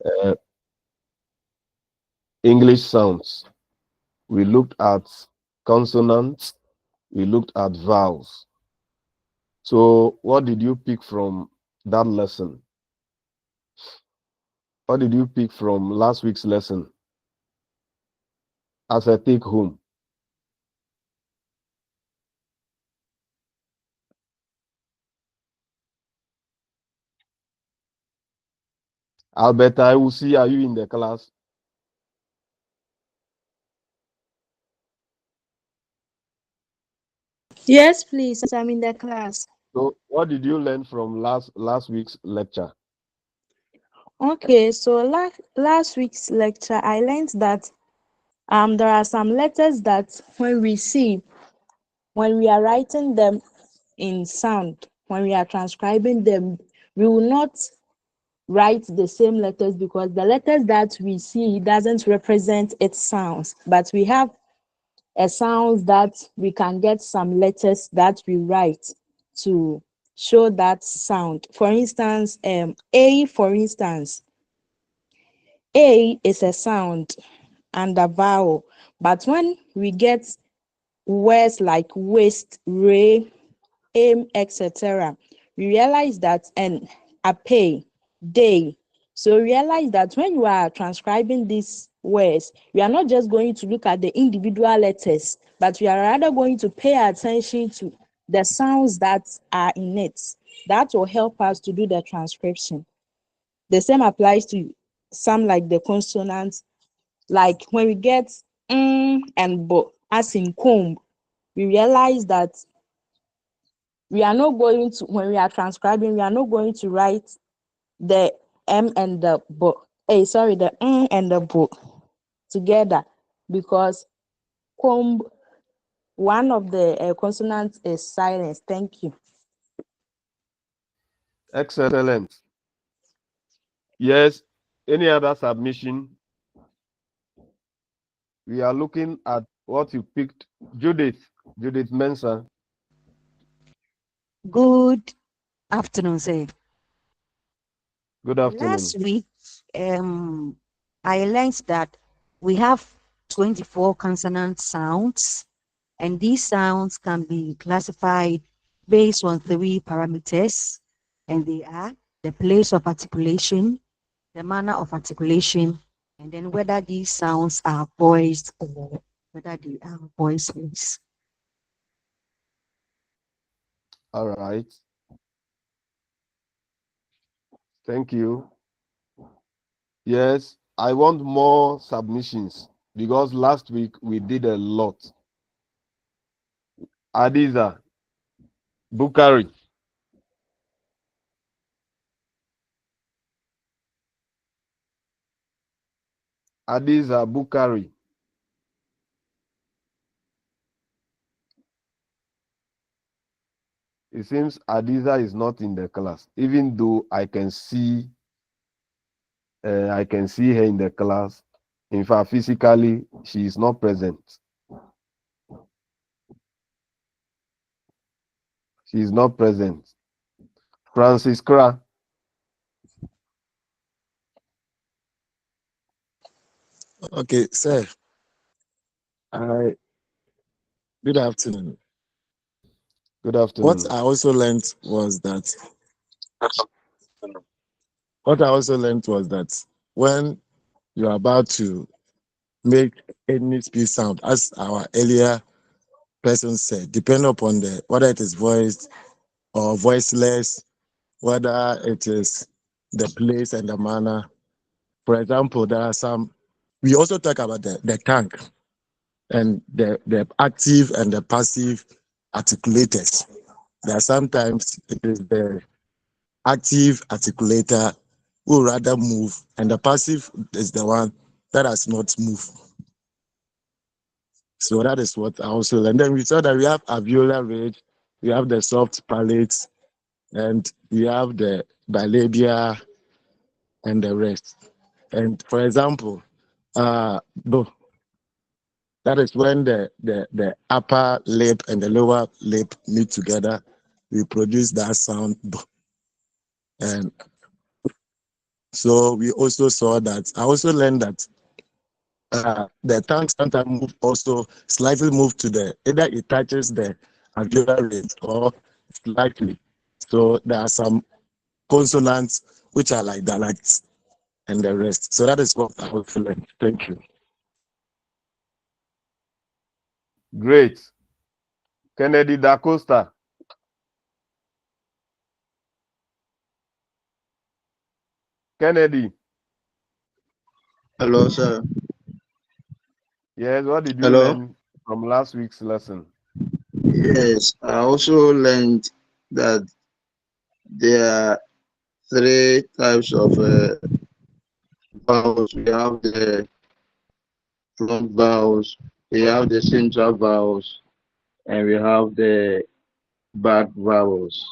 uh, English sounds. We looked at consonants. We looked at vowels. So what did you pick from that lesson? What did you pick from last week's lesson as a take home? Alberta, I will see. Are you in the class? Yes, please. I'm in the class. So what did you learn from last week's lecture? Okay, so last week's lecture, I learned that there are some letters that when we are writing them in sound, when we are transcribing them, we will not write the same letters because the letters that we see doesn't represent its sounds, but we have a sounds that we can get some letters that we write to show that sound. For instance, A, for instance, A is a sound and a vowel, but when we get words like waist, ray, aim, etc., we realize that and pay, day. So realize that when you are transcribing these words, we are not just going to look at the individual letters, but we are rather going to pay attention to the sounds that are in it. That will help us to do the transcription. The same applies to some like the consonants, like when we get and bo, as in comb, we realize that we are not going to, when we are transcribing, we are not going to write the m and the bo, the and the bo together, because comb, one of the consonants is silence. Thank you. Excellent. Yes. Any other submission? We are looking at what you picked. Judith Mensah. Good afternoon, sir. Good afternoon. Last week, I learned that we have 24 consonant sounds, and these sounds can be classified based on three parameters, and they are the place of articulation, the manner of articulation, and then whether these sounds are voiced or whether they are voiceless. All right. Thank you. Yes, I want more submissions because last week we did a lot. Adiza, Bukari. Adiza, Bukari. It seems Adiza is not in the class, even though I can see her in the class. In fact, physically, she is not present. She is not present. Francis Kra. Okay, sir. I Good afternoon. Good What afternoon. I also learned was that what I also learned was that when you're about to make any speech sound, as our earlier person said, depending upon the whether it is voiced or voiceless, whether it is the place and the manner. For example, there are some. We also talk about the tongue and the active and the passive articulators. There are sometimes it is the active articulator who rather move, and the passive is the one that does not move. So that is what I also learned. Then we saw that we have alveolar ridge, we have the soft palate, and we have the bilabia and the rest. And for example, bo, that is when the upper lip and the lower lip meet together, we produce that sound bo. And So we also saw that. I also learned that the tongue sometimes move also slightly move to the either it touches the alveolar ridge or slightly. So there are some consonants which are like dialects and the rest. So that is what I also learned. Thank you. Great. Kennedy Da Costa. Kennedy. Hello, sir. Yes, what did you Hello. learn from last week's lesson? Yes, I also learned that there are three types of vowels. We have the front vowels, we have the central vowels, and we have the back vowels.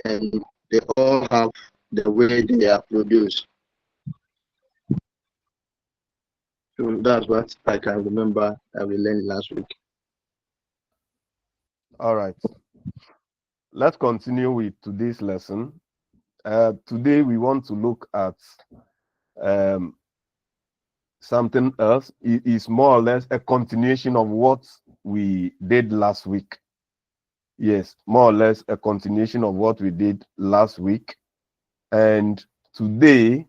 And they all have the way they are produced. So that's what I can remember that we learned last week. All right. Let's continue with today's lesson. Today we want to look at um, something else. It is more or less a continuation of what we did last week. Yes, more or less a continuation of what we did last week. And today,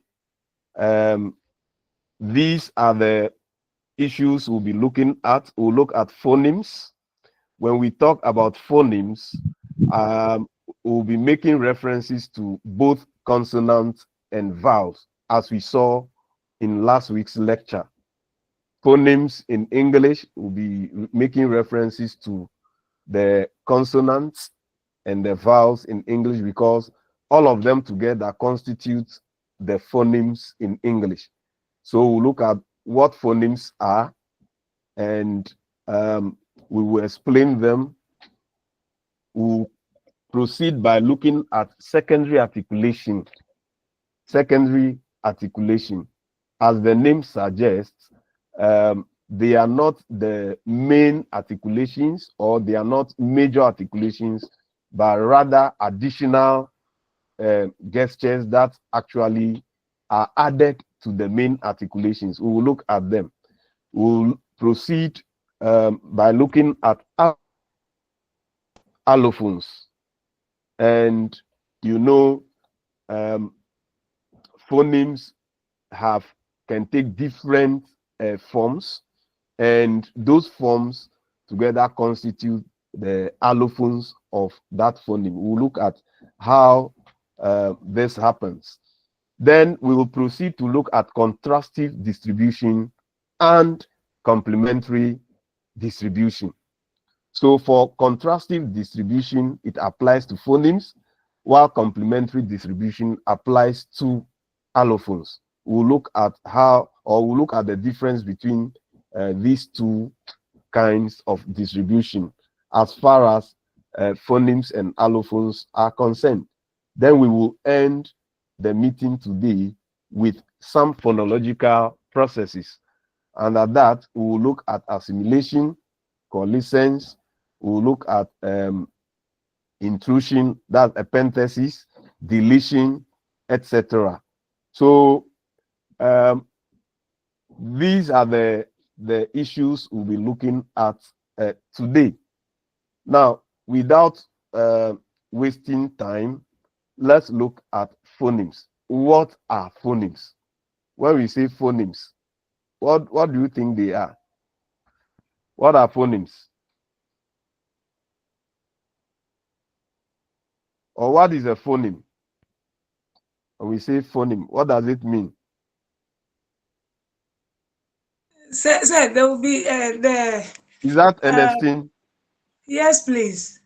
these are the issues we'll be looking at. We'll look at phonemes. When we talk about phonemes, we'll be making references to both consonants and vowels, as we saw in last week's lecture. Phonemes in English will be making references to the consonants and the vowels in English because all of them together constitute the phonemes in English. So we'll look at what phonemes are and we will explain them. We'll proceed by looking at secondary articulation. Secondary articulation, as the name suggests, they are not the main articulations or they are not major articulations, but rather additional gestures that actually are added to the main articulations. We will look at them. We'll proceed by looking at allophones. And you know, phonemes can take different forms, and those forms together constitute the allophones of that phoneme. We'll look at how this happens. Then we will proceed to look at contrastive distribution and complementary distribution. So for contrastive distribution, it applies to phonemes, while complementary distribution applies to allophones. We'll look at we'll look at the difference between these two kinds of distribution as far as phonemes and allophones are concerned. Then we will end the meeting today with some phonological processes. And at that, we will look at assimilation, coalescence, we'll look at intrusion, that's epenthesis, deletion, etc. So these are the issues we'll be looking at today. Now, without wasting time, let's look at phonemes. What are phonemes? When we say phonemes, what do you think they are? What are phonemes? Or what is a phoneme? When we say phoneme, what does it mean? Sir, there will be Is that uh, Ernestine? yes, please.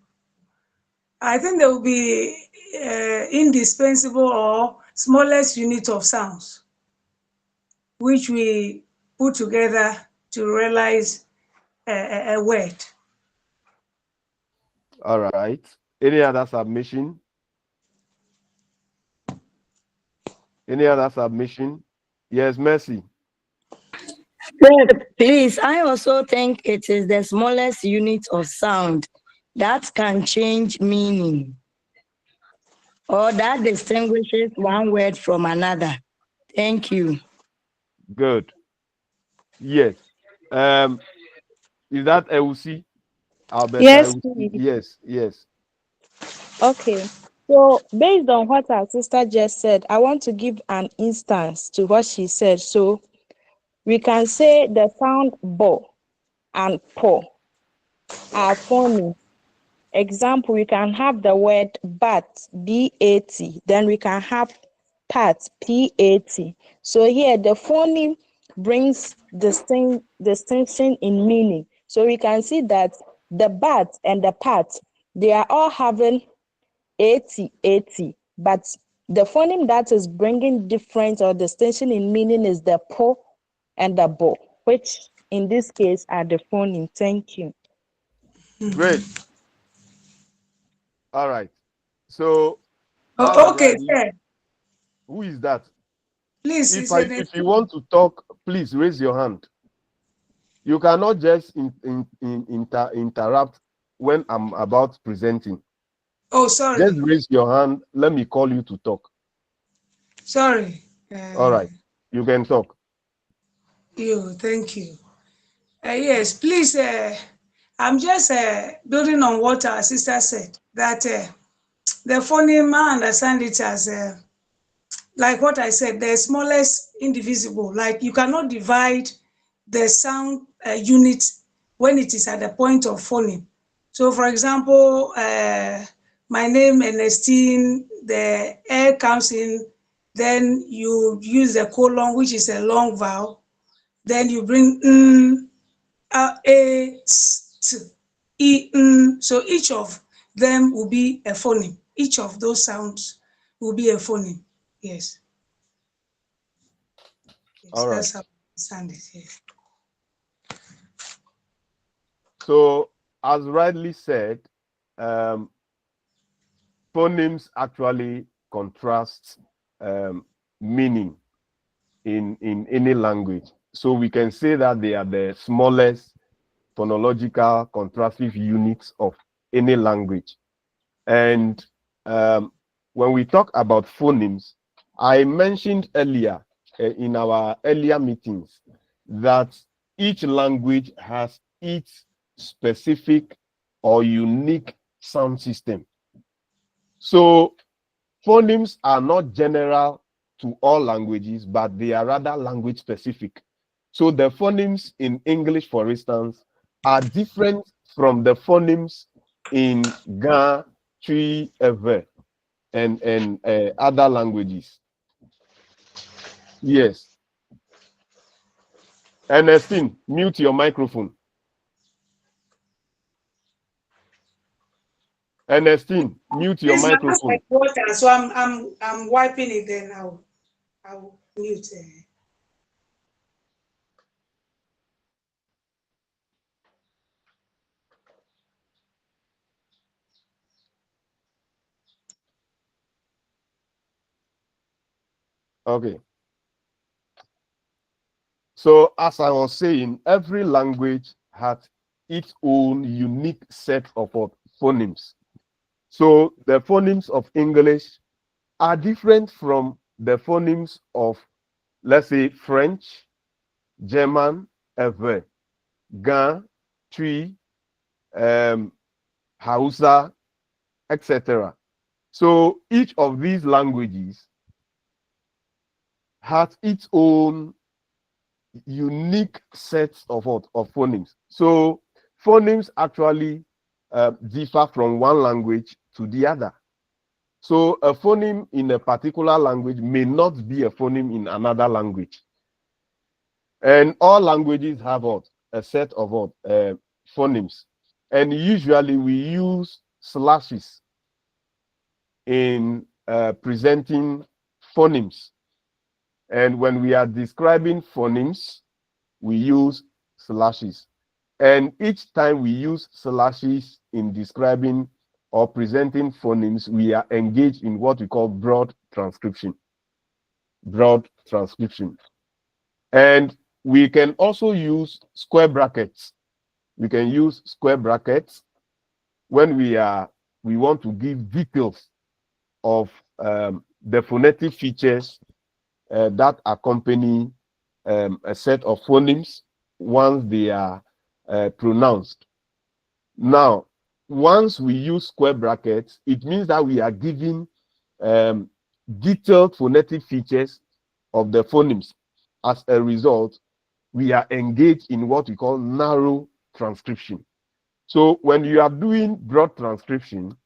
I think there will be indispensable or smallest unit of sounds, which we put together to realize a word. All right. Any other submission? Any other submission? Yes, Mercy. Please, I also think it is the smallest unit of sound that can change meaning. or that distinguishes one word from another. Thank you. Good. Yes. Is that Elsie? Alberta Yes, Elsie? please. Yes, yes. Okay. So based on what our sister just said, I want to give an instance to what she said. So we can say the sound bo and po are phonemes. Example, we can have the word bat, B-A-T. Then we can have pat, P-A-T. So here the phoneme brings distinction in meaning. So we can see that the bat and the pat, they are all having 80, but the phoneme that is bringing difference or distinction in meaning is the po and the bo, which in this case are the phoneme. Thank you. Great. All right. So as Oh, okay, rightly, sir. who is that? Please, If it's an if you want to talk, please raise your hand. You cannot just interrupt when I'm about presenting. Oh, Just sorry. raise your hand. Let me call you to talk. Sorry. All right. You can talk. Thank you. Yes, please. I'm just building on what our sister said, that the phoneme, I understand it as, like what I said, the smallest indivisible. Like you cannot divide the sound unit when it is at the point of phoneme. So, for example, my name Ernestine, the air comes in, then you use the colon, which is a long vowel, then you bring a, s, t, e, n. So each of them will be a phoneme. Each of those sounds will be a phoneme. Yes. Yes, All right. that's how I understand it. Yes. So, as rightly said, phonemes actually contrast meaning in any language. So we can say that they are the smallest phonological contrastive units of any language. And when we talk about phonemes, I mentioned earlier in our earlier meetings that each language has its specific or unique sound system. So phonemes are not general to all languages, but they are rather language specific. So the phonemes in English, for instance, are different from the phonemes in Ga, Twi, Ewe, and other languages. Yes. Ernestine, mute your microphone. Ernestine, mute your Please, my hands microphone. like water, so I'm wiping it. Then I'll mute. Okay. So as I was saying, every language has its own unique set of phonemes. So the phonemes of English are different from the phonemes of, let's say, French, German, Ewe, Ga, Twi, Hausa, etc. So each of these languages has its own unique sets of phonemes. So phonemes actually differ from one language to the other. So a phoneme in a particular language may not be a phoneme in another language. And all languages have a set of phonemes. And usually we use slashes in presenting phonemes. And when we are describing phonemes, we use slashes. And each time we use slashes in describing or presenting phonemes, we are engaged in what we call broad transcription. Broad transcription. And we can also use square brackets. We can use square brackets when we want to give details of the phonetic features that accompany a set of phonemes once they are pronounced. Now, once we use square brackets, it means that we are giving detailed phonetic features of the phonemes. As a result, we are engaged in what we call narrow transcription. So when you are doing broad transcription,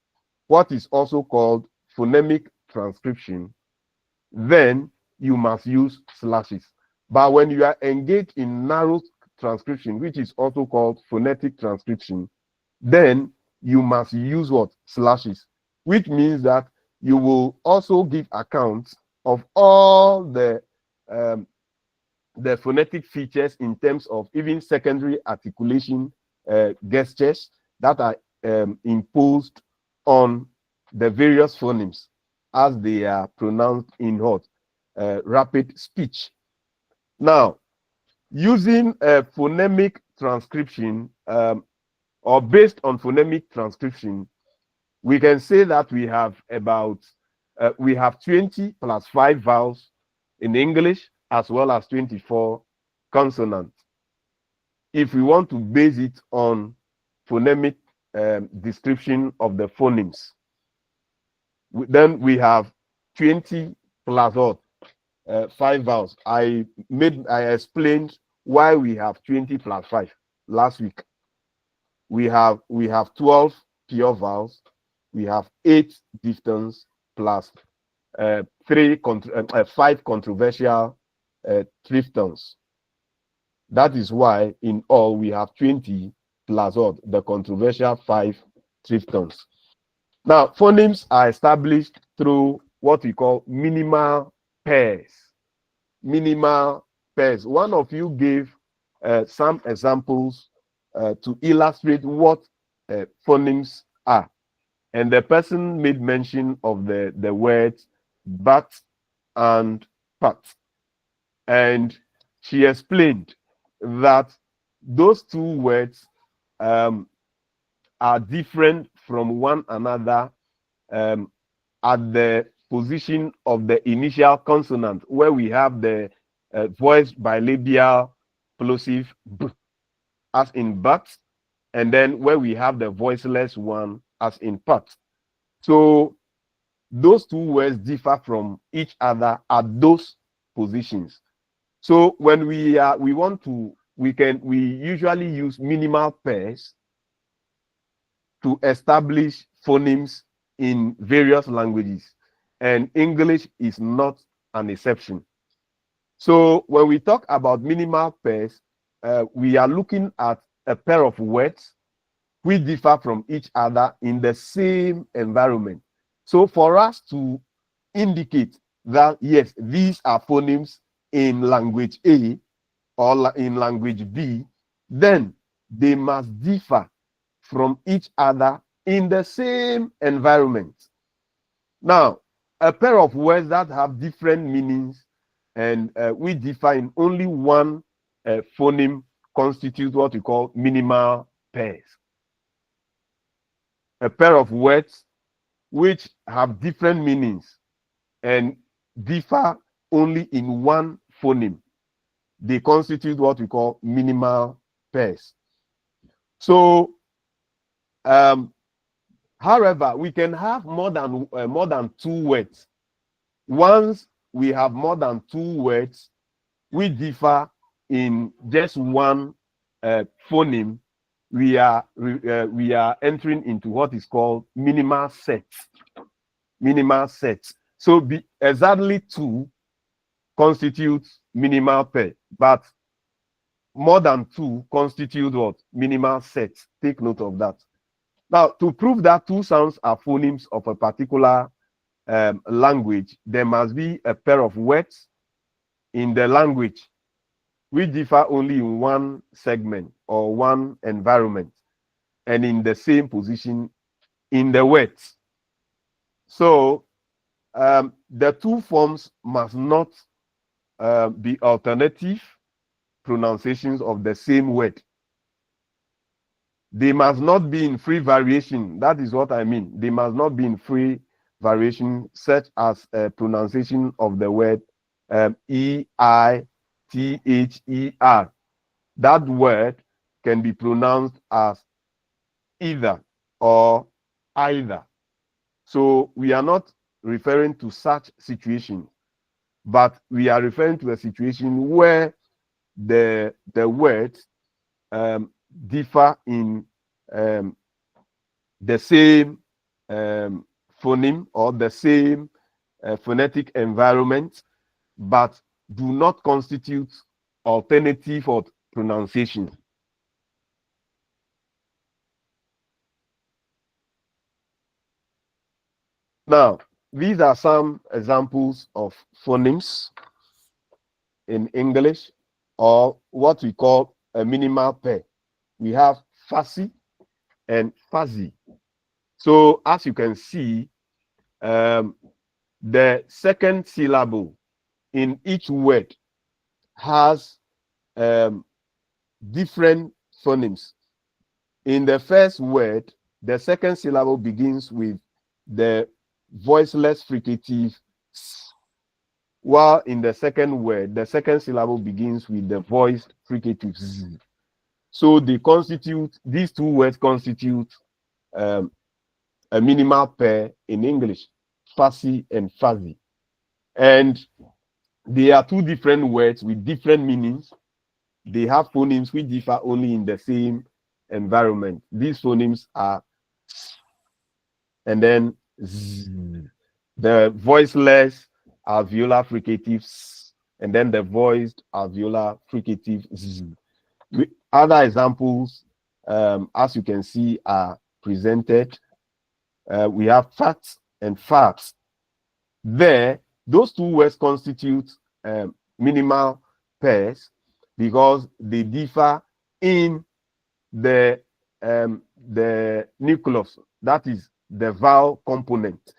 what is also called phonemic transcription, then you must use slashes. But when you are engaged in narrow transcription, which is also called phonetic transcription, then you must use what? Slashes, which means that you will also give account of all the phonetic features in terms of even secondary articulation gestures that are imposed on the various phonemes as they are pronounced in what? Rapid speech. Now, using a phonemic transcription or based on phonemic transcription, we can say that we have about we have 20 plus 5 vowels in English as well as 24 consonants. If we want to base it on phonemic description of the phonemes, then we have 20 plus what? 5 vowels. I explained why we have 20 plus 5 last week. We have 12 pure vowels. We have 8 diphthongs plus 5 controversial triphthongs. That is why in all we have 20 plus what? The controversial 5 triphthongs. Now, phonemes are established through what we call minimal pairs. Minimal pairs. One of you gave some examples to illustrate what phonemes are. And the person made mention of the words but and pat. And she explained that those two words are different from one another at the position of the initial consonant, where we have the voiced bilabial plosive b, as in but, and then where we have the voiceless one as in pat. So those two words differ from each other at those positions. So when we usually use minimal pairs to establish phonemes in various languages, and English is not an exception. So when we talk about minimal pairs, we are looking at a pair of words which differ from each other in the same environment. So for us to indicate that, yes, these are phonemes in language A or in language B, then they must differ from each other in the same environment. Now, a pair of words that have different meanings and we differ in only one phoneme constitute what we call minimal pairs. A pair of words which have different meanings and differ only in one phoneme, they constitute what we call minimal pairs. So, however, we can have more than 2 words. Once we have more than 2 words, we differ in just one phoneme. We are entering into what is called minimal sets. Minimal sets. So exactly 2 constitutes minimal pair, but more than 2 constitute what? Minimal sets. Take note of that. Now, to prove that 2 sounds are phonemes of a particular language, there must be a pair of words in the language which differ only in one segment or one environment and in the same position in the words. So the 2 forms must not be alternative pronunciations of the same word. They must not be in free variation. That is what I mean. They must not be in free variation, such as pronunciation of the word E-I-T-H-E-R. That word can be pronounced as either or either. So we are not referring to such situation, but we are referring to a situation where the words differ in the same phoneme or the same phonetic environment, but do not constitute alternative or pronunciation. Now, these are some examples of phonemes in English, or what we call a minimal pair. We have fussy and fuzzy. So as you can see, the second syllable in each word has different phonemes. In the first word, the second syllable begins with the voiceless fricative s, while in the second word, the second syllable begins with the voiced fricative z. So they constitute, these two words constitute a minimal pair in English, fussy and fuzzy. And they are two different words with different meanings. They have phonemes which differ only in the same environment. These phonemes are and then z, the voiceless alveolar fricatives, and then the voiced alveolar fricative z. Other examples, as you can see, are presented. We have facts and facts. There, those two words constitute minimal pairs because they differ in the nucleus, that is the vowel component.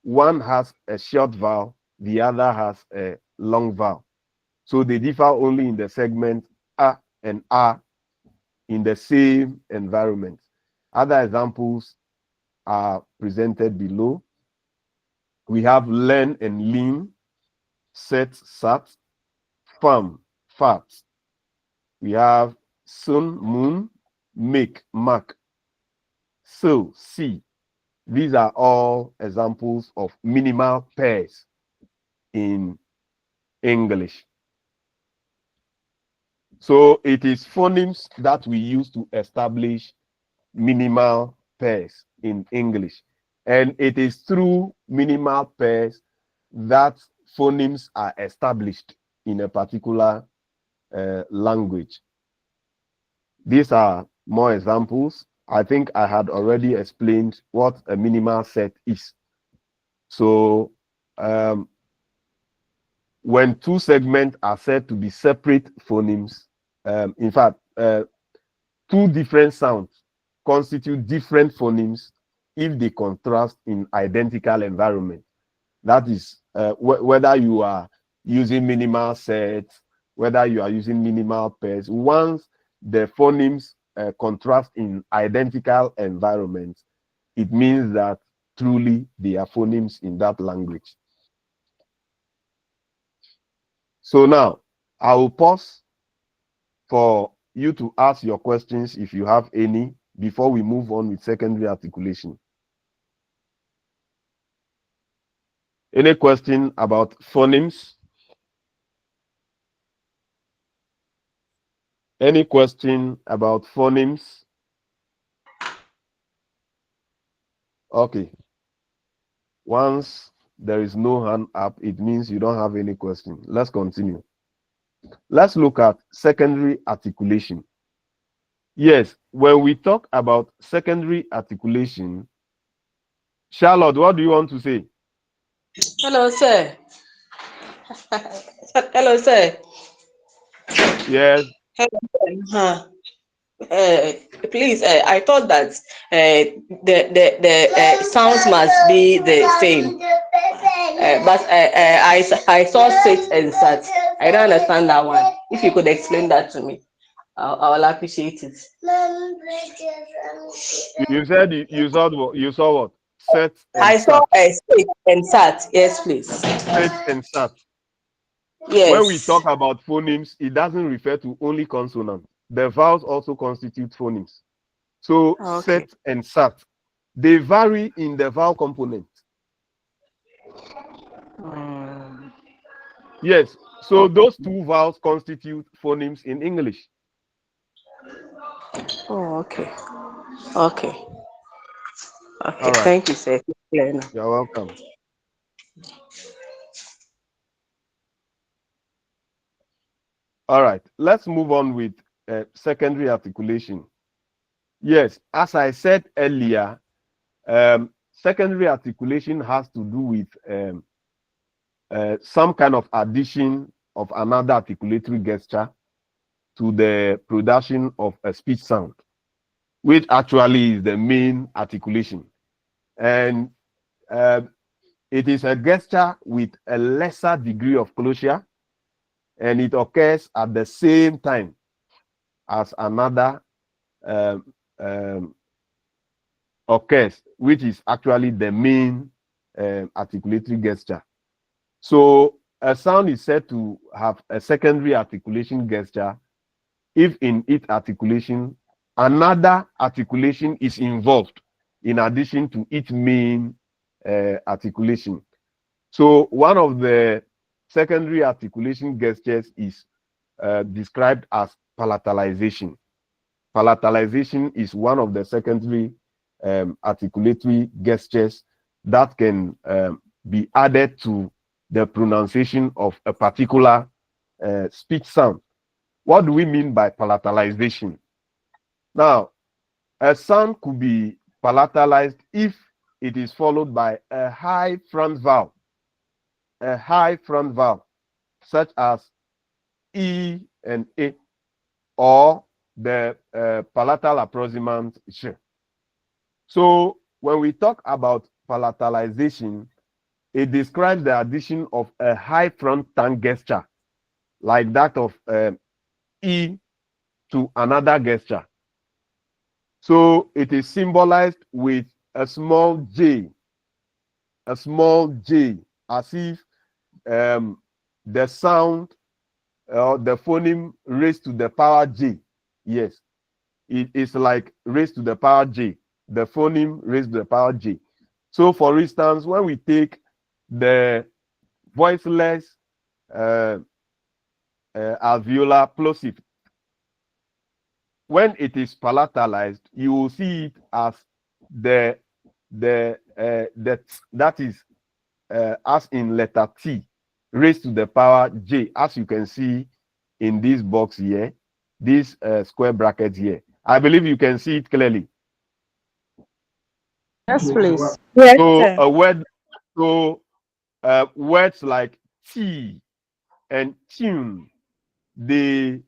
One has a short vowel, the other has a long vowel. So they differ only in the segment a and a in the same environment. Other examples are presented below. We have learn and lean, set, sat, farm, fat. We have sun, moon, make, mark, so, see. These are all examples of minimal pairs in English. So it is phonemes that we use to establish minimal pairs in English. And it is through minimal pairs that phonemes are established in a particular language. These are more examples. I think I had already explained what a minimal set is. So when two segments are said to be separate phonemes, in fact, two different sounds constitute different phonemes if they contrast in identical environment. That is, whether you are using minimal sets, whether you are using minimal pairs, once the phonemes contrast in identical environments, it means that truly they are phonemes in that language. So now, I will pause for you to ask your questions if you have any before we move on with secondary articulation. Any question about phonemes? Any question about phonemes? Okay. Once there is no hand up, it means you don't have any question. Let's continue. Let's look at secondary articulation. Yes, when we talk about secondary articulation, Charlotte, what do you want to say? Hello, sir. Hello, sir. Yes. Hello. Please, I thought that the sounds must be the same, but I saw sit and sat. I don't understand that one. If you could explain that to me, I will appreciate it. You said you saw what? You saw what? set and I saw sat. a sit and sat. Yes, please. Set and sat. Yes. When we talk about phonemes, it doesn't refer to only consonants. The vowels also constitute phonemes. So Okay. set and sat, they vary in the vowel component. Yes, so those two vowels constitute phonemes in English. Oh, okay. Okay. Okay. All right, Thank you, sir. you're welcome. All right, let's move on with secondary articulation. Yes, as I said earlier, secondary articulation has to do with some kind of addition of another articulatory gesture to the production of a speech sound, which actually is the main articulation. And it is a gesture with a lesser degree of closure, and it occurs at the same time as another occurs, which is actually the main articulatory gesture. So a sound is said to have a secondary articulation gesture if in its articulation another articulation is involved in addition to its main articulation. So one of the secondary articulation gestures is described as palatalization. Palatalization is one of the secondary articulatory gestures that can be added to the pronunciation of a particular speech sound. What do we mean by palatalization? Now, a sound could be palatalized if it is followed by a high front vowel, such as E and A, or the palatal approximant sh. So when we talk about palatalization, it describes the addition of a high front tongue gesture, like that of E to another gesture. So it is symbolized with a small j, as if the sound or the phoneme raised to the power j. Yes, it is like raised to the power j, the phoneme raised to the power j. So for instance, when we take the voiceless alveolar plosive, when it is palatalized, you will see it as that is as in letter T raised to the power j, as you can see in this box here, this square bracket here. I believe you can see it clearly. Yes, please. Yes, So sir. a word, so words like T and tune, they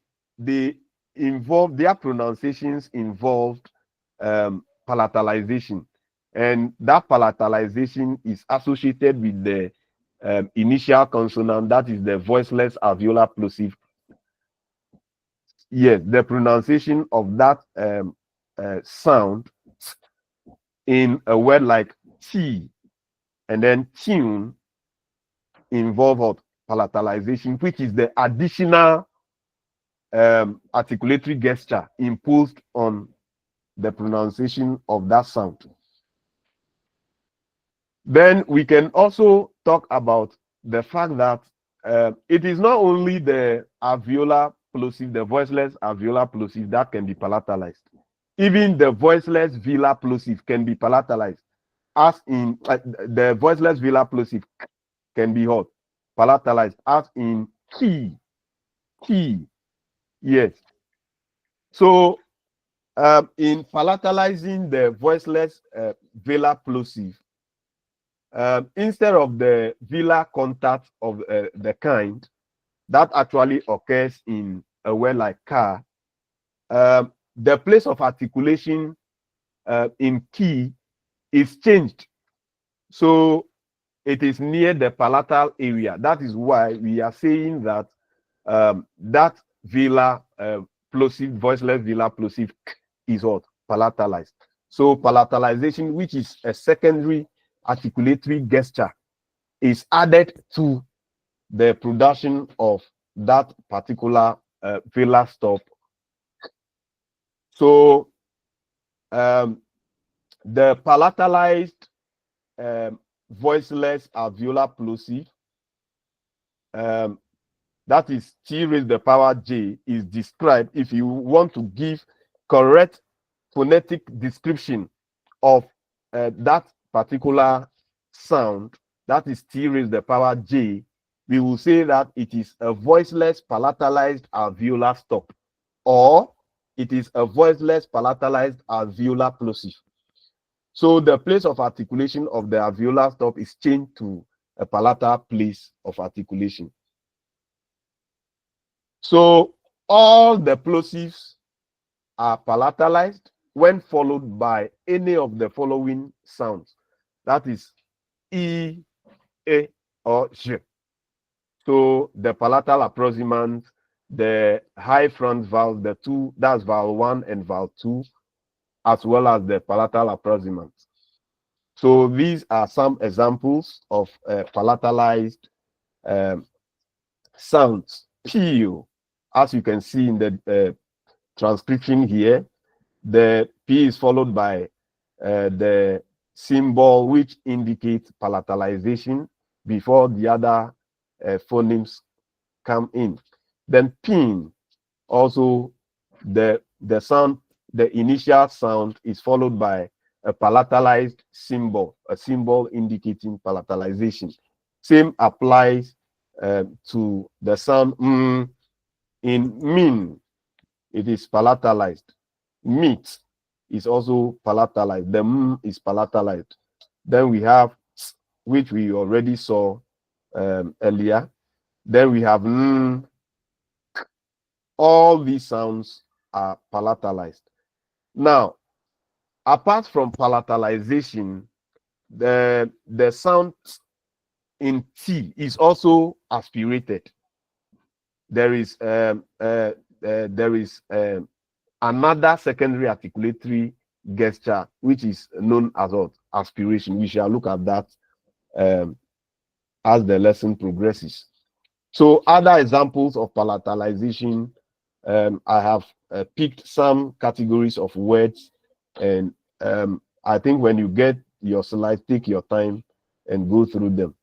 involve, their pronunciations involved palatalization, and that palatalization is associated with the initial consonant, that is the voiceless alveolar plosive. Yes, the pronunciation of that sound in a word like T and then tune involve palatalization, which is the additional articulatory gesture imposed on the pronunciation of that sound. Then we can also talk about the fact that it is not only the alveolar plosive, the voiceless alveolar plosive, that can be palatalized. Even the voiceless velar plosive can be palatalized, as in the voiceless velar plosive can be heard palatalized, as in key. Yes. So in palatalizing the voiceless velar plosive, instead of the velar contact of the kind that actually occurs in a word like car, the place of articulation in key is changed. So it is near the palatal area. That is why we are saying that that velar plosive, voiceless velar plosive is what? Palatalized. So palatalization, which is a secondary articulatory gesture, is added to the production of that particular velar stop. So the palatalized voiceless alveolar plosive, that is T raised to the power J, is described. If you want to give correct phonetic description of that particular sound, that is T raised to the power J, we will say that it is a voiceless palatalized alveolar stop, or it is a voiceless palatalized alveolar plosive. So the place of articulation of the alveolar stop is changed to a palatal place of articulation. So all the plosives are palatalized when followed by any of the following sounds. That is E, A, or J. So the palatal approximant, the high front vowels, the two, that's vowel 1 and vowel 2, as well as the palatal approximant. So these are some examples of palatalized sounds. P, as you can see in the transcription here, the P is followed by the symbol which indicates palatalization before the other phonemes come in. Then pin, also the sound, the initial sound is followed by a palatalized symbol, a symbol indicating palatalization. Same applies to the sound in min. It is palatalized. Meat is also palatalized. The is palatalized. Then we have which we already saw earlier. Then we have all these sounds are palatalized. Now, apart from palatalization, the sound in T is also aspirated. There is another secondary articulatory gesture which is known as aspiration. We shall look at that as the lesson progresses. So other examples of palatalization, I have picked some categories of words, and I think when you get your slides, take your time and go through them.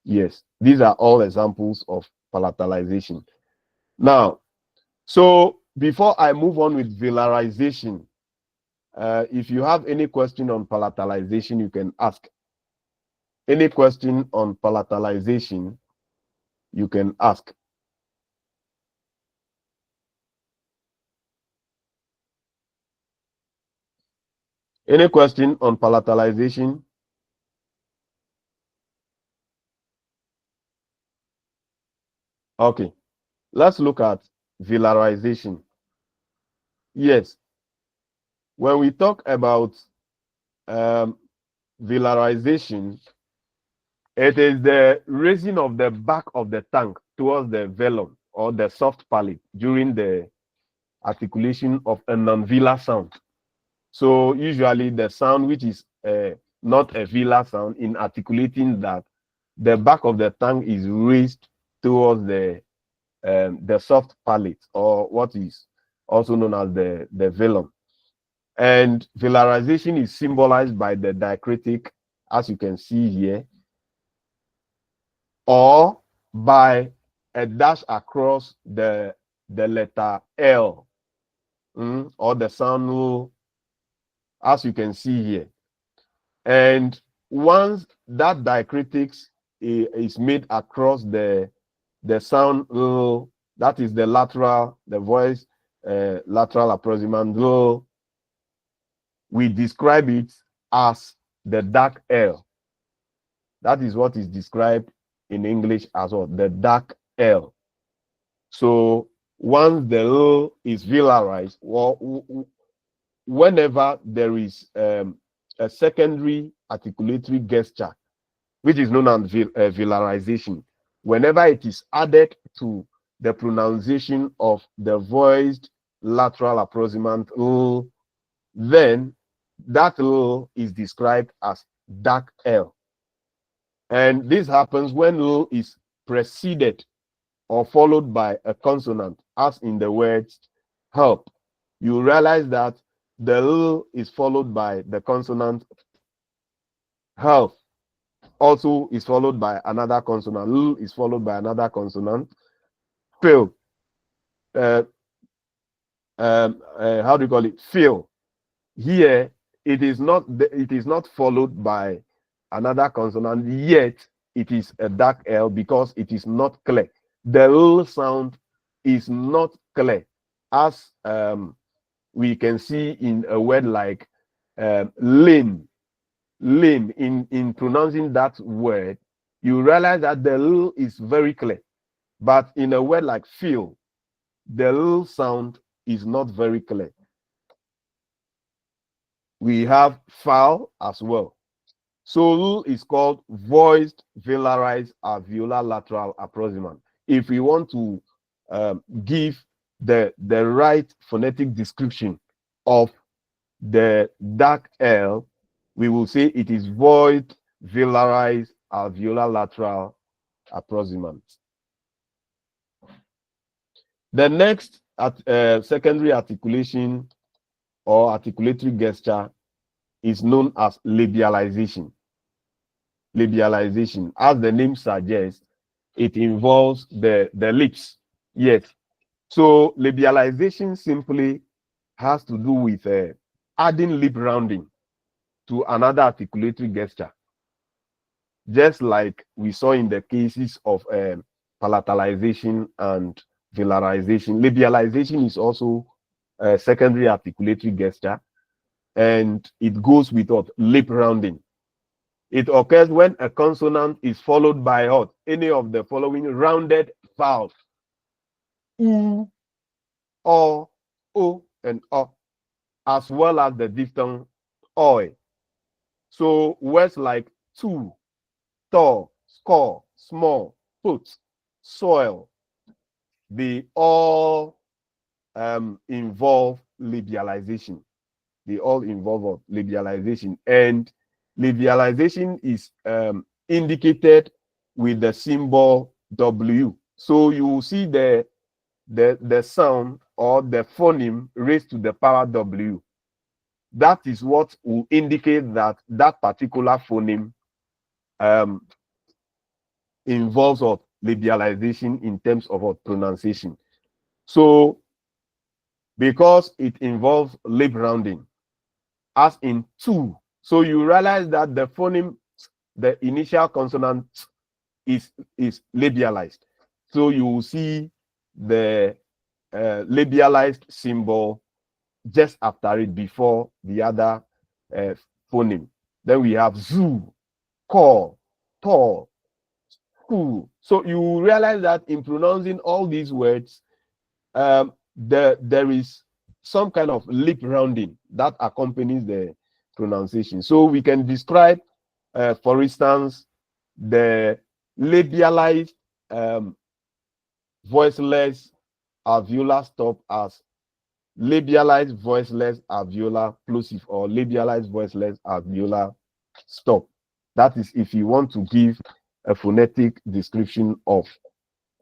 Yes, these are all examples of palatalization. Now, so before I move on with velarization, if you have any question on palatalization, you can ask. Any question on palatalization, you can ask. Any question on palatalization? Okay, let's look at velarization. Yes, when we talk about velarization, it is the raising of the back of the tongue towards the velum or the soft palate during the articulation of a non-velar sound. So usually the sound which is not a velar sound, in articulating that, the back of the tongue is raised towards the soft palate, or what is also known as the velum. And velarization is symbolized by the diacritic, as you can see here, or by a dash across the letter L, or the sound L, as you can see here. And once that diacritics is made across the sound L, that is the lateral, the voice lateral approximant L, we describe it as the dark L. That is what is described in English as well, the dark L. So once the L is velarized, whenever there is a secondary articulatory gesture, which is known as velarization, whenever it is added to the pronunciation of the voiced lateral approximant L, then that L is described as dark L. And this happens when L is preceded or followed by a consonant, as in the words help. You realize that the L is followed by the consonant help, also is followed by another consonant. L is followed by another consonant. Fill. How do you call it? Fill. Here, it is not followed by another consonant, yet it is a dark L because it is not clear. The L sound is not clear, as we can see in a word like lane. Lane, in pronouncing that word, you realize that the L is very clear. But in a word like feel, the L sound is not very clear. We have foul as well. So L is called voiced velarized alveolar lateral approximant. If we want to give the right phonetic description of the dark L, we will say it is voiced velarized alveolar lateral approximant. The next secondary articulation or articulatory gesture is known as labialization. Labialization, as the name suggests, it involves the lips. Yes. So labialization simply has to do with adding lip rounding to another articulatory gesture, just like we saw in the cases of palatalization and velarization. Labialization is also a secondary articulatory gesture, and it goes with what? Lip rounding. It occurs when a consonant is followed by what? Any of the following rounded vowels. U, O, and O, as well as the diphthong oi. So words like to, tall, score, small, put, soil, they all involve labialization. They all involve labialization, and labialization is indicated with the symbol W. So you will see the sound or the phoneme raised to the power W. That is what will indicate that that particular phoneme involves of labialization in terms of pronunciation. So because it involves lip rounding, as in two, so you realize that the phoneme, the initial consonant is labialized. So you will see the labialized symbol just after it before the other phoneme. Then we have zoo, call, tall, school. So you realize that in pronouncing all these words, there is some kind of lip rounding that accompanies the pronunciation. So we can describe, for instance, the labialized voiceless alveolar stop as labialized voiceless alveolar plosive, or labialized voiceless alveolar stop. That is if you want to give a phonetic description of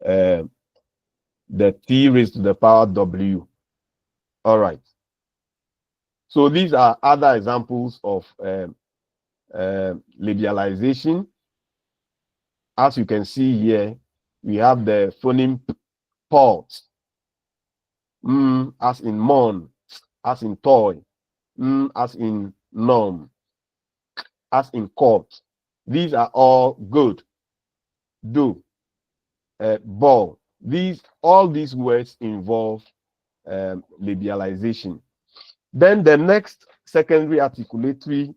the T raised to the power W. All right. So these are other examples of labialization. As you can see here, we have the phoneme port, as in mon, as in toy, as in norm, as in court. These are all good. Do, ball. All these words involve labialization. Then the next secondary articulatory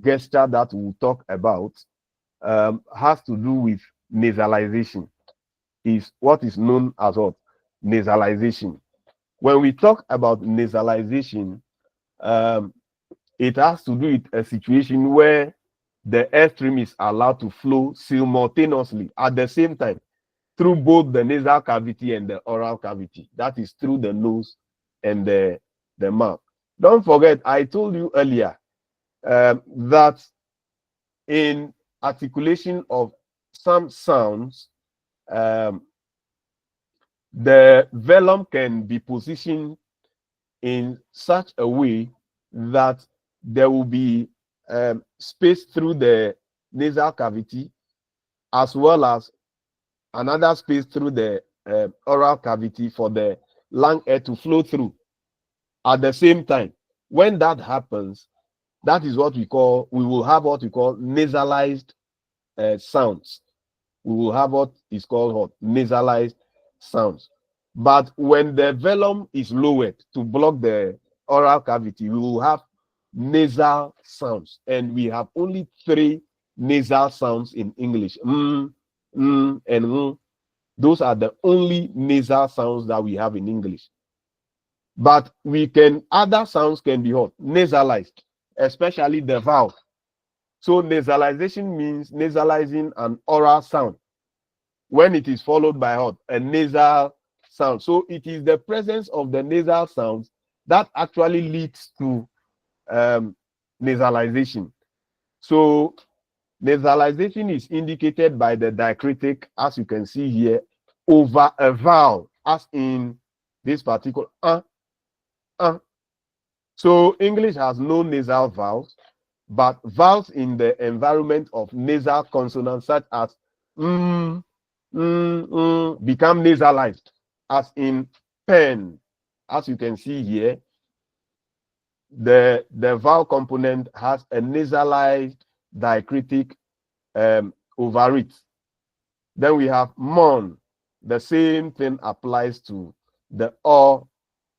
gesture that we'll talk about has to do with nasalization. Is what is known as what? Nasalization. When we talk about nasalization, it has to do with a situation where the airstream is allowed to flow simultaneously at the same time through both the nasal cavity and the oral cavity. That is through the nose and the mouth. Don't forget, I told you earlier that in articulation of some sounds, the velum can be positioned in such a way that there will be space through the nasal cavity, as well as another space through the oral cavity for the lung air to flow through at the same time. When that happens, that is what we will have what we call nasalized sounds. We will have what is called what? Nasalized sounds. But when the velum is lowered to block the oral cavity, we will have nasal sounds. And we have only 3 nasal sounds in English. And Those are the only nasal sounds that we have in English. But other sounds can be what? Nasalized, especially the vowel. So nasalization means nasalizing an oral sound when it is followed by what? A nasal sound. So it is the presence of the nasal sounds that actually leads to nasalization. So nasalization is indicated by the diacritic, as you can see here, over a vowel, as in this particular So English has no nasal vowels, but vowels in the environment of nasal consonants such as become nasalized, as in pen. As you can see here, the vowel component has a nasalized diacritic over it. Then we have mon. The same thing applies to the o.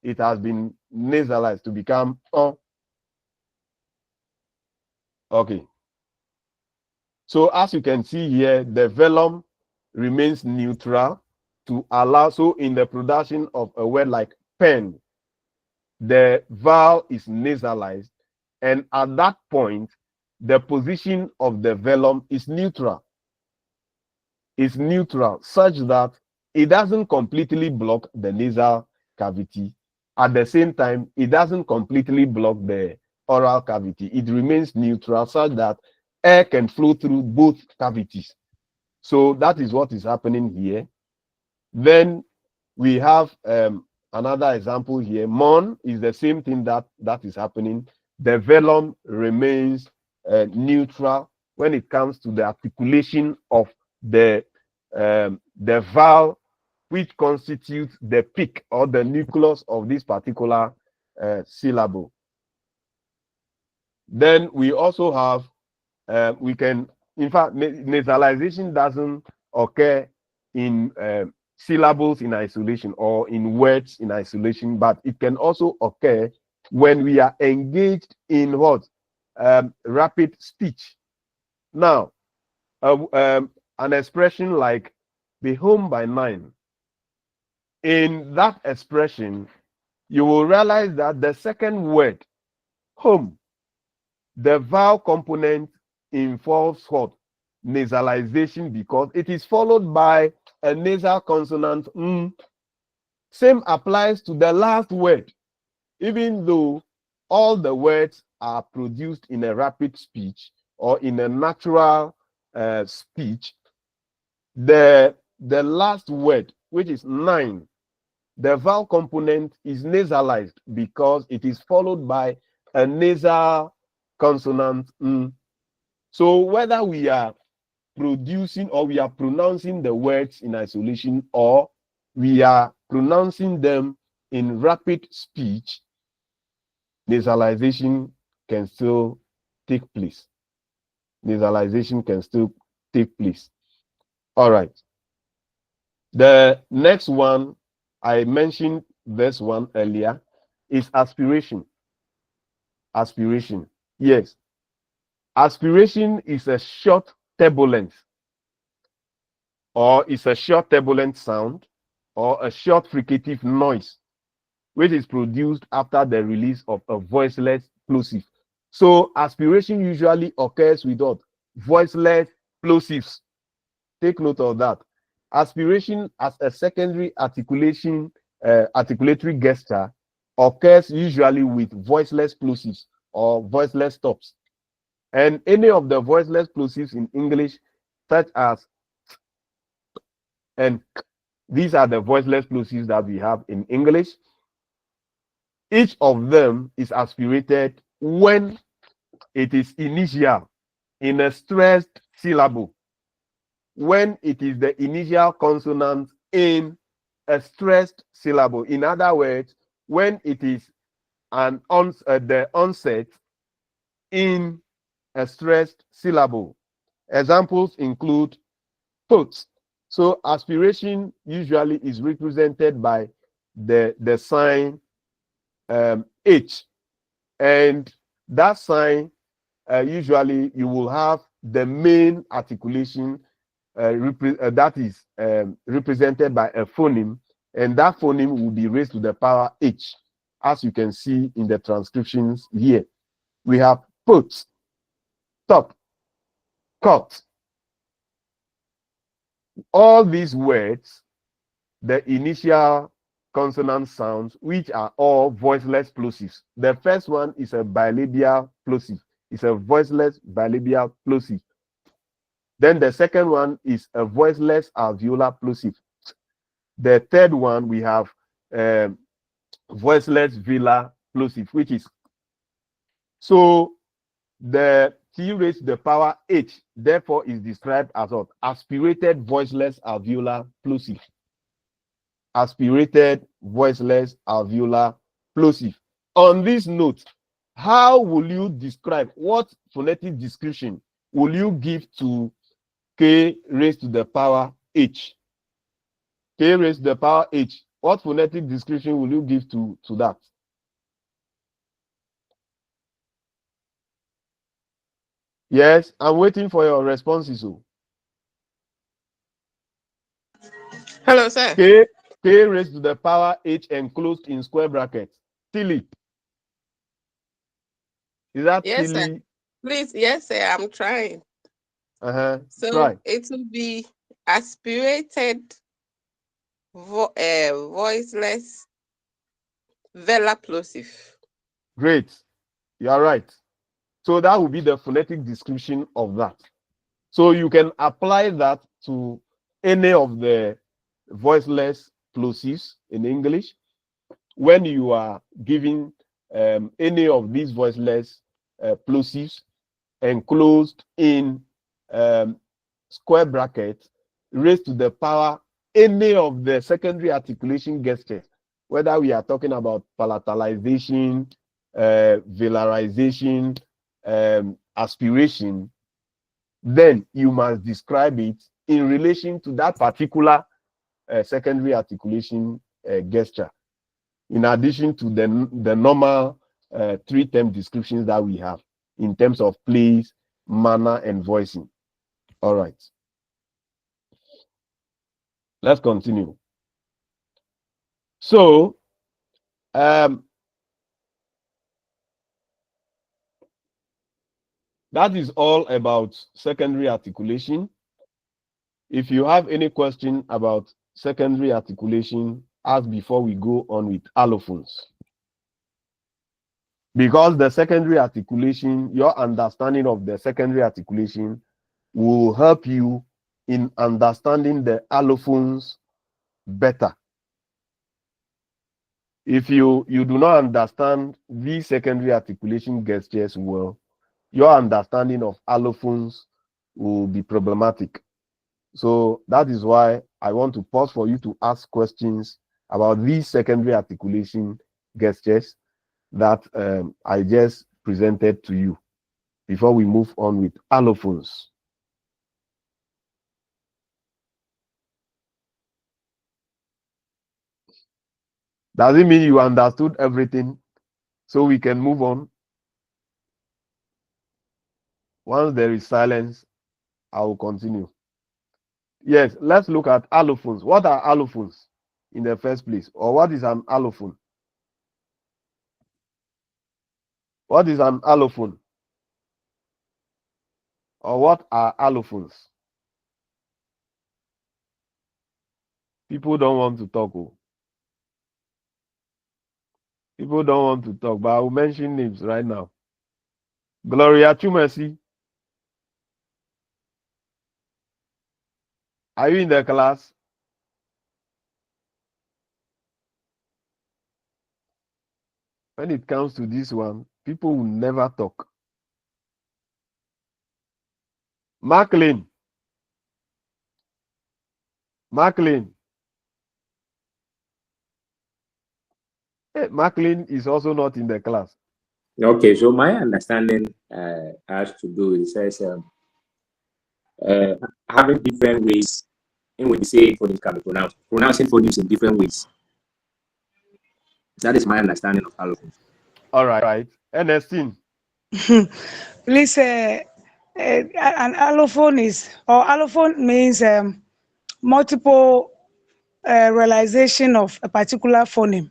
It has been nasalized to become o. Okay. So as you can see here, the velum remains neutral to allow, so in the production of a word like pen, the vowel is nasalized, and at that point, the position of the velum is neutral. It's neutral such that it doesn't completely block the nasal cavity. At the same time, it doesn't completely block the oral cavity. It remains neutral such that air can flow through both cavities. So that is what is happening here. Then we have another example here. Mon is the same thing that is happening. The velum remains neutral when it comes to the articulation of the vowel, which constitutes the peak or the nucleus of this particular syllable. Then we also have, in fact, nasalization doesn't occur in syllables in isolation or in words in isolation, but it can also occur when we are engaged in what? Rapid speech. Now, an expression like be home by 9. In that expression, you will realize that the second word, home, the vowel component involves what? Nasalization, because it is followed by a nasal consonant. Same applies to the last word. Even though all the words are produced in a rapid speech or in a natural speech, the last word, which is 9, the vowel component is nasalized because it is followed by a nasal consonant. So whether we are producing or we are pronouncing the words in isolation or we are pronouncing them in rapid speech, nasalization can still take place. Nasalization can still take place. All right. The next one, I mentioned this one earlier, is aspiration. Aspiration. Yes. Aspiration is a short turbulence, or is a short turbulent sound, or a short fricative noise, which is produced after the release of a voiceless plosive. So aspiration usually occurs with what? Voiceless plosives. Take note of that. Aspiration as a secondary articulation, articulatory gesture occurs usually with voiceless plosives or voiceless stops. And any of the voiceless plosives in English, such as and these are the voiceless plosives that we have in English. Each of them is aspirated when it is initial in a stressed syllable, when it is the initial consonant in a stressed syllable. In other words, when it is the onset in a stressed syllable. Examples include put. So aspiration usually is represented by the sign H, and that sign usually you will have the main articulation that is represented by a phoneme, and that phoneme will be raised to the power H, as you can see in the transcriptions here. We have put, stop, cut. All these words, the initial consonant sounds, which are all voiceless plosives. The first one is a bilabial plosive. It's a voiceless bilabial plosive. Then the second one is a voiceless alveolar plosive. The third one, we have voiceless velar plosive, which is so the T raised to the power H, therefore, is described as what? Aspirated voiceless alveolar plosive. Aspirated voiceless alveolar plosive. On this note, how will you describe, what phonetic description will you give to K raised to the power H? K raised to the power H. What phonetic description will you give to that? Yes, I'm waiting for your responses. Hello, sir. K raised to the power H enclosed in square brackets. Tilly. Is that Yes, sir. Tilly? Please, yes, sir. I'm trying. So Try. it will be aspirated voiceless velar plosive. Great. You are right. So that will be the phonetic description of that. So you can apply that to any of the voiceless plosives in English when you are giving any of these voiceless plosives enclosed in square brackets raised to the power any of the secondary articulation gestures, whether we are talking about palatalization, velarization, aspiration, then you must describe it in relation to that particular secondary articulation gesture, in addition to the normal three-term descriptions that we have in terms of place, manner, and voicing. All right. Let's continue. So, that is all about secondary articulation. If you have any question about secondary articulation, ask before we go on with allophones. Because the secondary articulation, your understanding of the secondary articulation will help you in understanding the allophones better. If you do not understand these secondary articulation gestures well, your understanding of allophones will be problematic. So that is why I want to pause for you to ask questions about these secondary articulation gestures that I just presented to you before we move on with allophones. Does it mean you understood everything so we can move on? Once there is silence, I will continue. Yes, let's look at allophones. What are allophones in the first place? Or what is an allophone? What is an allophone? Or what are allophones? People don't want to talk. Oh. People don't want to talk, but I will mention names right now. Gloria Chumesi. Are you in the class? When it comes to this one, people will never talk. Macklin. Macklin. Hey, Macklin is also not in the class. Okay, so my understanding has to do with says having different ways in which say phonemes can be pronounced, pronouncing phonemes in different ways. That is my understanding of allophones. All right. Ernestine. Please, an allophone is, or allophone means multiple realization of a particular phoneme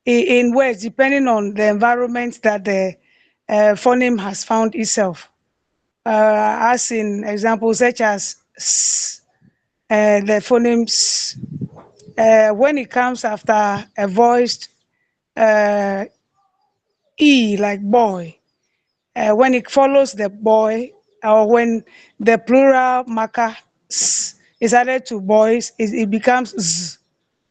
in words, depending on the environment that the phoneme has found itself. As in examples such as the phonemes, when it comes after a voiced E, like boy, when it follows the boy, or when the plural marker is added to boys, it becomes z,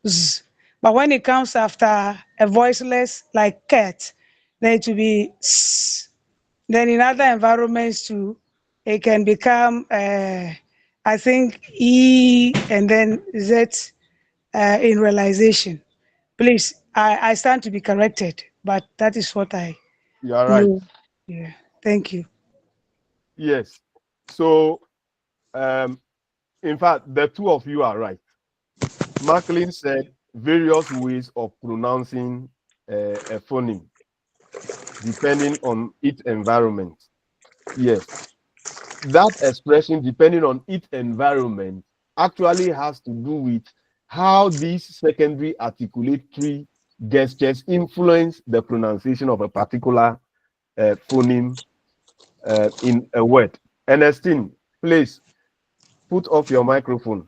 z. But when it comes after a voiceless like cat, then it will be s. Then in other environments too, it can become, I think, E and then Z in realization. Please, I stand to be corrected, but that is what I You are right. know. Yeah, thank you. Yes. So, in fact, the two of you are right. Macklin said various ways of pronouncing a phoneme depending on its environment. Yes. That expression, depending on its environment, actually has to do with how these secondary articulatory gestures influence the pronunciation of a particular phoneme in a word. Ernestine, please put off your microphone.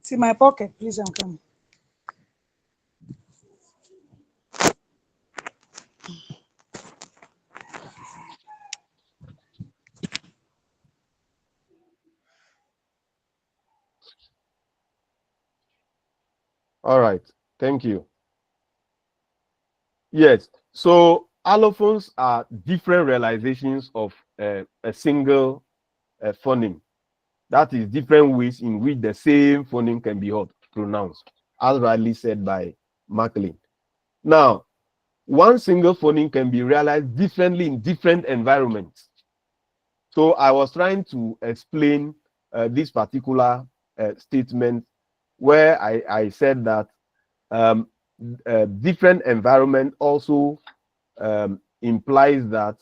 See my pocket, please, I'm coming. All right, thank you. Yes, so allophones are different realizations of a single phoneme. That is different ways in which the same phoneme can be pronounced, as rightly said by Macklin. Now, one single phoneme can be realized differently in different environments. So I was trying to explain this particular statement where I said that different environment also implies that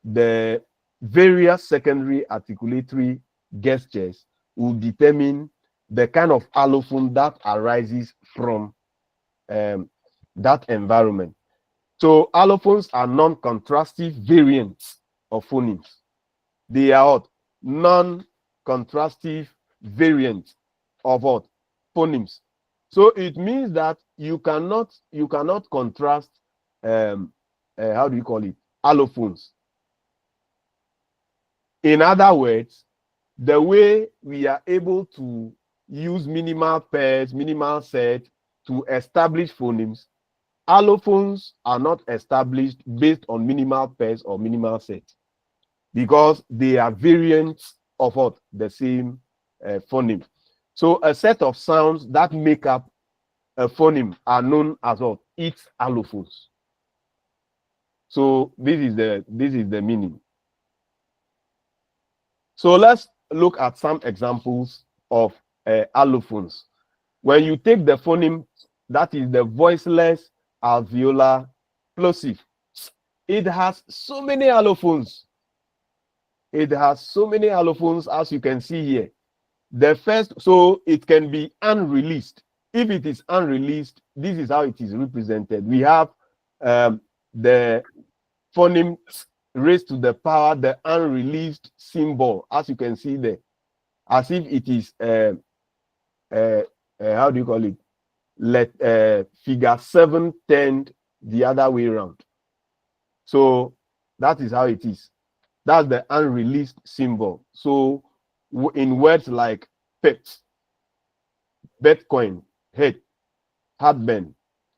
the various secondary articulatory gestures will determine the kind of allophone that arises from that environment. So allophones are non-contrastive variants of phonemes. They are non-contrastive variants of what? Phonemes. So it means that you cannot contrast how do you call it? Allophones. In other words, the way we are able to use minimal pairs, minimal set to establish phonemes, allophones are not established based on minimal pairs or minimal sets because they are variants of what? The same phoneme. So a set of sounds that make up a phoneme are known as what? Its allophones. So this is the meaning. So let's look at some examples of allophones. When you take the phoneme that is the voiceless alveolar plosive, it has so many allophones. It has so many allophones, as you can see here. The first, so it can be unreleased. If it is unreleased, this is how it is represented. We have the phoneme raised to the power, the unreleased symbol, as you can see there. as if it is how do you call it? Figure 7 turned the other way around. So that is how it is. That's the unreleased symbol. So in words like pet, Bitcoin, head, heartburn,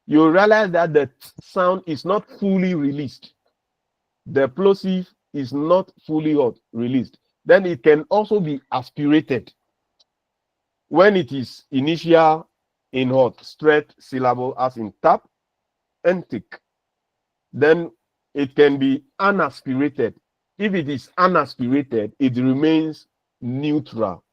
you realize that the sound is not fully released. The plosive is not fully released. Then it can also be aspirated. When it is initial in straight syllable, as in tap and tick, then it can be unaspirated. If it is unaspirated, it remains neutral.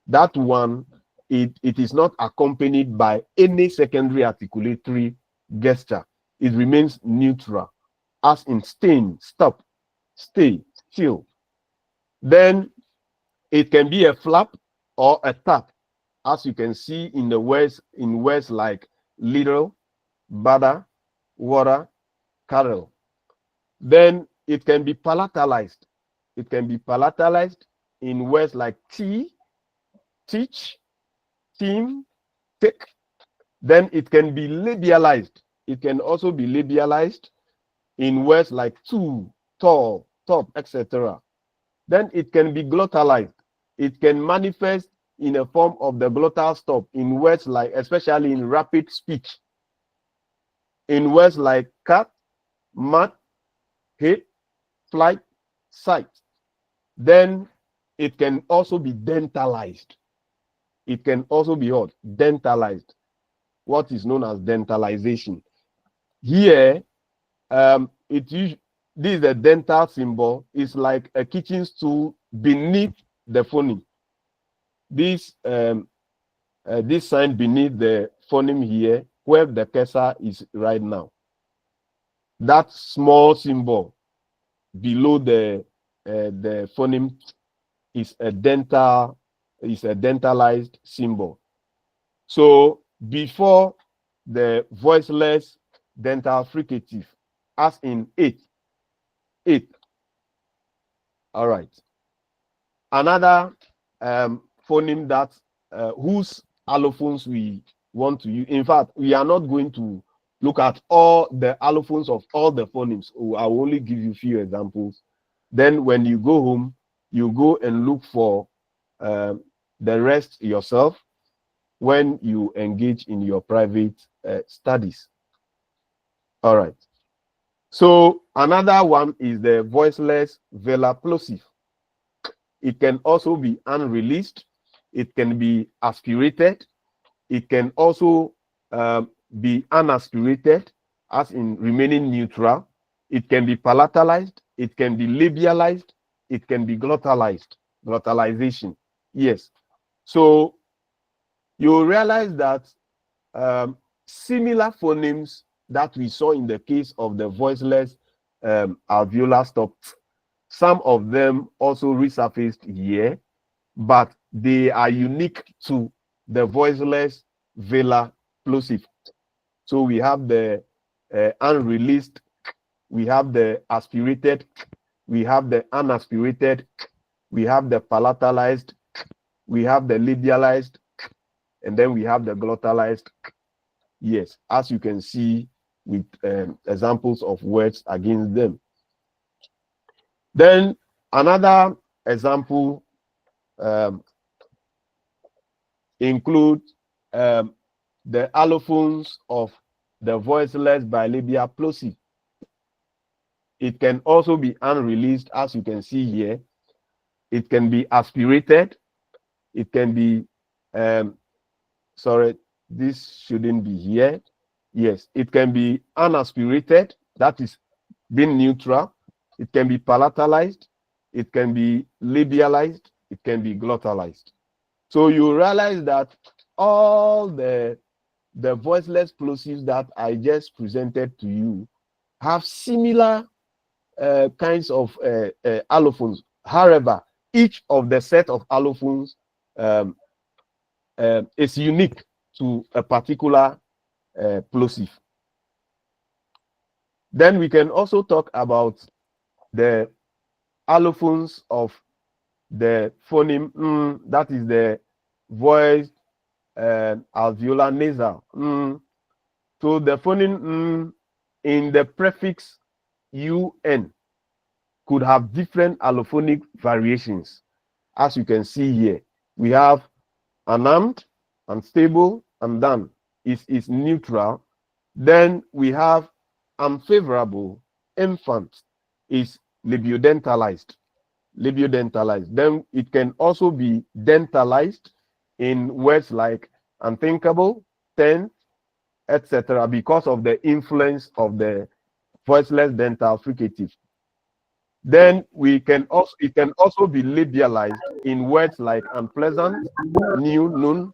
That one, it is not accompanied by any secondary articulatory gesture. It remains neutral, as in stain, stop, stay, chill. Then it can be a flap or a tap, as you can see in the words like little, butter, water, cattle. Then it can be palatalized. It can be palatalized in words like tea, teach, team, take. Then it can be labialized. It can also be labialized in words like too, tall, top, etc. Then it can be glottalized. It can manifest in a form of the glottal stop in words like, especially in rapid speech, in words like cat, mat, hit, flight, sight. Then it can also be dentalized. It can also be what? Dentalized. What is known as dentalization. Here, this is the dental symbol. It's like a kitchen stool beneath the phoneme. This sign beneath the phoneme here, where the cursor is right now. That small symbol below the phoneme is a dentalized symbol. So before the voiceless dental fricative, as in it. All right. Another phoneme that whose allophones we want to use. In fact, we are not going to look at all the allophones of all the phonemes. I will only give you a few examples. Then when you go home, you go and look for the rest yourself when you engage in your private studies. All right. So another one is the voiceless velar plosive. It can also be unreleased. It can be aspirated. It can also be unaspirated, as in remaining neutral. It can be palatalized. It can be labialized. It can be glottalized. Glottalization. Yes. So you realize that similar phonemes that we saw in the case of the voiceless alveolar stop, some of them also resurfaced here, but they are unique to the voiceless velar plosive. So we have the unreleased, we have the aspirated, we have the unaspirated, we have the palatalized, we have the labialized, and then we have the glottalized. Yes, as you can see with examples of words against them. Then another example include the allophones of the voiceless bilabial plosive. It can also be unreleased, as you can see here. It can be aspirated. It can be, sorry, this shouldn't be here. Yes, it can be unaspirated, that is being neutral. It can be palatalized. It can be labialized. It can be glottalized. So you realize that all the voiceless plosives that I just presented to you have similar kinds of allophones. However, each of the set of allophones is unique to a particular plosive. Then we can also talk about the allophones of the phoneme that is the voiced alveolar nasal. So the phoneme in the prefix un could have different allophonic variations. As you can see here, we have unarmed, unstable, and done is neutral. Then we have unfavorable, infant is labiodentalized. Then it can also be dentalized in words like unthinkable, tense, etc., because of the influence of the voiceless dental fricative. Then it can also be labialized in words like unpleasant, new, noon.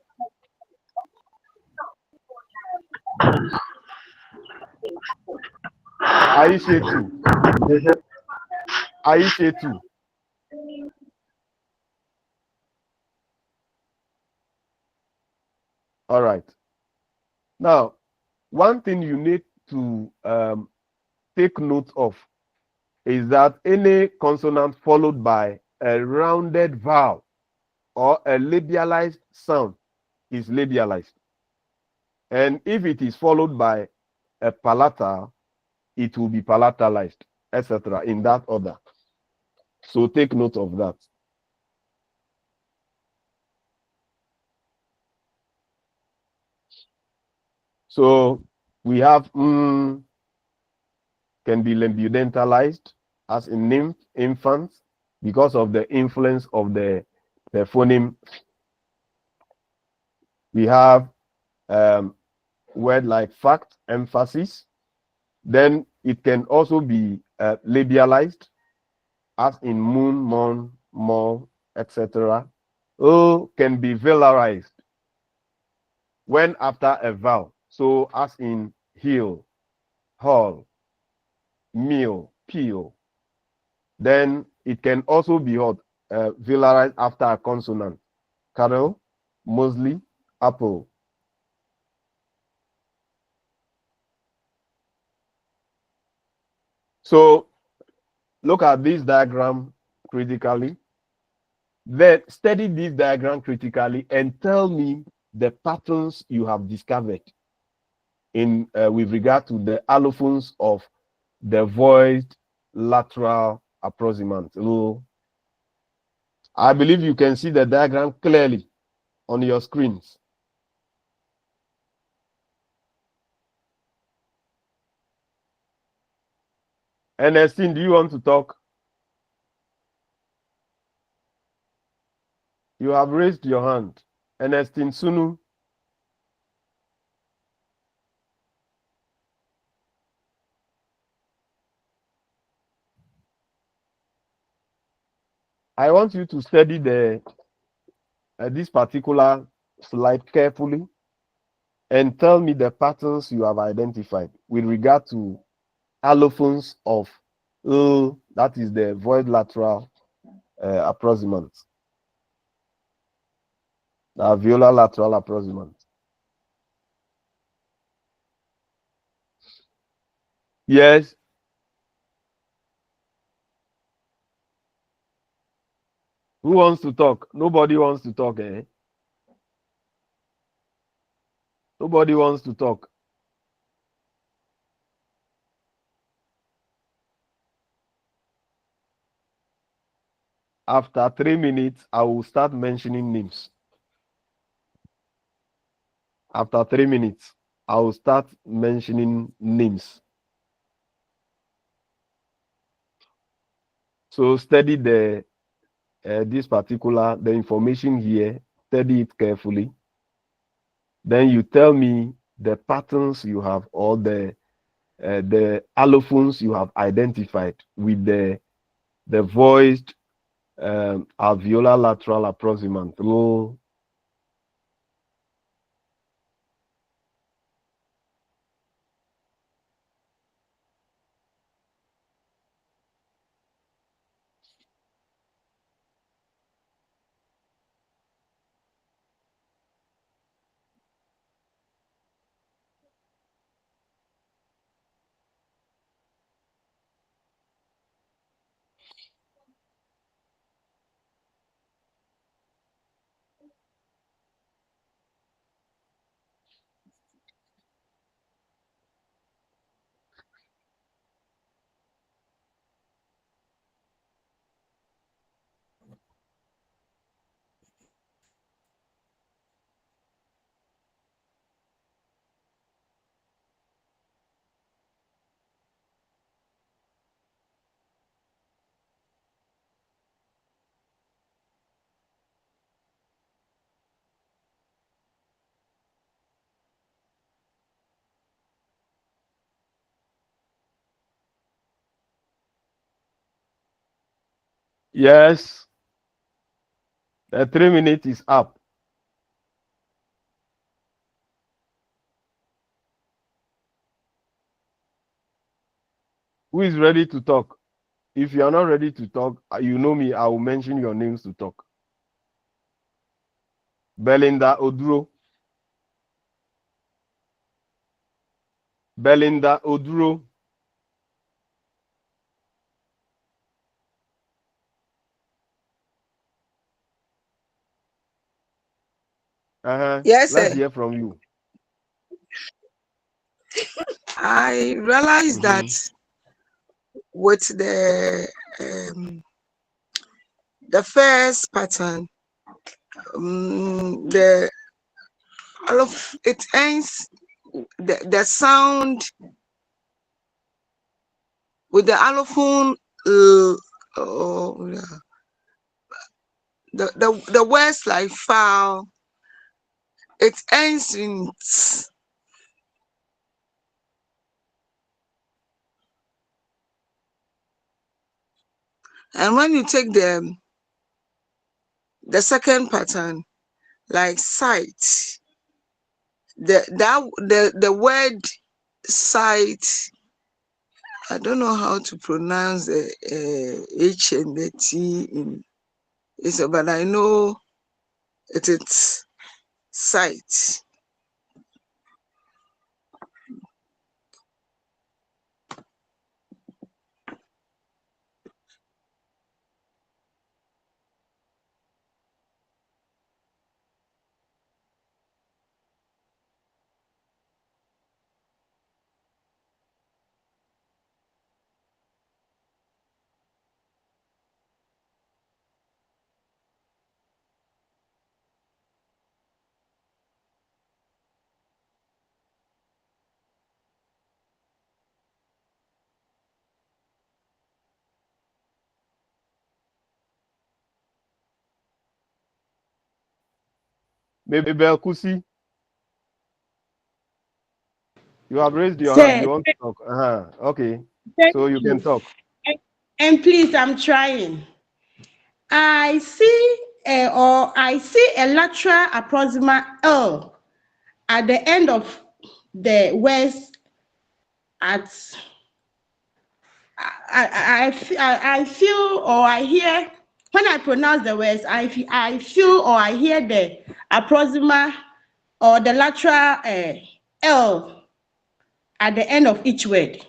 Aisha too. Aisha too. All right. Now, one thing you need to take note of is that any consonant followed by a rounded vowel or a labialized sound is labialized. And if it is followed by a palatal, it will be palatalized, etc., in that order. So take note of that. So we have can be labiodentalized as in infants because of the influence of the phoneme. We have word like fact, emphasis. Then it can also be labialized as in moon, mon, more, etc. O can be velarized when after a vowel. So as in hill, hall, meal, peel. Then it can also be velarized after a consonant. Cattle, mostly, apple. So look at this diagram critically. Then study this diagram critically and tell me the patterns you have discovered in with regard to the allophones of the voiced lateral approximant. I believe you can see the diagram clearly on your screens. Ernestine, do you want to talk? You have raised your hand. Ernestine Sunu. I want you to study this particular slide carefully and tell me the patterns you have identified with regard to allophones of that is the void lateral approximant, the alveolar lateral approximant. Yes. Who wants to talk? Nobody wants to talk, eh? Nobody wants to talk. After 3 minutes, I will start mentioning names. After 3 minutes, I will start mentioning names. So study this particular the information here. Study it carefully. Then you tell me the patterns you have or the allophones you have identified with the voiced alveolar lateral approximant. Yes. The 3 minutes is up. Who is ready to talk? If you are not ready to talk, you know me, I will mention your names to talk. Belinda Oduro. Belinda Oduro. Yes, Let's sir. hear from you. I realized that with the first pattern, the all of it ends the sound with the allophone. The words like foul, it ends in ts. And when you take the second pattern, like sight, the word sight, I don't know how to pronounce the H and the T in it, but I know it is sight. Mabel Kusi. You have raised your hand. Sir, You want to talk? Okay. thank So you can talk. And please, I'm trying. I see I see a lateral approximate L at the end of the words at I feel or I hear when I pronounce the words, I feel or I hear the approximate or the lateral L at the end of each word.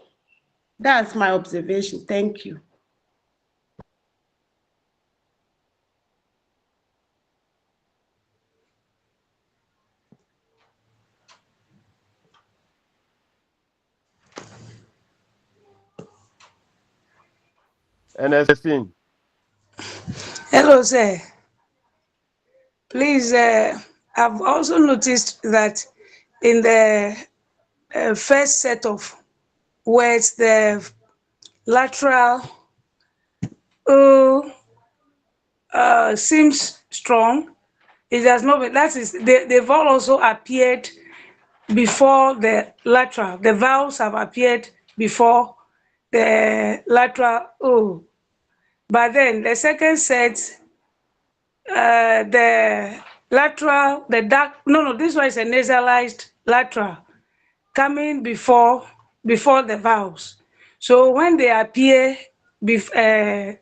That's my observation. Thank you. Ernestine. Hello, sir. Please, I've also noticed that in the first set of words, the lateral seems strong. It has not been, that is, they've all also appeared before the lateral. The vowels have appeared before the lateral O. But then the second set, the lateral, the dark, no, this one is a nasalized lateral coming before the vowels. So when they appear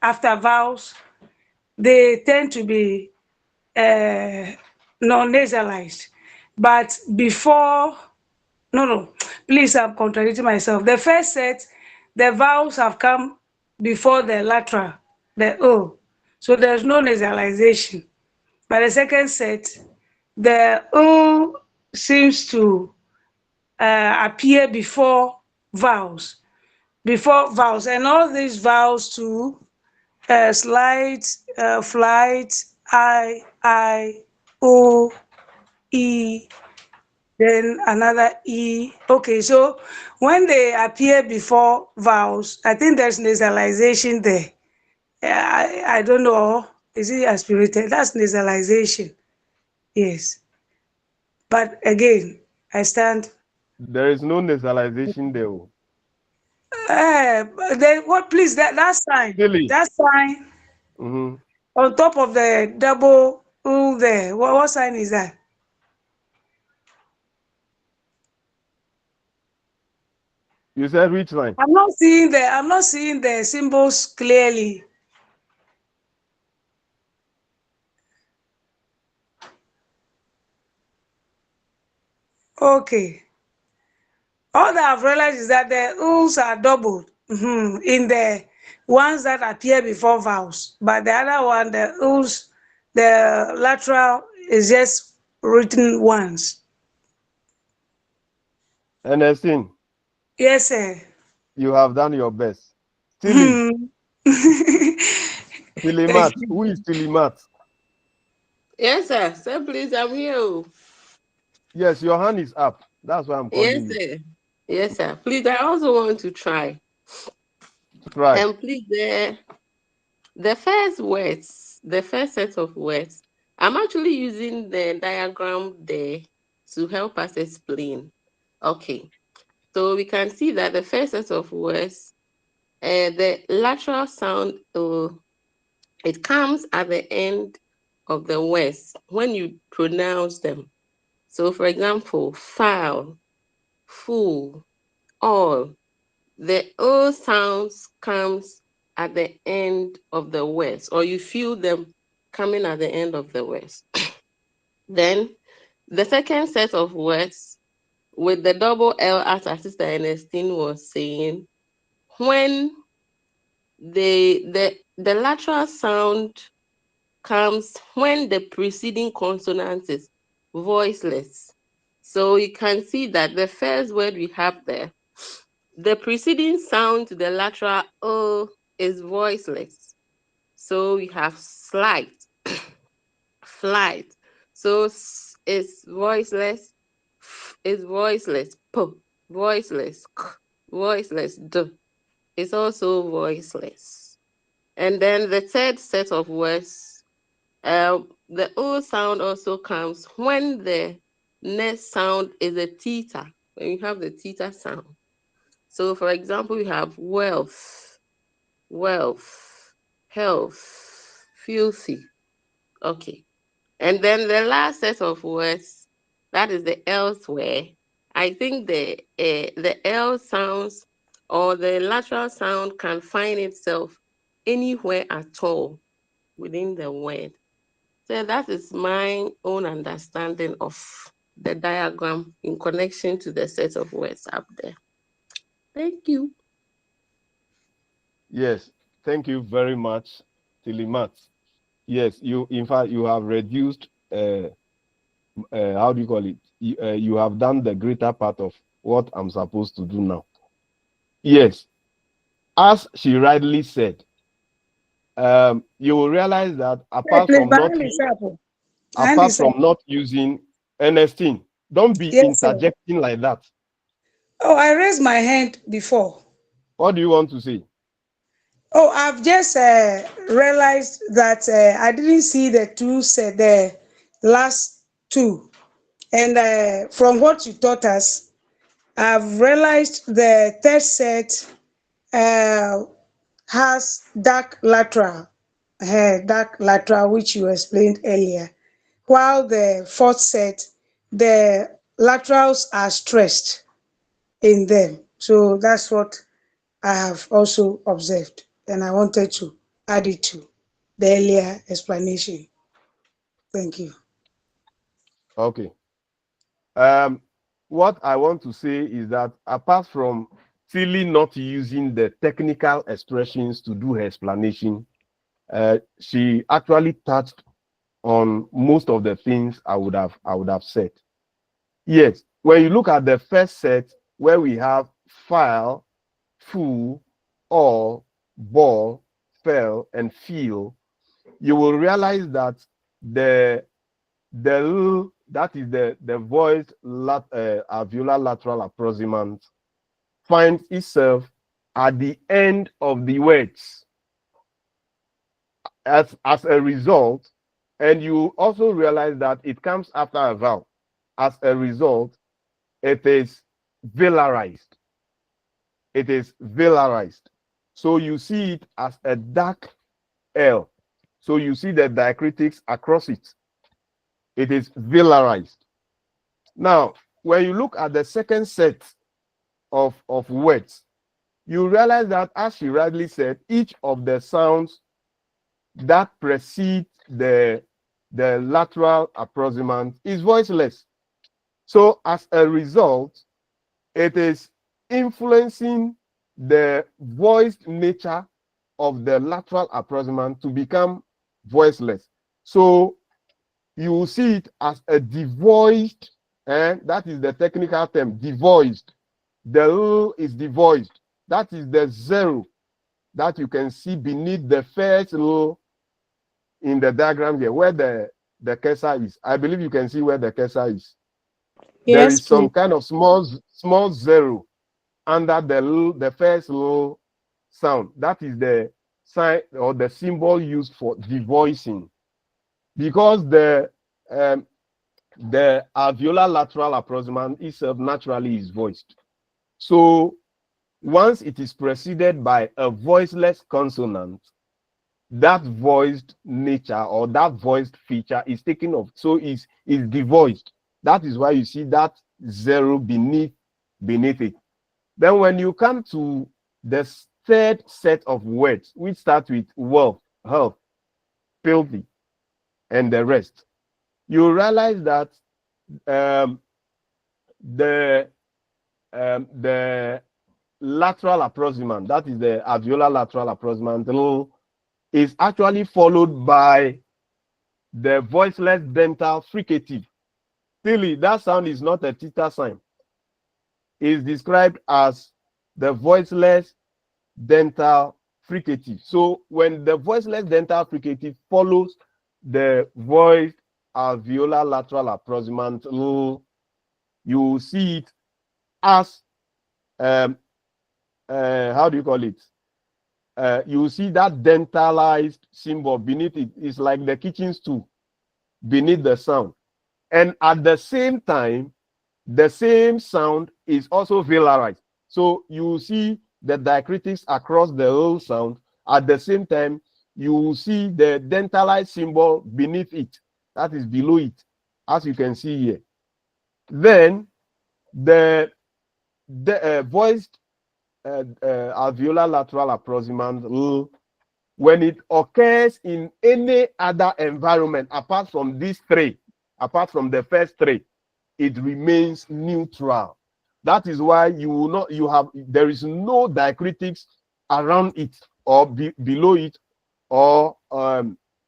after vowels, they tend to be non-nasalized. But before, no, please, I'm contradicting myself. The first set, the vowels have come before the lateral, the O. So there's no nasalization. But the second set, the O seems to appear before vowels, and all these vowels too, slide, flight, I, O, E, then another E. Okay, so when they appear before vowels, I think there's nasalization there. I don't know. Is it aspirated? That's nasalization. Yes. But again, I stand. There is no nasalization there. Then what? Please, that's fine. Silly. That's fine. Mm-hmm. On top of the double U there. What sign is that? You said which line? I'm not seeing the symbols clearly. Okay. All that I've realized is that the U's are doubled in the ones that appear before vowels. But the other one, the U's, the lateral is just written once. Ernestine, Yes, sir. you have done your best. Tilly, Hmm. Thank Tilimat. you. Who is Tilimat? Yes, sir. Sir, please, I'm here. Yes, your hand is up. That's why I'm Yes, calling you. sir. Yes, sir. Please, I also want to try. Try. And please, the first words, the first set of words, I'm actually using the diagram there to help us explain. Okay. So we can see that the first set of words, the lateral sound, it comes at the end of the words when you pronounce them. So, for example, file, full, all. The O sounds comes at the end of the words, or you feel them coming at the end of the words. Then the second set of words with the double L, as our sister Ernestine was saying, when the lateral sound comes when the preceding consonant is voiceless. So you can see that the first word we have there, the preceding sound to the lateral O is voiceless. So we have slight, flight. So it's voiceless, is voiceless, p, voiceless, k, voiceless, d. It's also voiceless. And then the third set of words, the O sound also comes when the next sound is a theta, when you have the theta sound. So, for example, we have wealth, wealth, health, filthy. Okay. And then the last set of words, that is the elsewhere. I think the L sounds or the lateral sound can find itself anywhere at all within the word. So that is my own understanding of the diagram in connection to the set of words up there. Thank you. Yes. Thank you very much, Tilimat. Yes, you in fact you have reduced how do you call it? You have done the greater part of what I'm supposed to do now. Yes, as she rightly said, you will realize that Hey, please, my hand is up. My hand apart is up. from not using Ernestine, don't be Yes, sir. interjecting like that. Oh, I raised my hand before. What do you want to say? Oh, I've just realized that I didn't see the two set, the last two. And from what you taught us, I've realized the third set uh, has dark lateral, which you explained earlier, while the fourth set, the laterals are stressed in them. So that's what I have also observed, and I wanted to add it to the earlier explanation. Thank you. Okay. What I want to say is that apart from Tilly not using the technical expressions to do her explanation, she actually touched on most of the things I would have said. Yes, when you look at the first set where we have file, full, all, ball, fell, and feel, you will realize that the L, that is the voiced alveolar lateral approximant, finds itself at the end of the words as a result, and you also realize that it comes after a vowel. As a result, it is velarized. It is velarized. So you see it as a dark L. So you see the diacritics across it. It is velarized. Now, when you look at the second set of words, you realize that, as she rightly said, each of the sounds that precede the lateral approximant is voiceless. So as a result, it is influencing the voiced nature of the lateral approximant to become voiceless. So you will see it as a devoiced, and that is the technical term, devoiced. The L is devoiced. That is the zero that you can see beneath the first L in the diagram here, where the cursor is. I believe you can see where the cursor is. There Yes, is some please. kind of small zero under the first L sound. That is the sign or the symbol used for devoicing, because the alveolar lateral approximant itself naturally is voiced. So once it is preceded by a voiceless consonant, that voiced nature or that voiced feature is taken off. So is devoiced. That is why you see that zero beneath it. Then when you come to the third set of words, which start with wealth, health, filthy, and the rest, you realize that the lateral approximant, that is the alveolar lateral approximant, is actually followed by the voiceless dental fricative. Still, that sound is not a theta sign. It's described as the voiceless dental fricative. So when the voiceless dental fricative follows the voiced alveolar lateral approximant, you will see it as how do you call it? You see that dentalized symbol beneath it. It's like the kitchen stool beneath the sound. And at the same time, the same sound is also velarized. So you see the diacritics across the whole sound. At the same time, you see the dentalized symbol beneath it. That is below it, as you can see here. Then the voiced alveolar lateral approximant, when it occurs in any other environment apart from these three, apart from the first three, it remains neutral. That is why there is no diacritics around it or below it or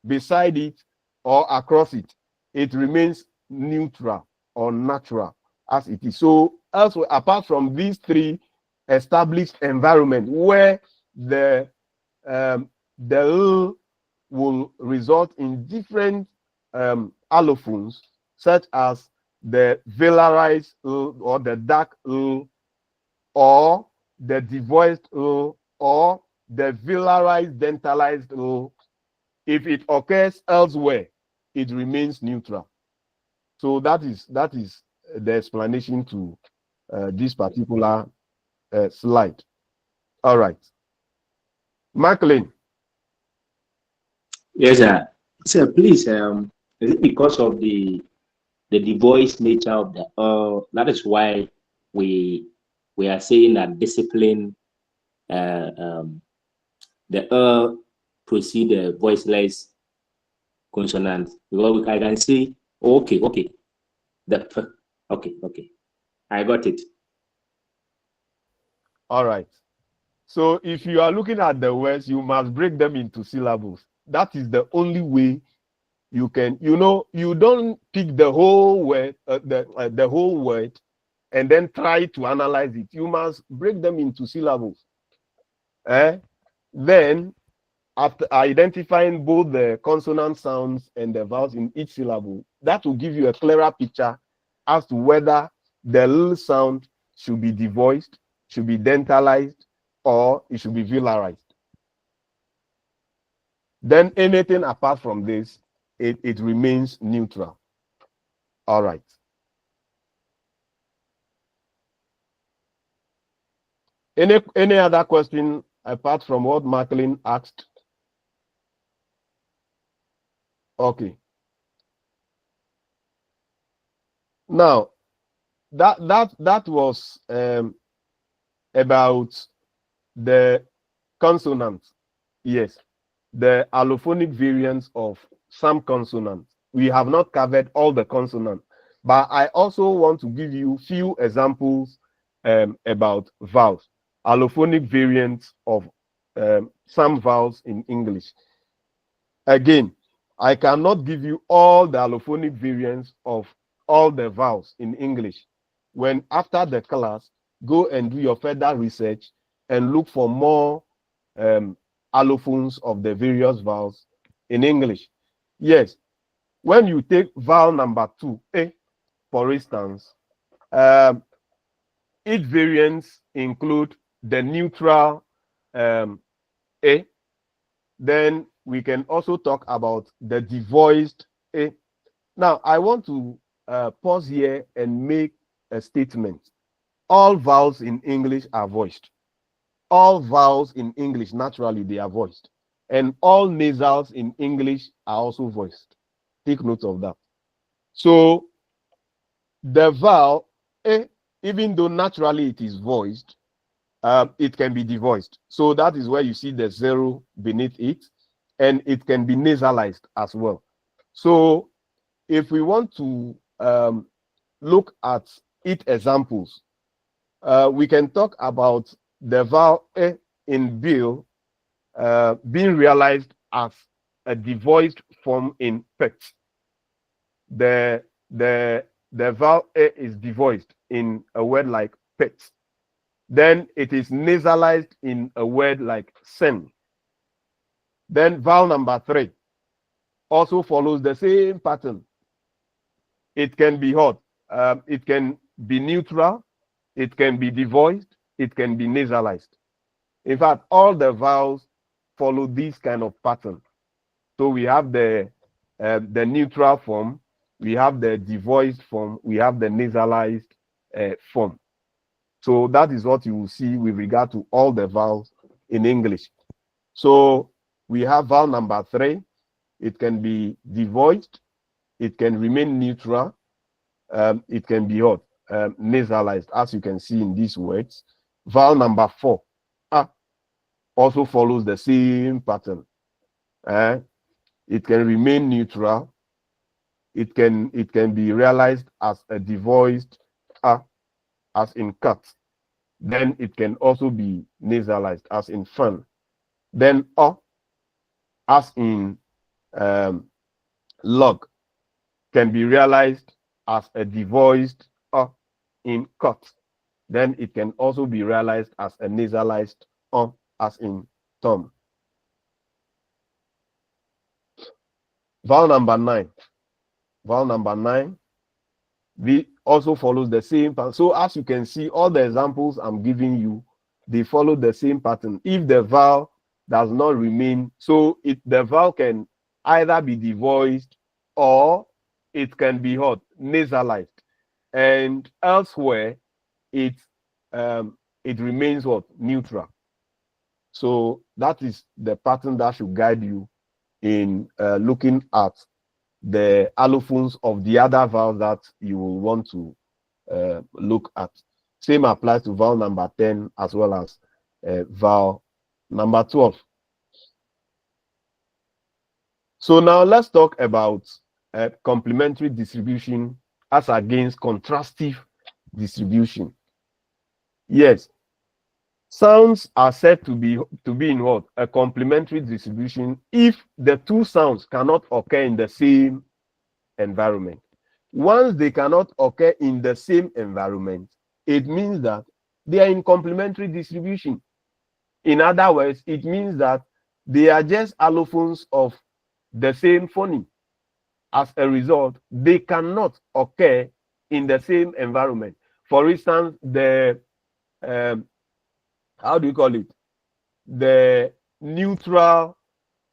beside it or across it. It remains neutral or natural as it is. So elsewhere, apart from these three established environment where the L will result in different allophones, such as the velarized L or the dark L or the devoiced L or the velarized dentalized L. If it occurs elsewhere, it remains neutral. So that is the explanation to this particular slide. All right. Macklin. Yes, sir. Sir, please, is it because of the devoiced nature of the that is why we are saying that discipline the precede the voiceless consonant, because I can see okay okay, I got it. All right. So if you are looking at the words, you must break them into syllables. That is the only way you can, you don't pick the whole word, the whole word, and then try to analyze it. You must break them into syllables. Then, after identifying both the consonant sounds and the vowels in each syllable, that will give you a clearer picture as to whether the L sound should be devoiced, should be dentalized, or it should be velarized. Then anything apart from this, it remains neutral. All right. Any other question apart from what Macklin asked? Okay. Now, that was about the consonant. Yes, the allophonic variants of some consonants. We have not covered all the consonants, but I also want to give you few examples about vowels, allophonic variants of some vowels in English. Again, I cannot give you all the allophonic variants of all the vowels in English. When after the class, go and do your further research and look for more allophones of the various vowels in English. Yes, when you take vowel number 2, A, for instance, its variants include the neutral A. Then we can also talk about the devoiced A. Now, I want to pause here and make a statement. All vowels in English are voiced. All vowels in English, naturally, they are voiced. And all nasals in English are also voiced. Take note of that. So, the vowel A, even though naturally it is voiced, it can be devoiced. So that is where you see the zero beneath it, and it can be nasalized as well. So if we want to look at it examples, we can talk about the vowel A in bill being realized as a devoiced form in pet. The vowel A is devoiced in a word like pet. Then it is nasalized in a word like sen. Then vowel number 3 also follows the same pattern. It can be hot, it can be neutral, it can be devoiced, it can be nasalized. In fact, all the vowels follow this kind of pattern. So we have the neutral form, we have the devoiced form, we have the nasalized form. So that is what you will see with regard to all the vowels in English. So we have vowel number 3. It can be devoiced, it can remain neutral, it can be hot, nasalized, as you can see in these words. Vowel number 4 also follows the same pattern. It can remain neutral, it can be realized as a devoiced as in cut. Then it can also be nasalized as in fun. Then as in log can be realized as a devoiced in cut. Then it can also be realized as a nasalized as in thumb. Vowel number 9. Vowel number 9 also follows the same pattern. So as you can see, all the examples I'm giving you, they follow the same pattern. If the vowel does not remain, so the vowel can either be devoiced or it can be nasalized, and elsewhere it remains neutral. So that is the pattern that should guide you in looking at the allophones of the other vowels that you will want to look at. Same applies to vowel number 10 as well as vowel number 12. So now let's talk about complementary distribution as against contrastive distribution. Yes, sounds are said to be in what? A complementary distribution if the two sounds cannot occur in the same environment. Once they cannot occur in the same environment, it means that they are in complementary distribution. In other words, it means that they are just allophones of the same phoneme. As a result, they cannot occur in the same environment. For instance, the how do you call it? The neutral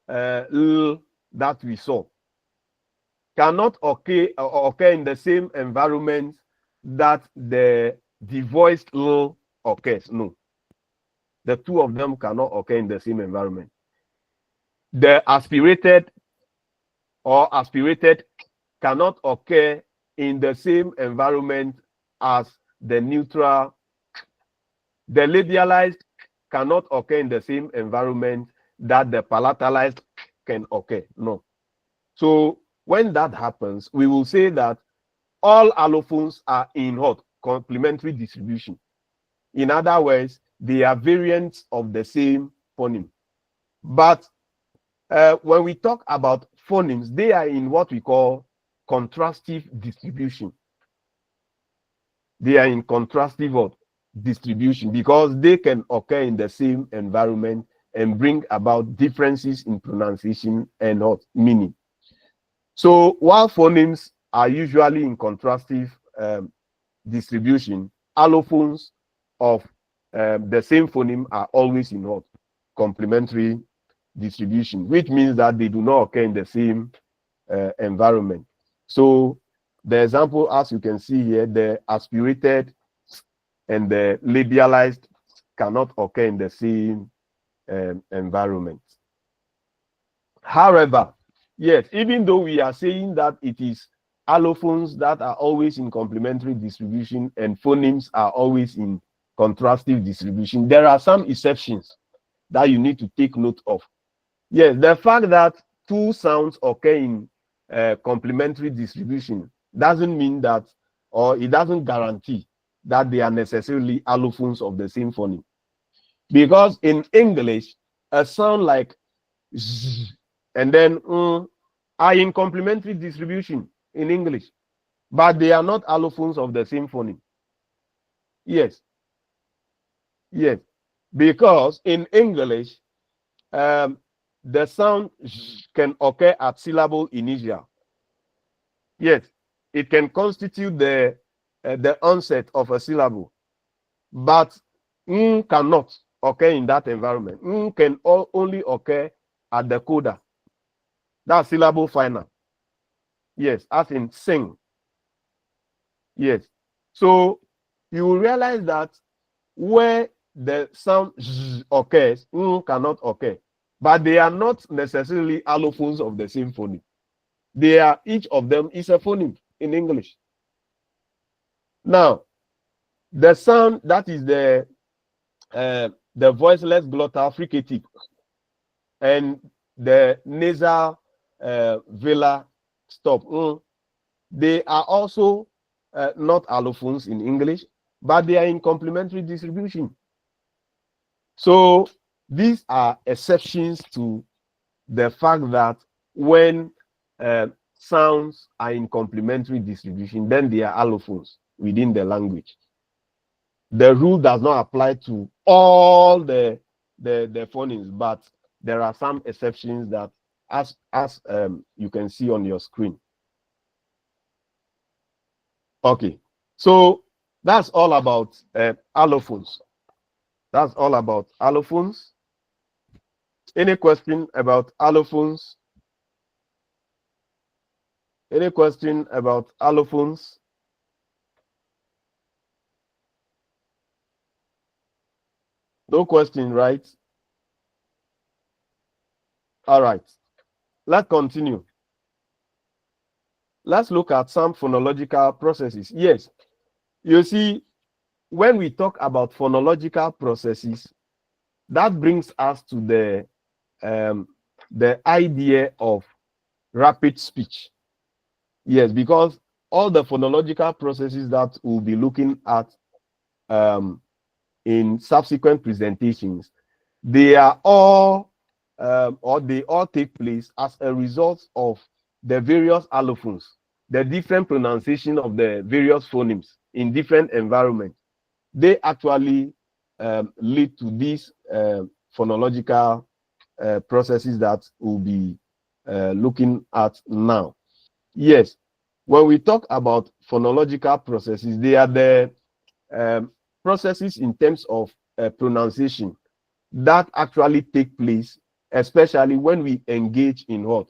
L that we saw cannot occur in the same environment that the devoiced L occurs. No. The two of them cannot occur in the same environment. The aspirated or aspirated cannot occur in the same environment as the neutral. The labialized cannot occur in the same environment that the palatalized can occur. No. So when that happens, we will say that all allophones are in what? Complementary distribution. In other words, they are variants of the same phoneme. But when we talk about phonemes, they are in what we call contrastive distribution. They are in contrastive distribution because they can occur in the same environment and bring about differences in pronunciation and meaning. So while phonemes are usually in contrastive distribution, allophones of the same phoneme are always in what? Complementary distribution, which means that they do not occur in the same environment. So the example, as you can see here, the aspirated and the labialized cannot occur in the same environment. However, yes, even though we are saying that it is allophones that are always in complementary distribution and phonemes are always in contrastive distribution, there are some exceptions that you need to take note of. Yes, the fact that two sounds occur in complementary distribution doesn't mean that, or it doesn't guarantee that they are necessarily allophones of the same phoneme. Because in English, a sound like z and then are in complementary distribution in English, but they are not allophones of the same phoneme. Yes. Yes. Because in English, the sound can occur at syllable initial. Yes, it can constitute the onset of a syllable, but cannot occur in that environment. Can only occur at the coda. That's syllable final. Yes, as in sing. Yes. So you will realize that where the sound occurs, cannot occur. But they are not necessarily allophones of the same phoneme. They are, each of them is a phoneme in English. Now, the sound that is the voiceless glottal fricative and the nasal velar stop, they are also not allophones in English, but they are in complementary distribution. So these are exceptions to the fact that when sounds are in complementary distribution, then they are allophones within the language. The rule does not apply to all the phonemes, but there are some exceptions that, as you can see on your screen. Okay, so that's all about allophones. That's all about allophones. Any question about allophones? Any question about allophones? No question, right? All right. Let's continue. Let's look at some phonological processes. Yes, you see, when we talk about phonological processes, that brings us to the idea of rapid speech. Yes, because all the phonological processes that we'll be looking at in subsequent presentations, they are all or they all take place as a result of the various allophones, the different pronunciation of the various phonemes in different environments. They actually lead to these phonological processes that we'll be looking at now. Yes, when we talk about phonological processes, they are the processes in terms of pronunciation that actually take place, especially when we engage in what?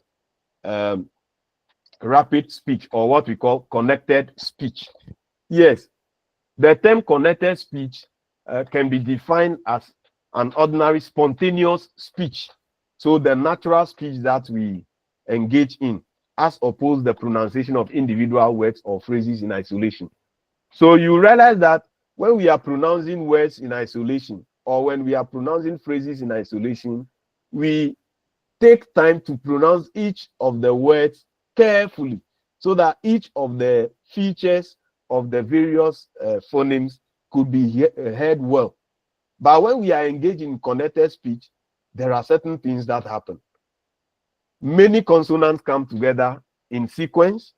Rapid speech, or what we call connected speech. Yes, the term connected speech can be defined as an ordinary spontaneous speech. So the natural speech that we engage in. as opposed to the pronunciation of individual words or phrases in isolation. So you realize that when we are pronouncing words in isolation, or when we are pronouncing phrases in isolation, we take time to pronounce each of the words carefully so that each of the features of the various phonemes could be heard well. But when we are engaged in connected speech, there are certain things that happen. Many consonants come together in sequence,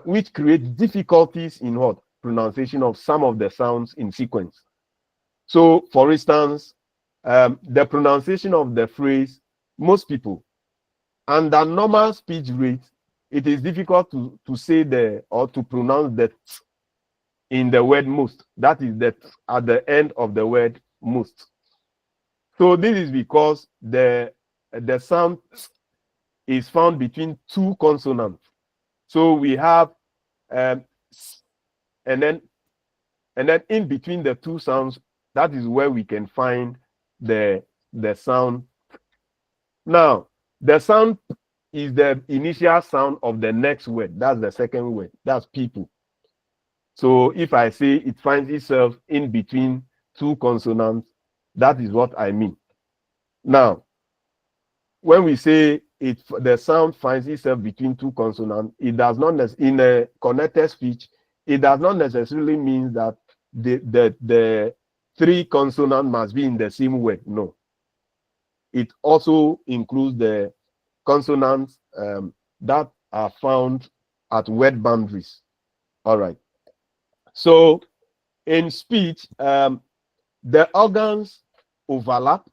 which create difficulties in what? Pronunciation of some of the sounds in sequence. So, for instance, the pronunciation of the phrase, most people, under normal speech rate, it is difficult to say the or to pronounce the t in the word most. That is the t at the end of the word most. So this is because the sound is found between two consonants. So we have s, and then in between the two sounds, that is where we can find the sound. Now, the sound is the initial sound of the next word. That's the second word. That's people. So if I say it finds itself in between two consonants, that is what I mean. Now, when we say the sound finds itself between two consonants, it does not in a connected speech, it does not necessarily mean that the three consonants must be in the same word. No. It also includes the consonants that are found at word boundaries. All right. So in speech, the organs overlap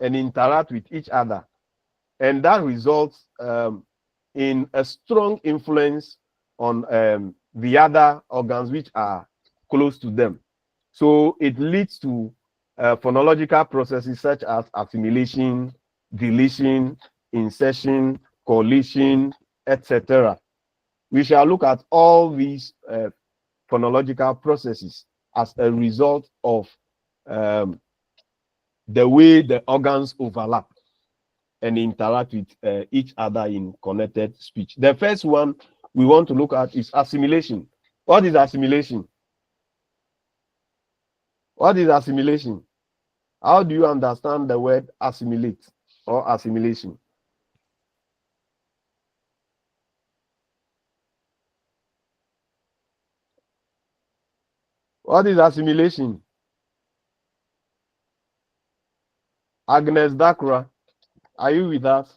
and interact with each other, and that results in a strong influence on the other organs which are close to them. So it leads to phonological processes such as assimilation, deletion, insertion, coalition, etc. We shall look at all these phonological processes as a result of the way the organs overlap and interact with each other in connected speech. The first one we want to look at is assimilation. What is assimilation? What is assimilation? How do you understand the word assimilate or assimilation? What is assimilation? Agnes Dakra, are you with us?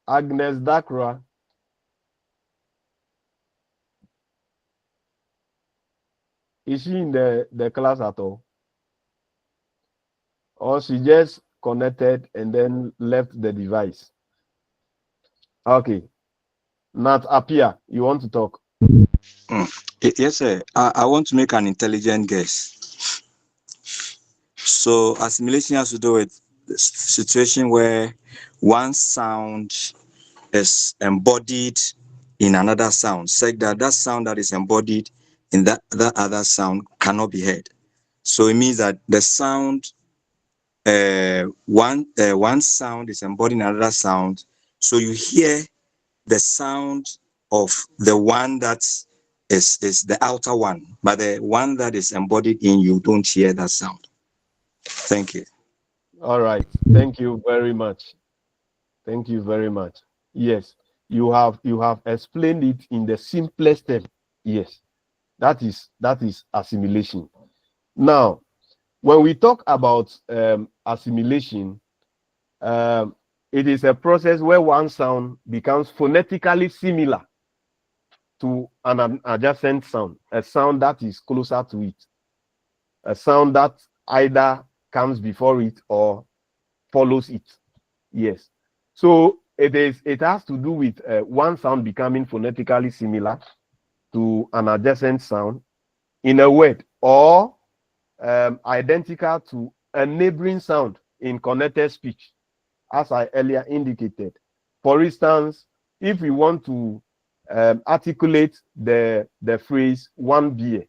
Agnes Dakra. Is she in the class at all? Or she just connected and then left the device? Okay. Nat Apia, you want to talk? Yes, sir. I want to make an intelligent guess. So assimilation has to do with the situation where one sound is embodied in another sound, such that that sound that is embodied in that other sound cannot be heard. So it means that the sound, one sound is embodied in another sound. So you hear the sound of the one that is the outer one, but the one that is embodied in you don't hear that sound. Thank you. All right. Thank you very much. Thank you very much. Yes, you have explained it in the simplest term. Yes, that is assimilation. Now, when we talk about assimilation, it is a process where one sound becomes phonetically similar to an adjacent sound, a sound that is closer to it, a sound that either comes before it or follows it. Yes. So it has to do with one sound becoming phonetically similar to an adjacent sound in a word, or identical to a neighboring sound in connected speech, as I earlier indicated. For instance, if we want to articulate the phrase one beer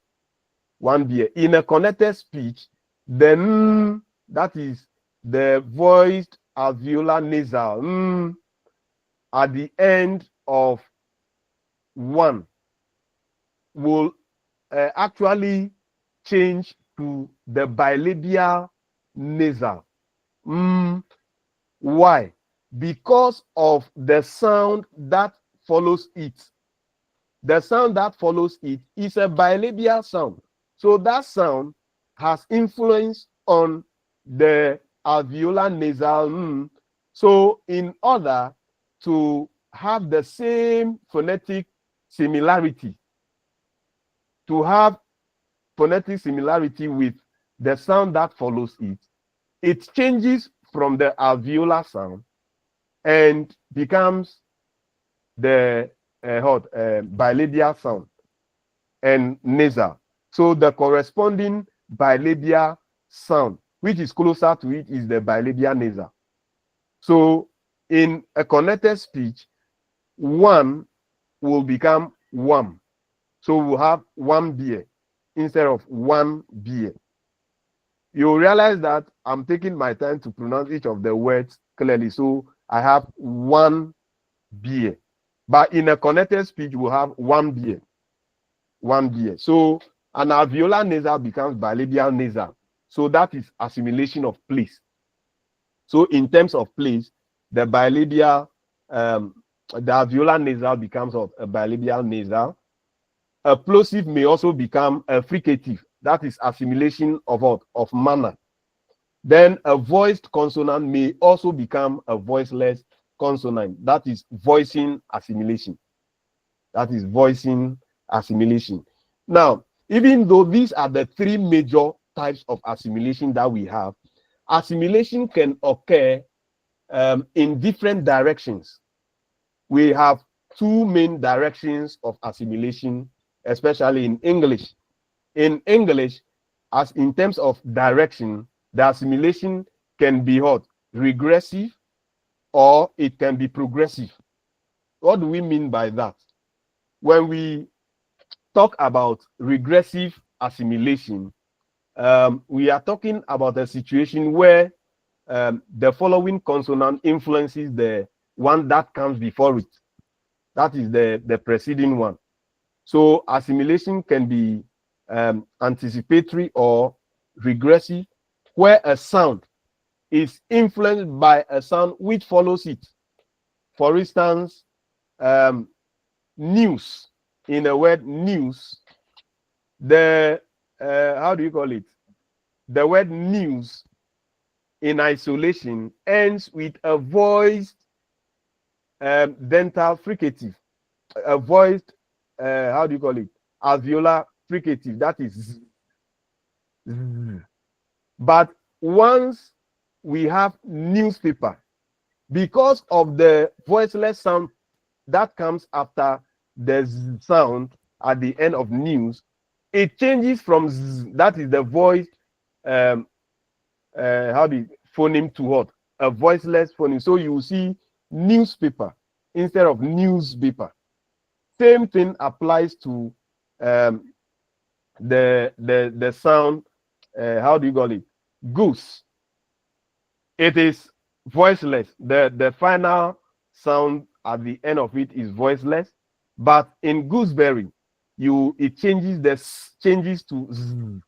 in a connected speech, then that is the voiced alveolar nasal at the end of one will actually change to the bilabial nasal. Why? Because of the sound that follows it. The sound that follows it is a bilabial sound. So that sound has influence on the alveolar nasal. So in order to have the same phonetic similarity, with the sound that follows it, it changes from the alveolar sound and becomes the bilabial sound and nasal. So the corresponding bilabial sound, which is closer to it, is the bilabial nasal. So in a connected speech, one will become one. So we'll have one beer instead of one beer. You realize that I'm taking my time to pronounce each of the words clearly. So I have one beer. But in a connected speech, we'll have one beer. One beer. So an alveolar nasal becomes bilabial nasal. So that is assimilation of place. So in terms of place, the bilabial, the alveolar nasal becomes a bilabial nasal. A plosive may also become a fricative. That is assimilation of manner. Then a voiced consonant may also become a voiceless consonant. That is voicing assimilation. That is voicing assimilation. Now, even though these are the three major types of assimilation that we have, assimilation can occur in different directions. We have two main directions of assimilation, especially in English. In English, as in terms of direction, the assimilation can be regressive or it can be progressive. What do we mean by that? When we talk about regressive assimilation, we are talking about a situation where the following consonant influences the one that comes before it. That is the preceding one. So assimilation can be anticipatory or regressive, where a sound is influenced by a sound which follows it. For instance, news. In the word news, the how do you call it? The word news in isolation ends with a voiced dental fricative, a voiced how do you call it? Alveolar fricative. That is z. But once we have newspaper, because of the voiceless sound that comes after the z sound at the end of news, it changes from z, that is the voice, phoneme to what? A voiceless phoneme. So you will see newspaper instead of newspaper. Same thing applies to the sound, how do you call it? Goose. It is voiceless. The final sound at the end of it is voiceless, but in gooseberry, it changes to z.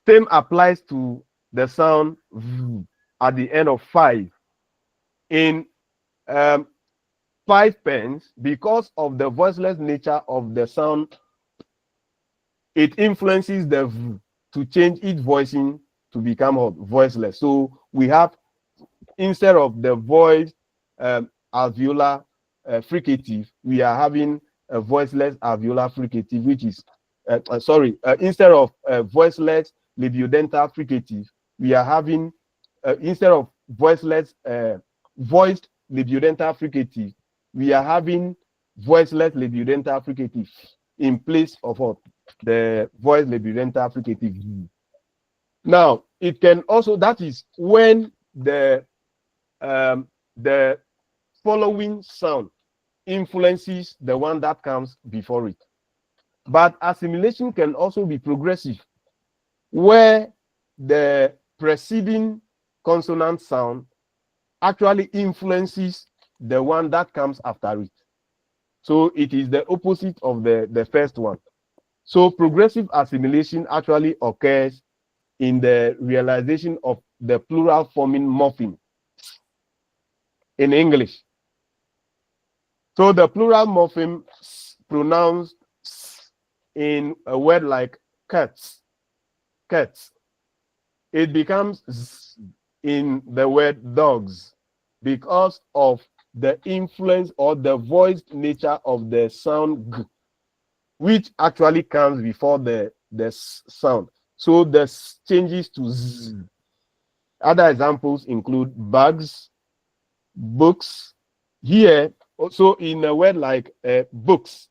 Same applies to the sound v at the end of 5. In 5 pence, because of the voiceless nature of the sound, it influences the v to change its voicing to become voiceless. So we have, instead of the voice alveolar fricative, we are having a voiceless alveolar fricative, which is instead of voiceless labiodental fricative, we are having instead of voiceless voiced labiodental fricative, we are having voiceless labiodental fricative in place of the voice labiodental fricative. Now, it can also, that is when the following sound influences the one that comes before it. But assimilation can also be progressive, where the preceding consonant sound actually influences the one that comes after it. So it is the opposite of the first one. So progressive assimilation actually occurs in the realization of the plural forming morpheme in English. So the plural morpheme pronounced in a word like cats, cats, it becomes in the word dogs because of the influence or the voiced nature of the sound g, which actually comes before the sound. So the changes to z. Other examples include bags, books. Here, also in a word like books,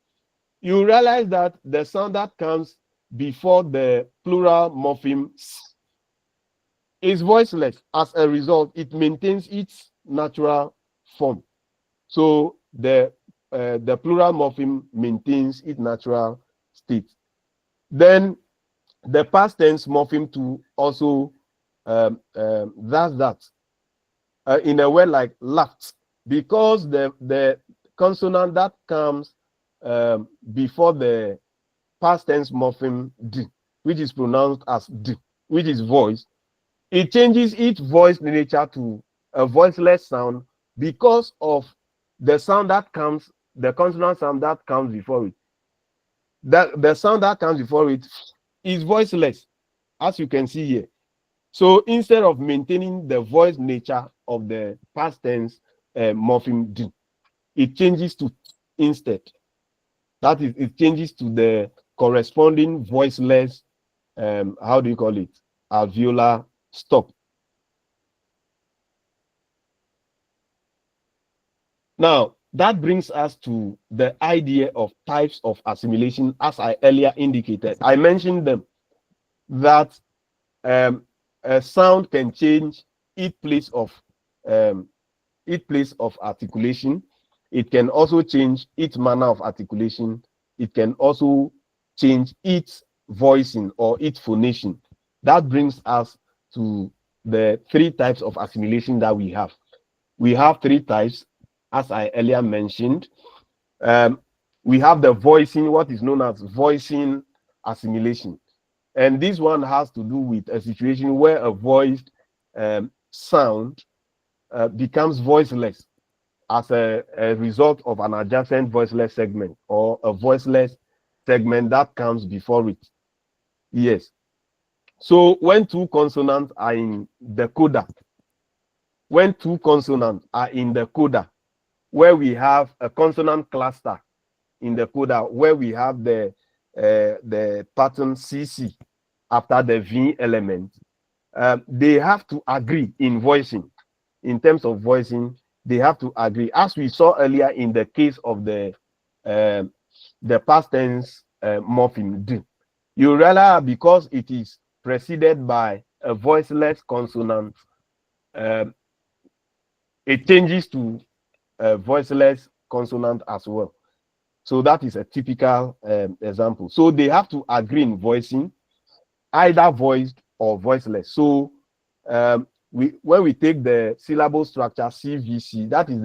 you realize that the sound that comes before the plural morpheme is voiceless. As a result, it maintains its natural form. So the plural morpheme maintains its natural state. Then the past tense morpheme to also that's that. In a way like laughed, because the consonant that comes before the past tense morpheme d, which is pronounced as d, which is voice, it changes its voice nature to a voiceless sound because of the sound that comes, the consonant sound that comes before it. That the sound that comes before it is voiceless, as you can see here. So instead of maintaining the voice nature of the past tense morpheme d, it changes to instead. That is, it changes to the corresponding voiceless, how do you call it, alveolar stop. Now, that brings us to the idea of types of assimilation, as I earlier indicated. I mentioned them, that a sound can change its place of articulation. It can also change its manner of articulation. It can also change its voicing or its phonation. That brings us to the three types of assimilation that we have. We have three types, as I earlier mentioned. We have the voicing, what is known as voicing assimilation. And this one has to do with a situation where a voiced sound becomes voiceless as a result of an adjacent voiceless segment or a voiceless segment that comes before it. Yes. So when two consonants are in the coda, where we have a consonant cluster in the coda, where we have the pattern CC after the V element, they have to agree in voicing. In terms of voicing, they have to agree, as we saw earlier in the case of the past tense morpheme d. You realize because it is preceded by a voiceless consonant, it changes to a voiceless consonant as well. So that is a typical example. So they have to agree in voicing, either voiced or voiceless. So when we take the syllable structure CVC, that is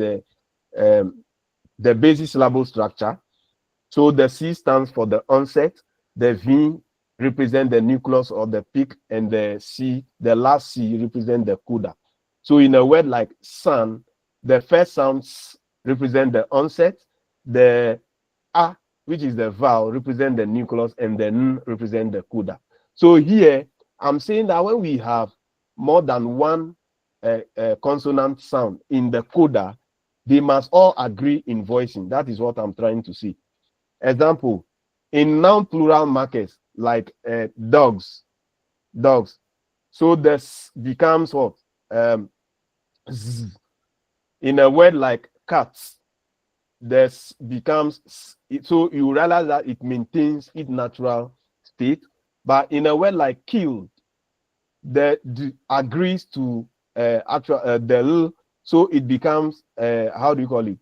the basic syllable structure. So the C stands for the onset, the V represent the nucleus or the peak, and the C, the last C, represent the coda. So in a word like sun, the first sounds represent the onset, the A, which is the vowel, represent the nucleus, and the N represent the coda. So here, I'm saying that when we have more than one consonant sound in the coda, they must all agree in voicing. That is what I'm trying to say. Example, in noun plural markers like dogs. So this becomes what? Z. In a word like cats, this becomes, so you realize that it maintains its natural state. But in a word like killed, the agrees to the L, so it becomes how do you call it?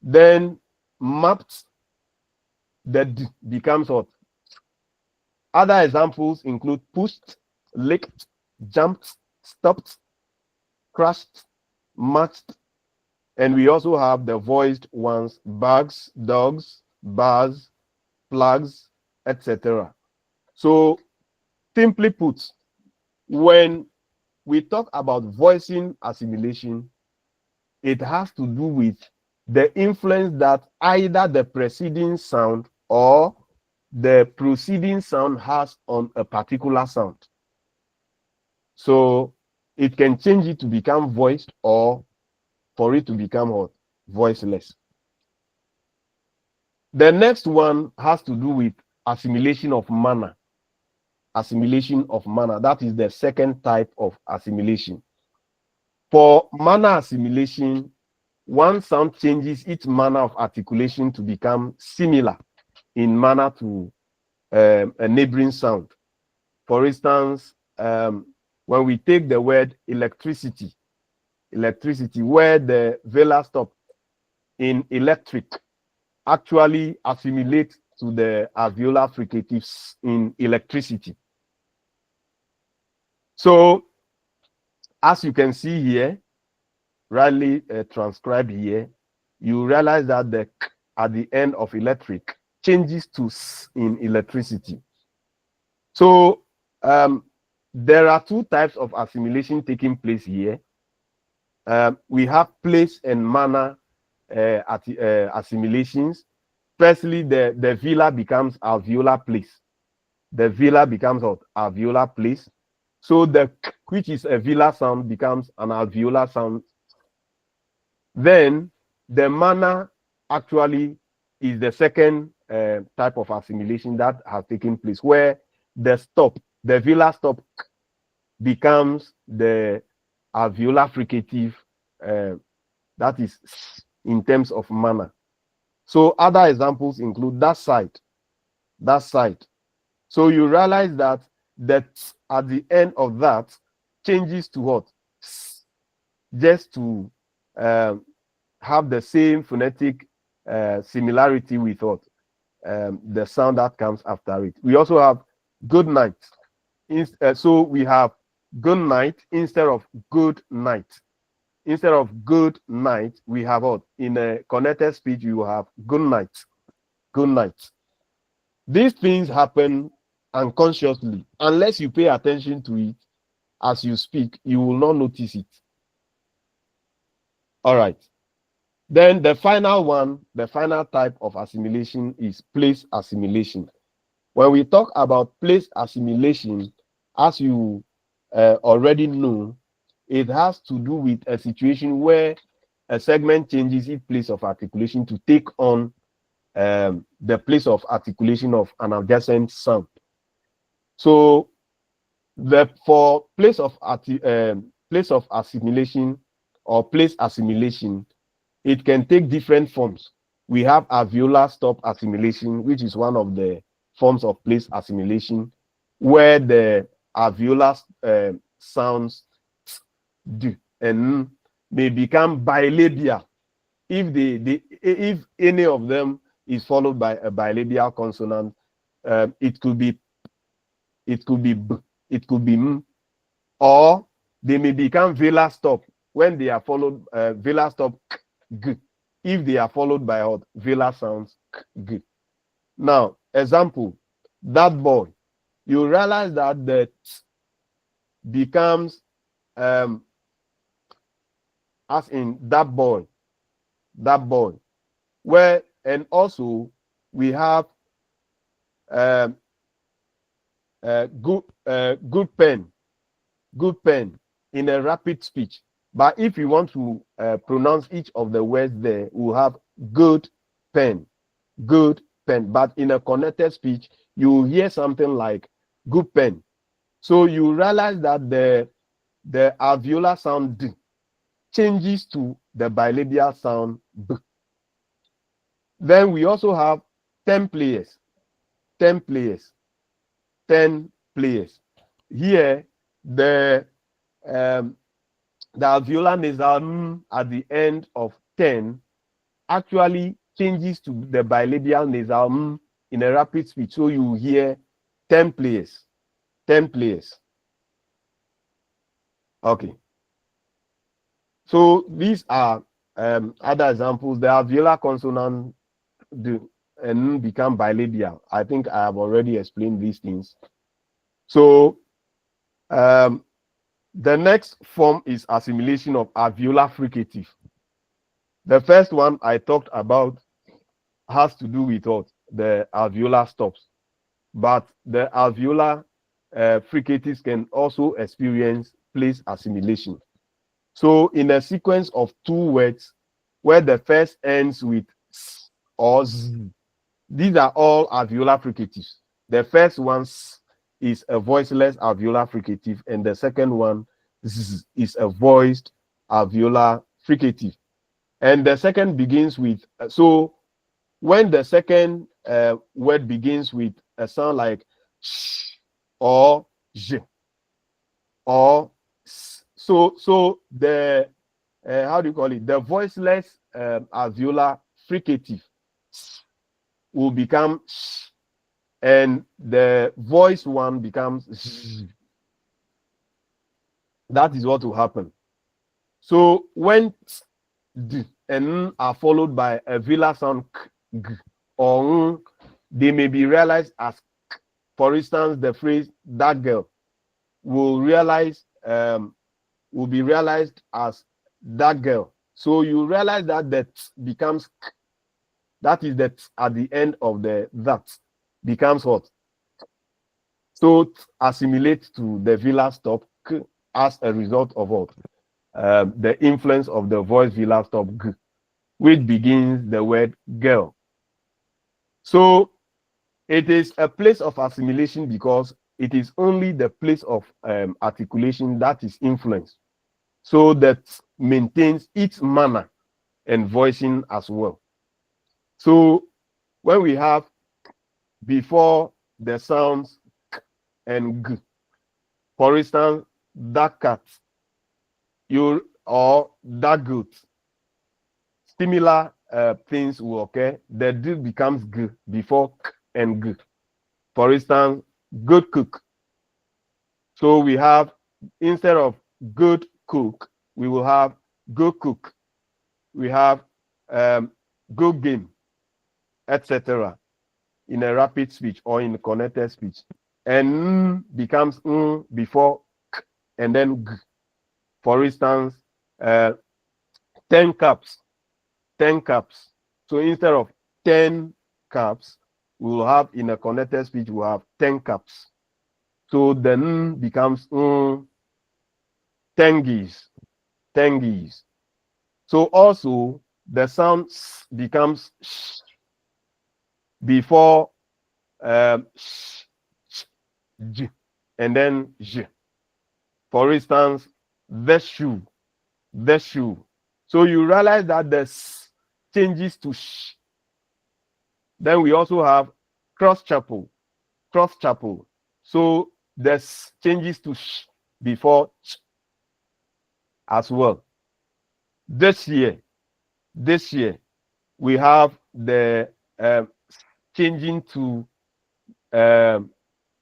Then mapped, the D becomes what? Other examples include pushed, licked, jumped, stopped, crushed, matched, and we also have the voiced ones, bags, dogs, bars, flags, etc. So simply put, when we talk about voicing assimilation, it has to do with the influence that either the preceding sound or the preceding sound has on a particular sound. So it can change it to become voiced or for it to become what? Voiceless. The next one has to do with assimilation of manner. Assimilation of manner. That is the second type of assimilation. For manner assimilation, one sound changes its manner of articulation to become similar in manner to a neighboring sound. For instance, when we take the word electricity, where the velar stop in electric actually assimilates to the alveolar fricatives in electricity. So, as you can see here, rightly transcribed here, you realize that the k at the end of electric changes to s in electricity. So, there are two types of assimilation taking place here. We have place and manner assimilations. Firstly, the velar becomes alveolar place. The velar becomes what? Alveolar place. So the k, which is a velar sound, becomes an alveolar sound. Then the manner actually is the second type of assimilation that has taken place, where the stop, the velar stop k, becomes the alveolar fricative, that is in terms of manner. So other examples include that side. So you realize that the t at the end of that changes to what? S, just to have the same phonetic similarity with what? The sound that comes after it. We also have good night. So we have good night instead of good night. Instead of good night, we have what? In a connected speech, you have good night. Good night. These things happen unconsciously. Unless you pay attention to it as you speak, you will not notice it. All right. Then the final one, the final type of assimilation is place assimilation. When we talk about place assimilation, as you already know, it has to do with a situation where a segment changes its place of articulation to take on the place of articulation of an adjacent sound. So, for place of assimilation or place assimilation, it can take different forms. We have alveolar stop assimilation, which is one of the forms of place assimilation, where the alveolar sounds d and may become bilabial if any of them is followed by a bilabial consonant. It could be b, it could be m, or they may become velar stop when they are followed velar stop k, g, if they are followed by what? Velar sounds k, g. Now, example, that boy. You realize that the t becomes as in that boy, where, and also we have good pen in a rapid speech. But if you want to pronounce each of the words there, we'll have good pen. But in a connected speech, you hear something like good pen. So you realize that the alveolar sound d changes to the bilabial sound b. Then we also have 10 players. Here, the alveolar nasal m at the end of 10 actually changes to the bilabial nasal m in a rapid speech. So you hear 10 players. Okay. So these are other examples. The alveolar consonant do and become bilabial. I think I have already explained these things. So the next form is assimilation of alveolar fricative. The first one I talked about has to do with what? The alveolar stops. But the alveolar fricatives can also experience place assimilation. So in a sequence of two words where the first ends with s or z, these are all alveolar fricatives. The first one is a voiceless alveolar fricative, and the second one is a voiced alveolar fricative. And the second begins with, so when the second word begins with a sound like sh or j or s, so the how do you call it, the voiceless alveolar fricative will become sh, and the voice one becomes sh. That is what will happen. So when d and n are followed by a velar sound k, g, or n, they may be realized as k. For instance, the phrase "that girl" will be realized as "that girl." So you realize that the t becomes k. That is the t at the end of the that becomes what? So t assimilates to the velar stop k as a result of what? The influence of the voice velar stop g, which begins the word girl. So it is a place of assimilation because it is only the place of articulation that is influenced. So that maintains its manner and voicing as well. So when we have before the sounds k and g, for instance, that cat, or that goat, similar things will occur. The d becomes g before k and g. For instance, good cook. So we have, instead of good cook, we will have go cook. We have go game, etc. in a rapid speech or in connected speech. And becomes before k and then g. For instance, 10 cups. 10 cups. So instead of 10 cups, we will have, in a connected speech, we'll have 10 cups. So the n becomes tengies. Tengies. So also the sound s becomes sh before sh, sh, j, and then j. For instance, the shoe. The shoe. So you realize that the s changes to sh. Then we also have cross chapel. Cross chapel. So the s changes to sh before ch as well. This year we have the changing to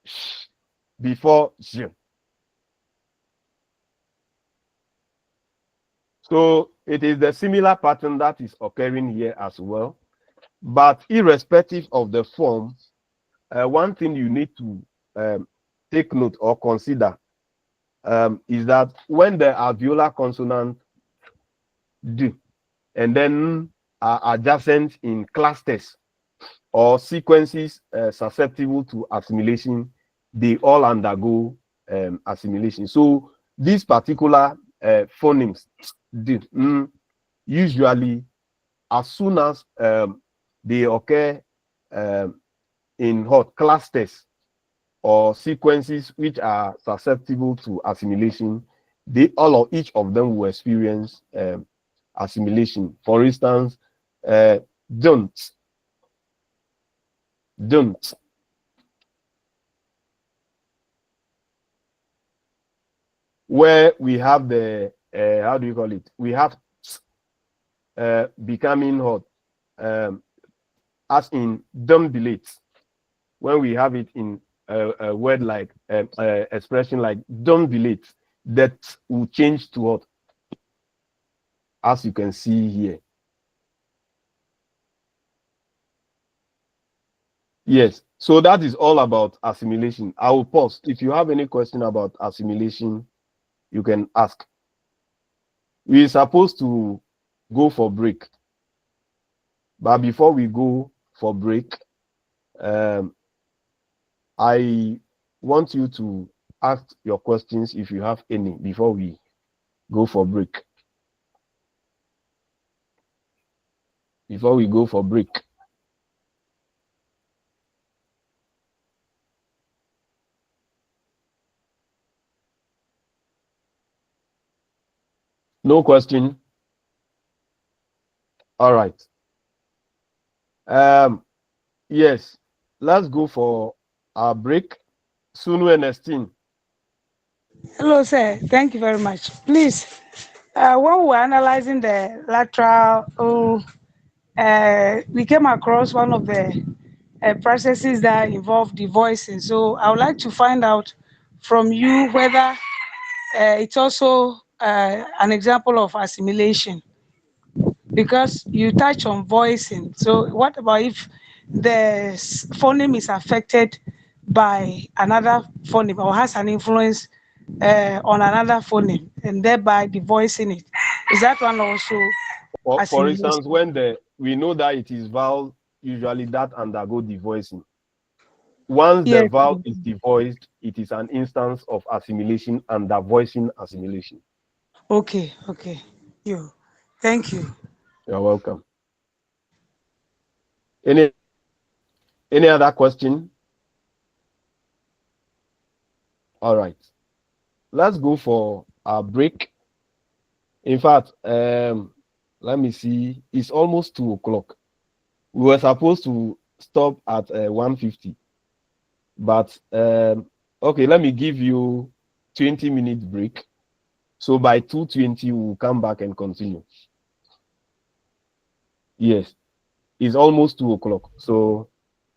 sh before j. So it is the similar pattern that is occurring here as well. But irrespective of the form, one thing you need to take note or consider is that when the alveolar consonant d and then are adjacent in clusters or sequences susceptible to assimilation, they all undergo assimilation. So these particular phonemes d, usually, as soon as they occur in hot clusters or sequences which are susceptible to assimilation, each of them will experience assimilation. For instance, don't, where we have the how do you call it? We have becoming hot, as in don't delete. When we have it in a word like expression like don't delete, that will change to what? as you can see here. Yes, so that is all about assimilation. I will pause. If you have any question about assimilation, you can ask. We are supposed to go for break, but before we go for break, I want you to ask your questions if you have any before we go for break. Before we go for break. No question? All right. Yes, let's go for our break. Sunu Ernestine. Hello, sir. Thank you very much. Please, when we were analyzing the lateral, we came across one of the processes that involve the voicing. So I would like to find out from you whether it's also an example of assimilation, because you touch on voicing. So what about if the phoneme is affected by another phoneme or has an influence on another phoneme and thereby the voicing it? Is that one also For assimilation? instance, when we know that it is vowel usually that undergo devoicing. Once the Yes. vowel is devoiced, it is an instance of assimilation and the voicing assimilation. Okay. Okay. Thank you. You're welcome. Any other question? All right. Let's go for a break. In fact, let me see. It's almost 2 o'clock. We were supposed to stop at 1:50, but okay, let me give you 20-minute break. So by 2:20, we'll come back and continue. Yes, it's almost 2 o'clock. So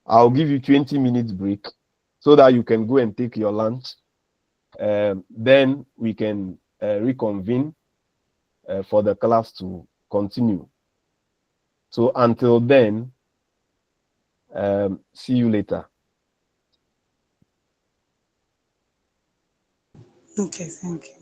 I'll give you 20 minutes break so that you can go and take your lunch. Then we can reconvene for the class to continue. So until then, see you later. Okay. Thank you.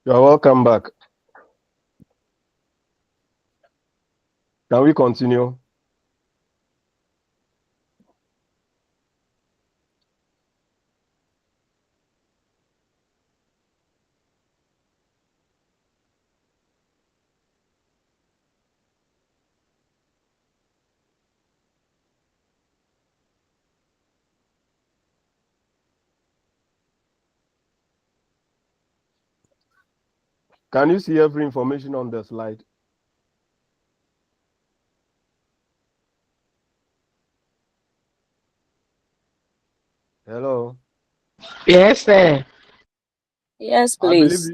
You're welcome back. Can we continue? Can you see every information on the slide? Hello. Yes, sir. Yes, I believe please.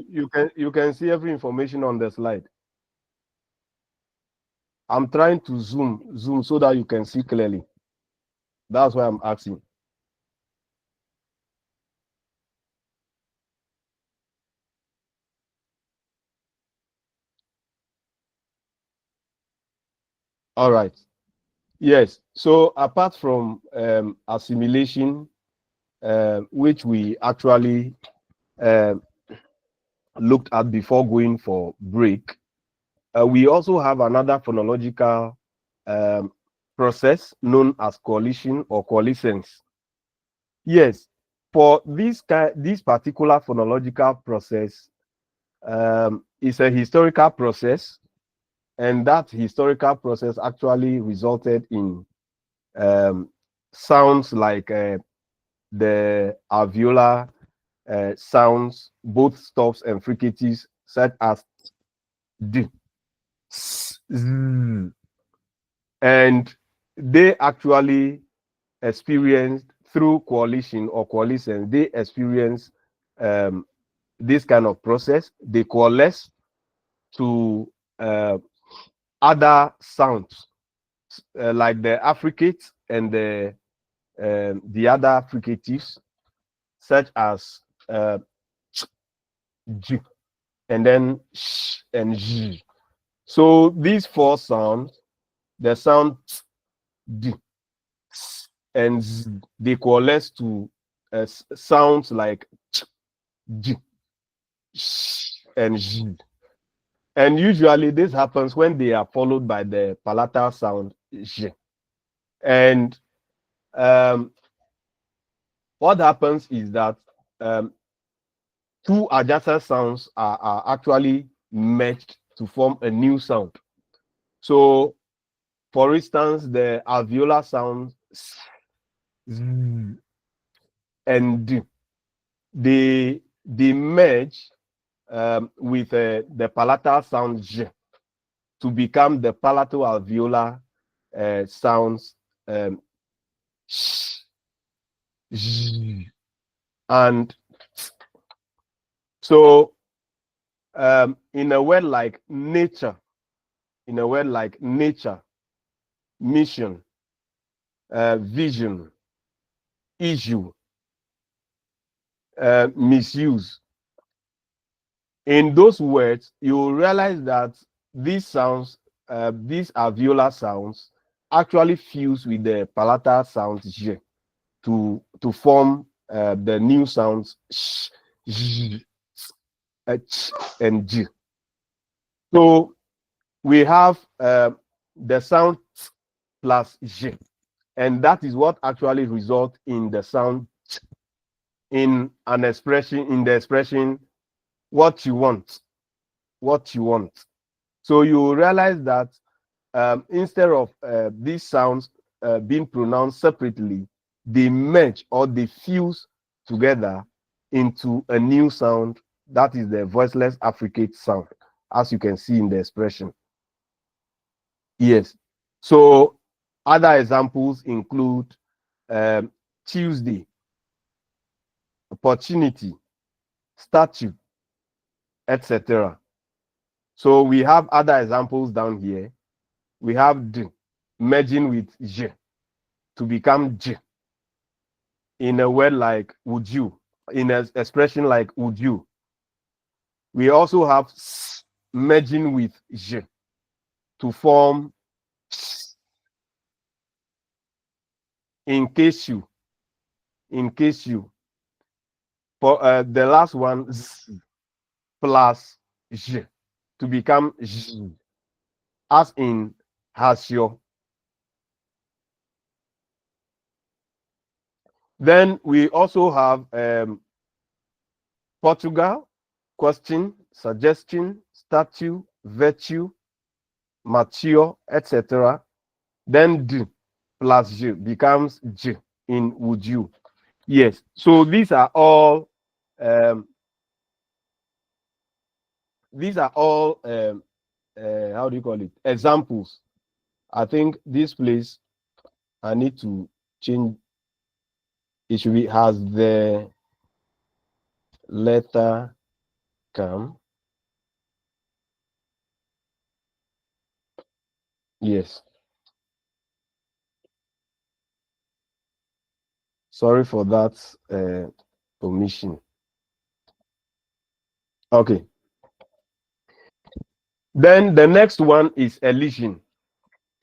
you can see every information on the slide. I'm trying to zoom so that you can see clearly. That's why I'm asking. All right. Yes. So apart from assimilation, which we actually um looked at before going for break, we also have another phonological um, process known as coalition or coalescence. Yes, for this particular phonological process is a historical process, and that historical process actually resulted in sounds like the alveolar sounds, both stops and fricatives, such as d, s, z, and they actually experienced through coalition or coalescence. They experienced um, this kind of process. They coalesce to other sounds like the affricates and the other fricatives, such as j and then sh and j. So these four sounds, the sound d, s, and z, they coalesce to sounds like ch, j, sh, and j. And usually this happens when they are followed by the palatal sound j. And um, what happens is that um, two adjacent sounds are actually merged to form a new sound. So, for instance, the alveolar sound s, z, and d, they merge with the palatal sound j to become the palatal alveolar sounds sh, j, and so in a word like nature, mission, vision, issue, misuse. In those words, you will realize that these sounds, these alveolar sounds, actually fuse with the palatal sounds j to form the new sounds sh, j, h, and j. So we have the sound t plus j, and that is what actually results in the sound t in an expression, in the expression what you want, what you want. So you realize that instead of these sounds being pronounced separately, they merge or they fuse together into a new sound that is the voiceless affricate sound, as you can see in the expression. Yes. So other examples include Tuesday, opportunity, statue, etc. So we have other examples down here. We have D merging with J to become J in a word like would you, in an expression like would you. We also have S merging with J to form S, in case you, in case you. For the last one, Z, plus j to become j, as in hasio. Then we also have Portugal, question, suggestion, statue, virtue, mature, etc. Then d plus j becomes j in would you. Yes. So these are all um, how do you call it, examples. I think this place I need to change. It should be has the letter come. Yes. Sorry for that omission. Okay. Then the next one is elision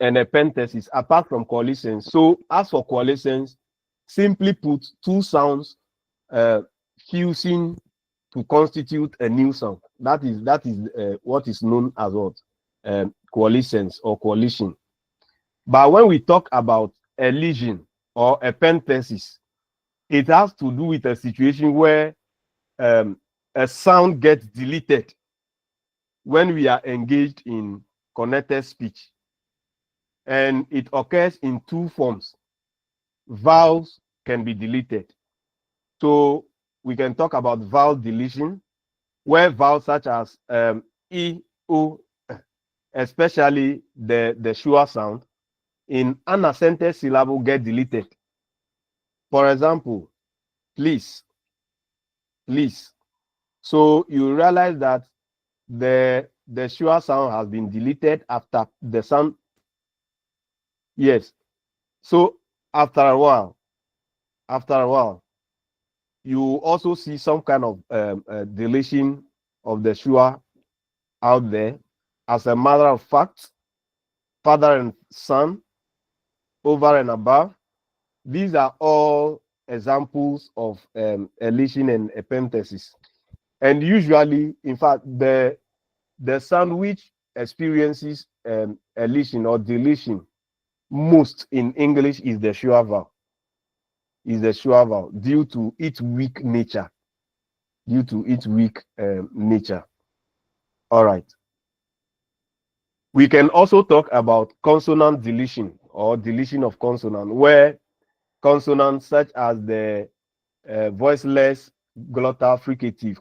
and epenthesis apart from coalescence. So as for coalescence, simply put, two sounds fusing to constitute a new sound. That is what is known as what coalescence or coalition. But when we talk about elision or epenthesis, it has to do with a situation where a sound gets deleted when we are engaged in connected speech. And it occurs in two forms. Vowels can be deleted. So we can talk about vowel deletion, where vowels such as E, O, especially the sure sound, in unaccented syllable get deleted. For example, please, please. So you realize that the sure sound has been deleted after the sound. Yes. So after a while, you also see some kind of deletion of the sure out there. As a matter of fact, father and son, over and above, these are all examples of elision and epenthesis. And usually, in fact, the sound which experiences elision or deletion most in English is the sure vowel. Due to its weak nature. All right. We can also talk about consonant deletion or deletion of consonant, where consonants such as the voiceless glottal fricative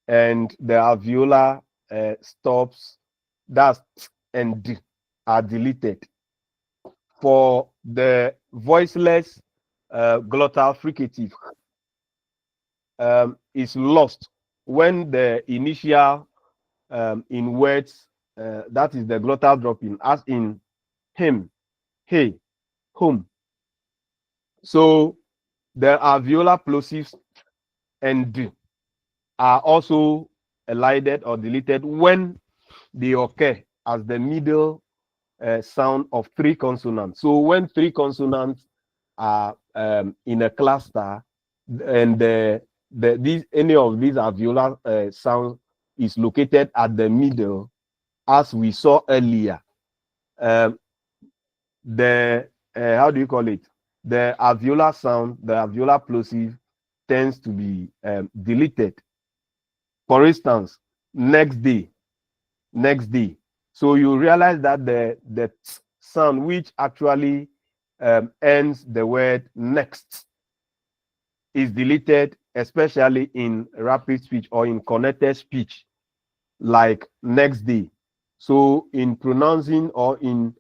and the alveolar stops, that's t and d, are deleted. For the voiceless glottal fricative is lost when the initial in words, that is the glottal dropping, as in him, hey, whom. So the alveolar plosives and d are also elided or deleted when they occur as the middle sound of three consonants. So when three consonants are in a cluster, and any of these alveolar sounds is located at the middle, as we saw earlier, the how do you call it? The alveolar sound, the alveolar plosive, tends to be deleted. For instance, next day. So you realize that the t sound which actually ends the word next is deleted, especially in rapid speech or in connected speech, like next day. So in pronouncing or in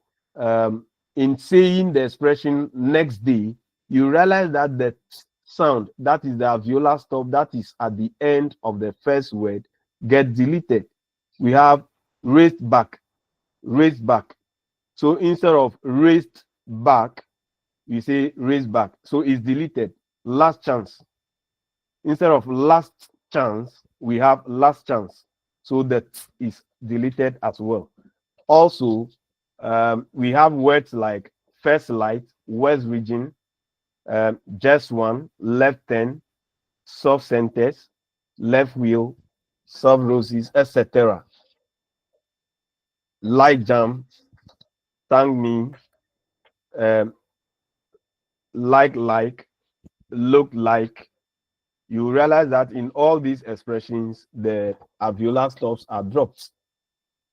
saying the expression next day, you realize that the sound, that is the alveolar stop, that is at the end of the first word, get deleted. We have raised back. So instead of raised back, we say raised back. So it's deleted. Last chance. Instead of last chance, we have last chance. So that is deleted as well. Also, we have words like first light, west region, just one, left turn, soft sentence, left wheel, serve roses, etc. Like jam, thank me, um, like, look like. You realize that in all these expressions, the alveolar stops are dropped.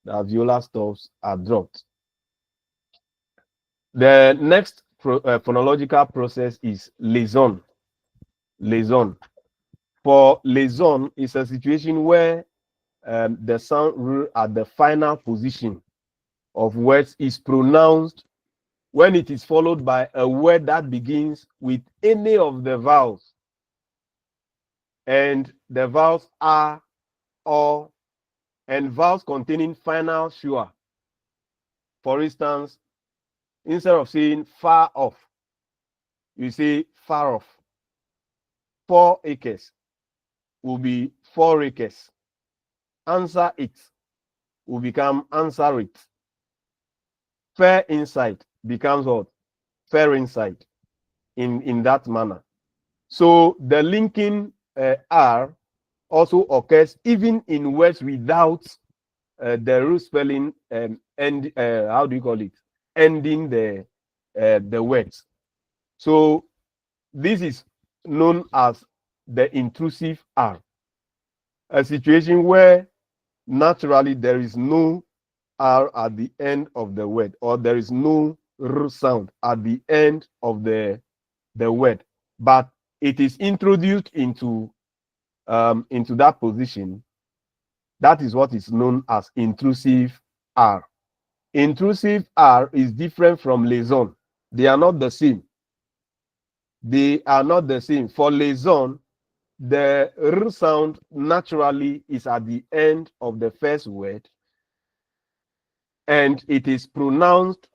The alveolar stops are dropped. The next phonological process is liaison. Liaison. For liaison, is a situation where the sound at the final position of words is pronounced when it is followed by a word that begins with any of the vowels, and the vowels are, or, and vowels containing final schwa. For instance, instead of saying far off, you say far off. 4 acres will be 4 acres. Answer it will become answer it. Fair inside becomes what? Fair inside, in that manner. So the linking R also occurs even in words without the root spelling and how do you call it? Ending the words. So this is known as the intrusive R, a situation where naturally there is no R at the end of the word, or there is no R sound at the end of the word, but it is introduced into that position. That is what is known as intrusive R. Intrusive R is different from liaison. They are not the same. They are not the same. For liaison, the R sound naturally is at the end of the first word, and it is pronounced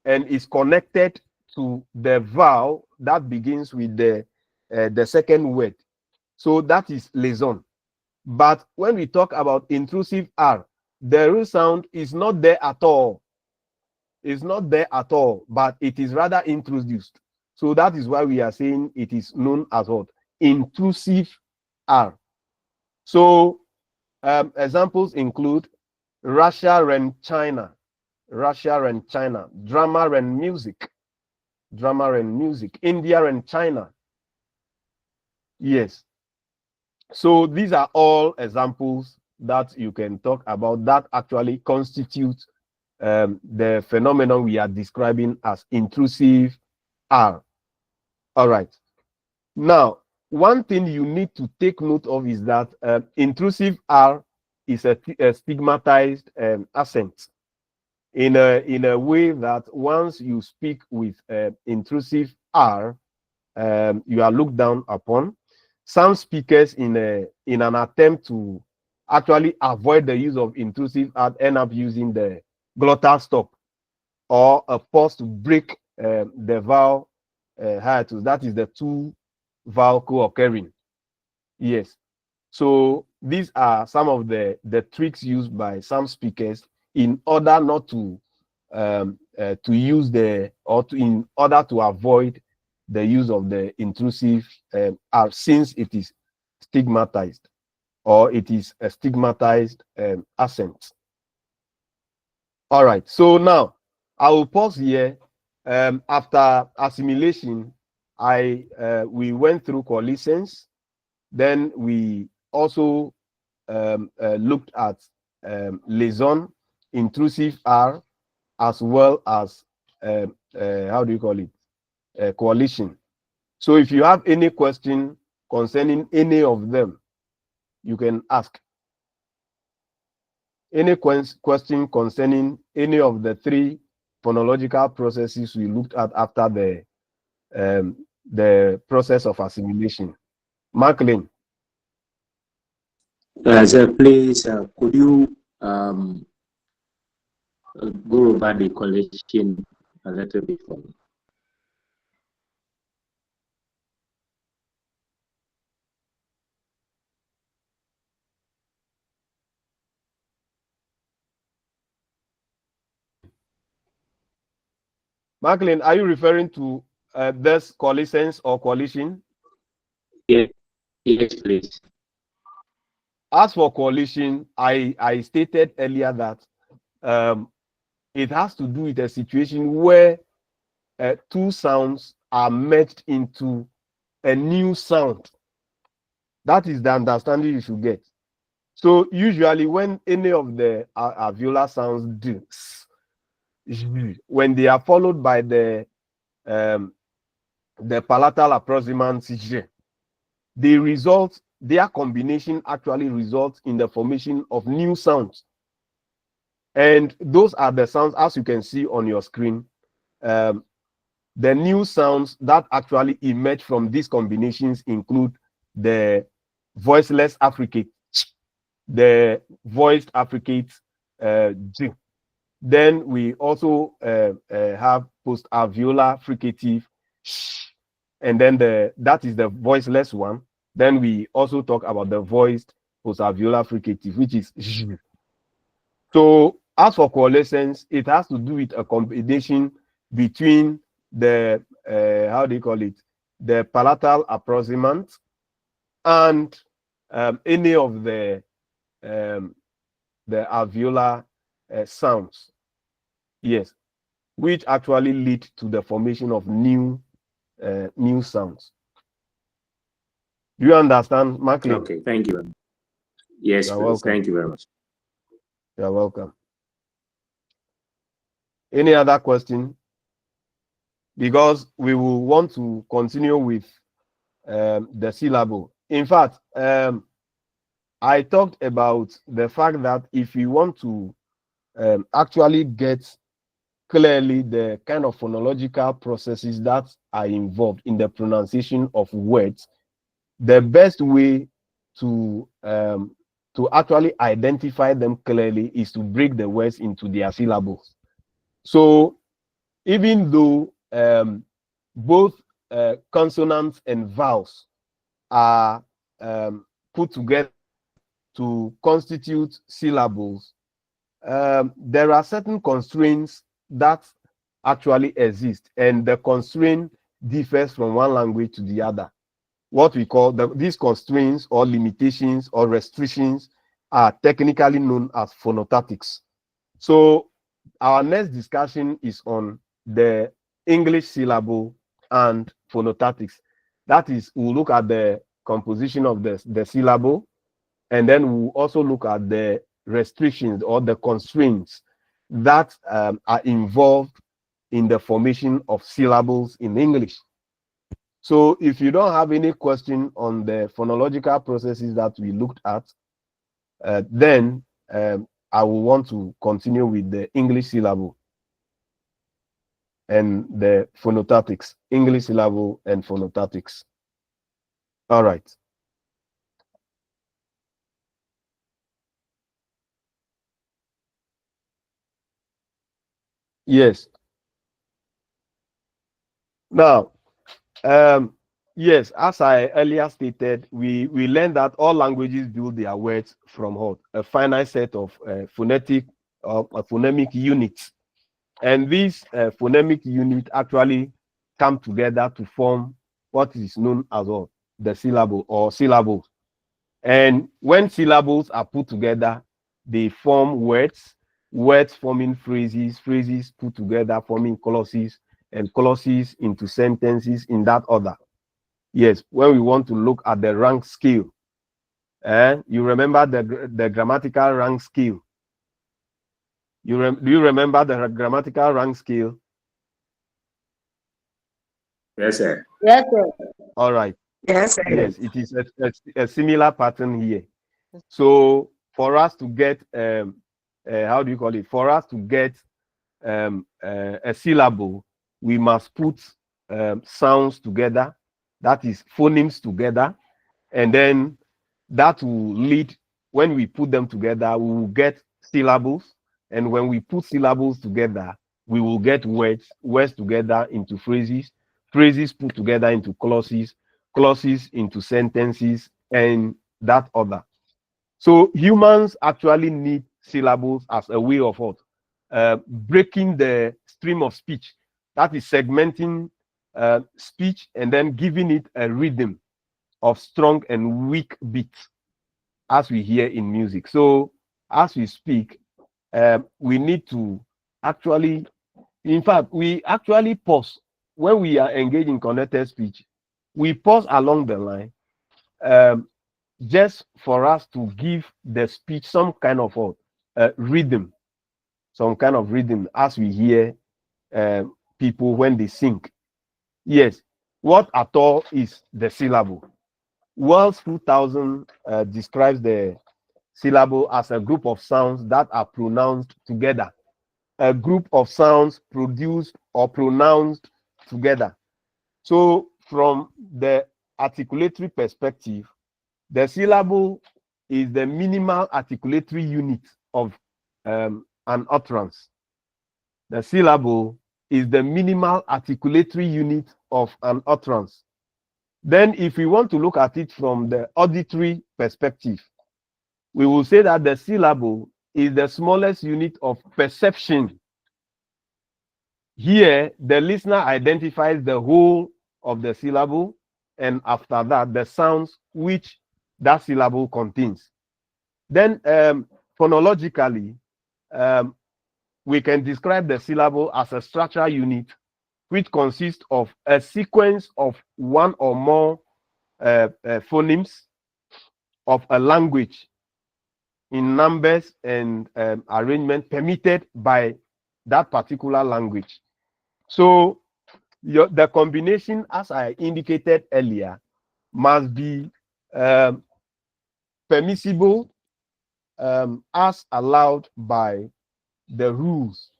and is connected to the vowel that begins with the second word. So that is liaison. But when we talk about intrusive R, the R sound is not there at all. It's not there at all, but it is rather introduced. So that is why we are saying it is known as what? Intrusive R. So examples include Russia and China, Russia and China, drama and music, drama and music, India and China. Yes. So these are all examples that you can talk about that actually constitute the phenomenon we are describing as intrusive R. All right. Now, one thing you need to take note of is that intrusive R is a stigmatized accent in a way that once you speak with intrusive R, you are looked down upon. Some speakers, in an attempt to actually avoid the use of intrusive R, end up using the glottal stop or a pause to break the vowel hiatus. That is the two vowel co-occurring. Yes. So these are some of the tricks used by some speakers in order not to use in order to avoid the use of the intrusive R, since it is stigmatized, or it is a stigmatized accent. All right. So now I will pause here. After assimilation, we went through coalescence. Then we also looked at liaison, intrusive R, as well as how do you call it? Coalition. So if you have any question concerning any of them, you can ask. Any question concerning any of the three phonological processes we looked at after the process of assimilation. Marklin. Sir, please, could you go over the collection a little bit for me? Marklin, are you referring to this coalescence or coalition? Yes, yes, please. as for coalition, I stated earlier that it has to do with a situation where two sounds are merged into a new sound. That is the understanding you should get. So usually when any of the alveolar sounds do, when they are followed by the palatal approximant, their combination actually results in the formation of new sounds. And those are the sounds, as you can see on your screen, the new sounds that actually emerge from these combinations include the voiceless affricate, the voiced affricate G. Then we also have post-alveolar fricative sh, and then that is the voiceless one. Then we also talk about the voiced post-alveolar fricative, which is sh. So as for coalescence, it has to do with a combination between the how do you call it, the palatal approximant and any of the alveolar sounds, yes, which actually lead to the formation of new sounds. Do you understand, Macklin? Okay, thank you. Yes, You're please. welcome. Thank you very much. You're welcome. Any other question? Because we will want to continue with the syllable. In fact, I talked about the fact that if you want to actually get clearly the kind of phonological processes that are involved in the pronunciation of words, the best way to actually identify them clearly is to break the words into their syllables. So even though both consonants and vowels are put together to constitute syllables, there are certain constraints that actually exist, and the constraint differs from one language to the other. What we call these constraints or limitations or restrictions are technically known as phonotactics. So our next discussion is on the English syllable and phonotactics. That is, we'll look at the composition of the syllable, and then we'll also look at the restrictions or the constraints that are involved in the formation of syllables in English. So if you don't have any question on the phonological processes that we looked at, then I will want to continue with the English syllable and the phonotactics, English syllable and phonotactics. All right. Yes. Now, yes, as I earlier stated, we learned that all languages build their words from what? A finite set of phonemic units. And these phonemic units actually come together to form what is known as what? The syllable or syllables. And when syllables are put together, they form words, words forming phrases, phrases put together forming clauses, and clauses into sentences in that order. Yes, when we want to look at the rank scale, you remember the grammatical rank scale. Do you remember the grammatical rank scale? Yes, sir. Yes, sir. All right. Yes, sir. Yes, it is a similar pattern here. So for us to get how do you call it? For us to get a syllable, we must put sounds together, that is phonemes together, and then that will lead, when we put them together, we will get syllables, and when we put syllables together, we will get words together into phrases, phrases put together into clauses, clauses into sentences, and that order. So humans actually need syllables as a way of what? Breaking the stream of speech. That is segmenting speech and then giving it a rhythm of strong and weak beats. as we hear in music. So as we speak, we need to actually, in fact, we actually pause when we are engaged in connected speech. We pause along the line, just for us to give the speech some kind of rhythm, some kind of rhythm as we hear people when they sing. Yes, what at all is the syllable? Wells 2000 describes the syllable as a group of sounds that are pronounced together. A group of sounds produced or pronounced together. So, from the articulatory perspective, the syllable is the minimal articulatory unit of an utterance. The syllable is the minimal articulatory unit of an utterance. Then, if we want to look at it from the auditory perspective, we will say that the syllable is the smallest unit of perception. Here, the listener identifies the whole of the syllable, and after that, the sounds which that syllable contains. Then, phonologically, we can describe the syllable as a structural unit which consists of a sequence of one or more phonemes of a language in numbers and arrangement permitted by that particular language. So the combination, as I indicated earlier, must be permissible as allowed by the rules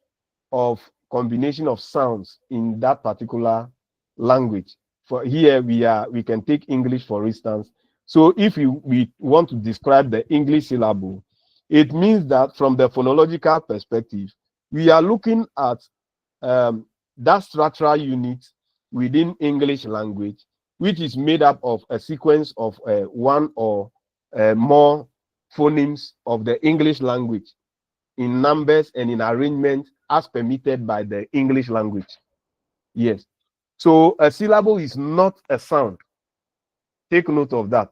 of combination of sounds in that particular language. For here we can take English for instance. So if we want to describe the English syllable, it means that from the phonological perspective, we are looking at that structural unit within English language, which is made up of a sequence of one or more phonemes of the English language in numbers and in arrangement as permitted by the English language. Yes. So a syllable is not a sound. Take note of that.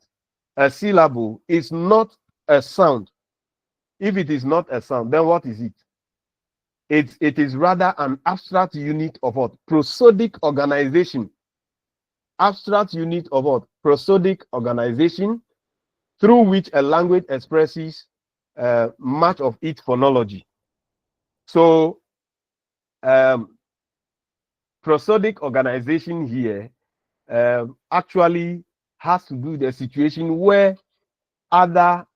A syllable is not a sound. If it is not a sound, then what is it? It is rather an abstract unit of what? Prosodic organization. Abstract unit of what? Prosodic organization through which a language expresses much of its phonology. So prosodic organization here actually has to do with the situation where other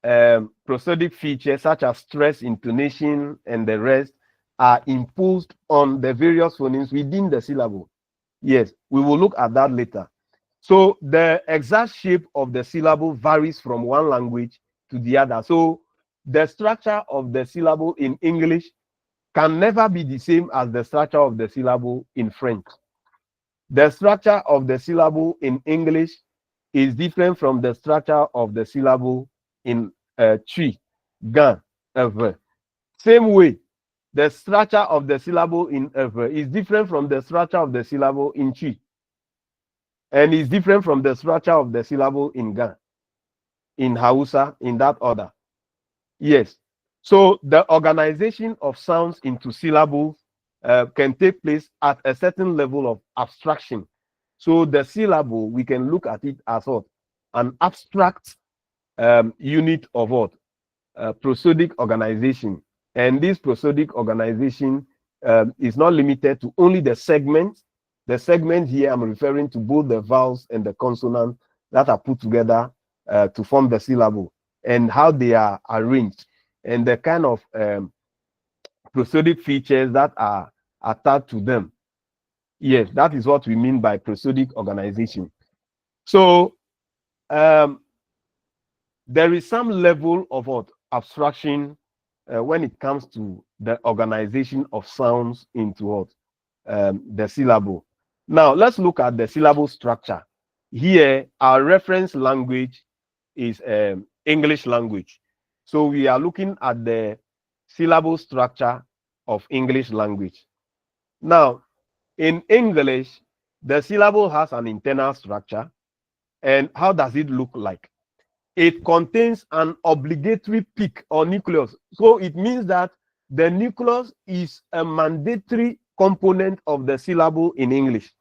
prosodic features such as stress, intonation, and the rest are imposed on the various phonemes within the syllable. Yes, we will look at that later. So the exact shape of the syllable varies from one language to the other. So the structure of the syllable in English can never be the same as the structure of the syllable in French. The structure of the syllable in English is different from the structure of the syllable in Twi, Gan, Ever. Same way, the structure of the syllable in Ever is different from the structure of the syllable in Twi, and is different from the structure of the syllable in Gan, in Hausa, in that order. Yes. So the organization of sounds into syllables can take place at a certain level of abstraction. So the syllable, we can look at it as what? An abstract unit of what? Prosodic organization. And this prosodic organization is not limited to only the segments. The segment here, I'm referring to both the vowels and the consonants that are put together to form the syllable and how they are arranged and the kind of prosodic features that are attached to them. Yes, that is what we mean by prosodic organization. So there is some level of what abstraction when it comes to the organization of sounds into what the syllable. Now let's look at the syllable structure. Here, our reference language is English language. So we are looking at the syllable structure of English language. Now, in English, the syllable has an internal structure. And how does it look like? it contains an obligatory peak or nucleus. So it means that the nucleus is a mandatory component of the syllable in English.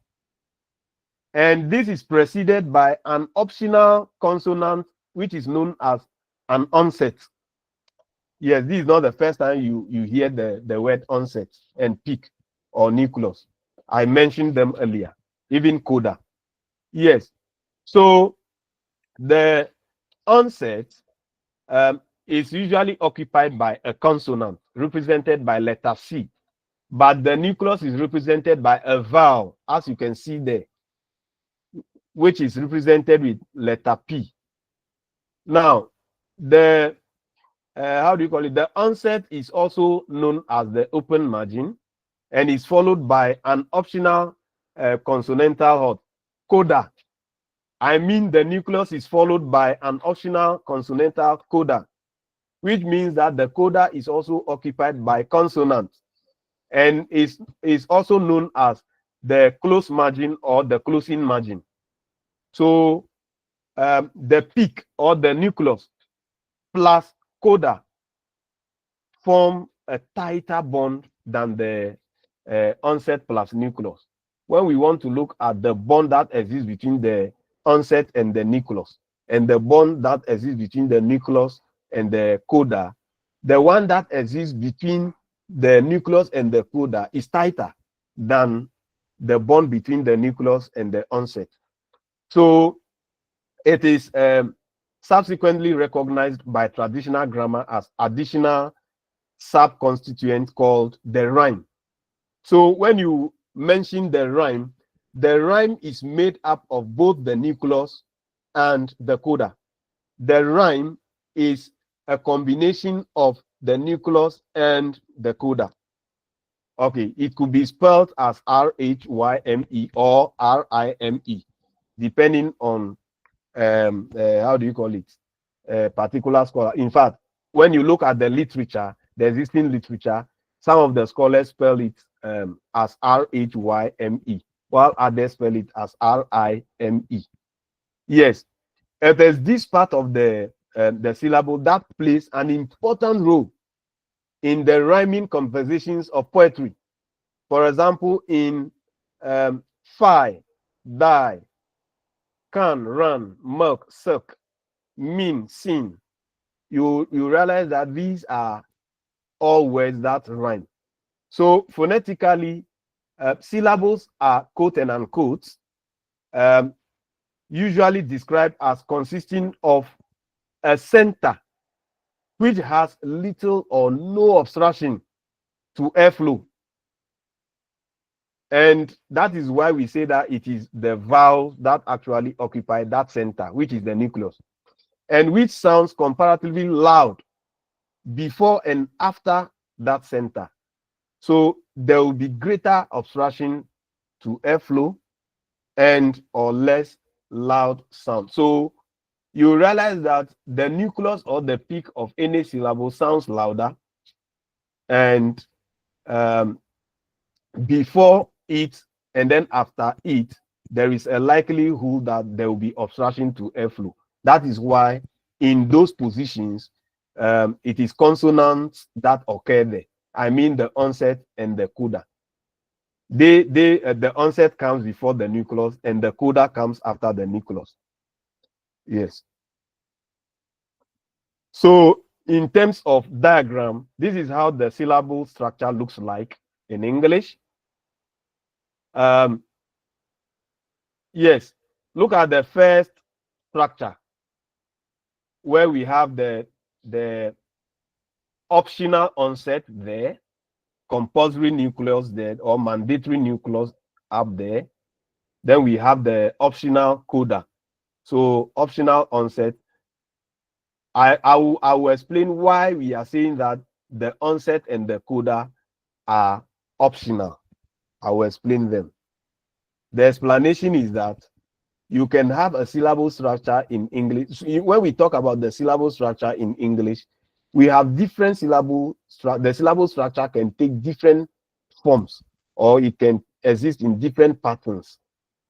And this is preceded by an optional consonant, which is known as an onset. Yes, this is not the first time you hear the word onset and peak or nucleus. I mentioned them earlier, even coda. Yes. So the onset is usually occupied by a consonant represented by letter C, but the nucleus is represented by a vowel, as you can see there, which is represented with letter P. Now, the how do you call it? The onset is also known as the open margin and is followed by an optional consonantal halt, coda. I mean, the nucleus is followed by an optional consonantal coda, which means that the coda is also occupied by consonants and is also known as the close margin or the closing margin. So the peak or the nucleus plus coda form a tighter bond than the onset plus nucleus. When we want to look at the bond that exists between the onset and the nucleus, and the bond that exists between the nucleus and the coda, the one that exists between the nucleus and the coda is tighter than the bond between the nucleus and the onset. So it is subsequently recognized by traditional grammar as additional subconstituent called the rhyme. So when you mention the rhyme is made up of both the nucleus and the coda. The rhyme is a combination of the nucleus and the coda. Okay, it could be spelled as R-H-Y-M-E or R-I-M-E, depending on how do you call it, a particular scholar. In fact, when you look at the literature, the existing literature, some of the scholars spell it as R-H-Y-M-E, while others spell it as R-I-M-E. Yes, it is this part of the syllable that plays an important role in the rhyming compositions of poetry. For example, in fi, die, can, run, milk, silk, mean, sin, you realize that these are all words that rhyme. So phonetically, syllables are quote and unquote, usually described as consisting of a center which has little or no obstruction to airflow. And that is why we say that it is the vowels that actually occupy that center, which is the nucleus, and which sounds comparatively loud before and after that center. So there will be greater obstruction to airflow and or less loud sound. So you realize that the nucleus or the peak of any syllable sounds louder, and before it and then after it, there is a likelihood that there will be obstruction to airflow. That is why in those positions, it is consonants that occur there. I mean the onset and the coda. The onset comes before the nucleus and the coda comes after the nucleus. Yes. So in terms of diagram, this is how the syllable structure looks like in English. Yes, look at the first structure where we have the optional onset there, compulsory nucleus there, or mandatory nucleus up there. Then we have the optional coda. So optional onset. I will explain why we are saying that the onset and the coda are optional. I will explain them. The explanation is that you can have a syllable structure in English. When we talk about the syllable structure in English, we have different syllable structure. The syllable structure can take different forms, or it can exist in different patterns.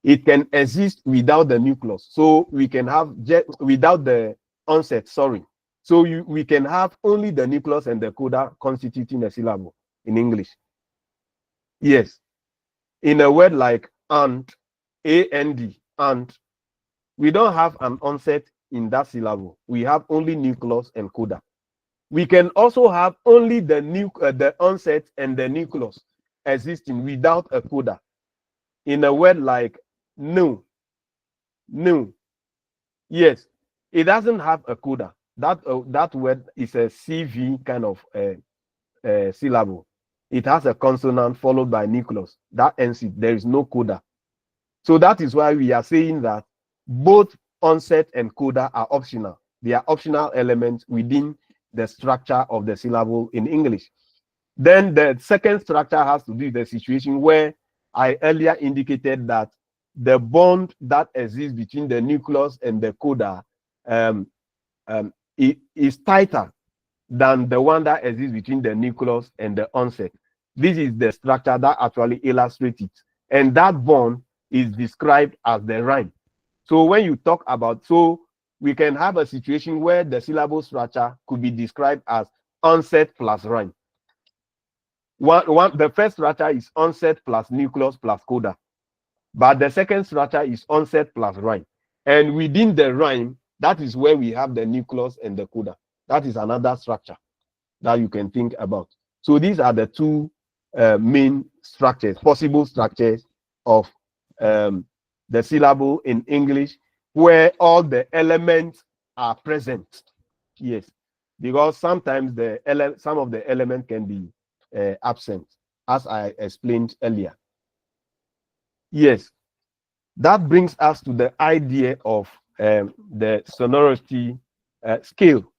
It can exist without the nucleus. So we can have without the onset, sorry. So we can have only the nucleus and the coda constituting a syllable in English. Yes. In a word like and, A-N-D, and, we don't have an onset in that syllable. We have only nucleus and coda. We can also have only the onset and the nucleus existing without a coda. In a word like no, no. Yes, it doesn't have a coda. That word is a CV kind of syllable. It has a consonant followed by nucleus. That ends it. There is no coda. So that is why we are saying that both onset and coda are optional. They are optional elements within the structure of the syllable in English. Then the second structure has to do with the situation where I earlier indicated that the bond that exists between the nucleus and the coda is tighter than the one that exists between the nucleus and the onset. This is the structure that actually illustrates it. And that bond is described as the rhyme. So when you talk about, so we can have a situation where the syllable structure could be described as onset plus rhyme. The first structure is onset plus nucleus plus coda. But the second structure is onset plus rhyme. And within the rhyme, that is where we have the nucleus and the coda. That is another structure that you can think about. So these are the two main structures, possible structures of the syllable in English, where all the elements are present. Yes, because sometimes some of the elements can be absent, as I explained earlier. Yes, that brings us to the idea of the sonority scale.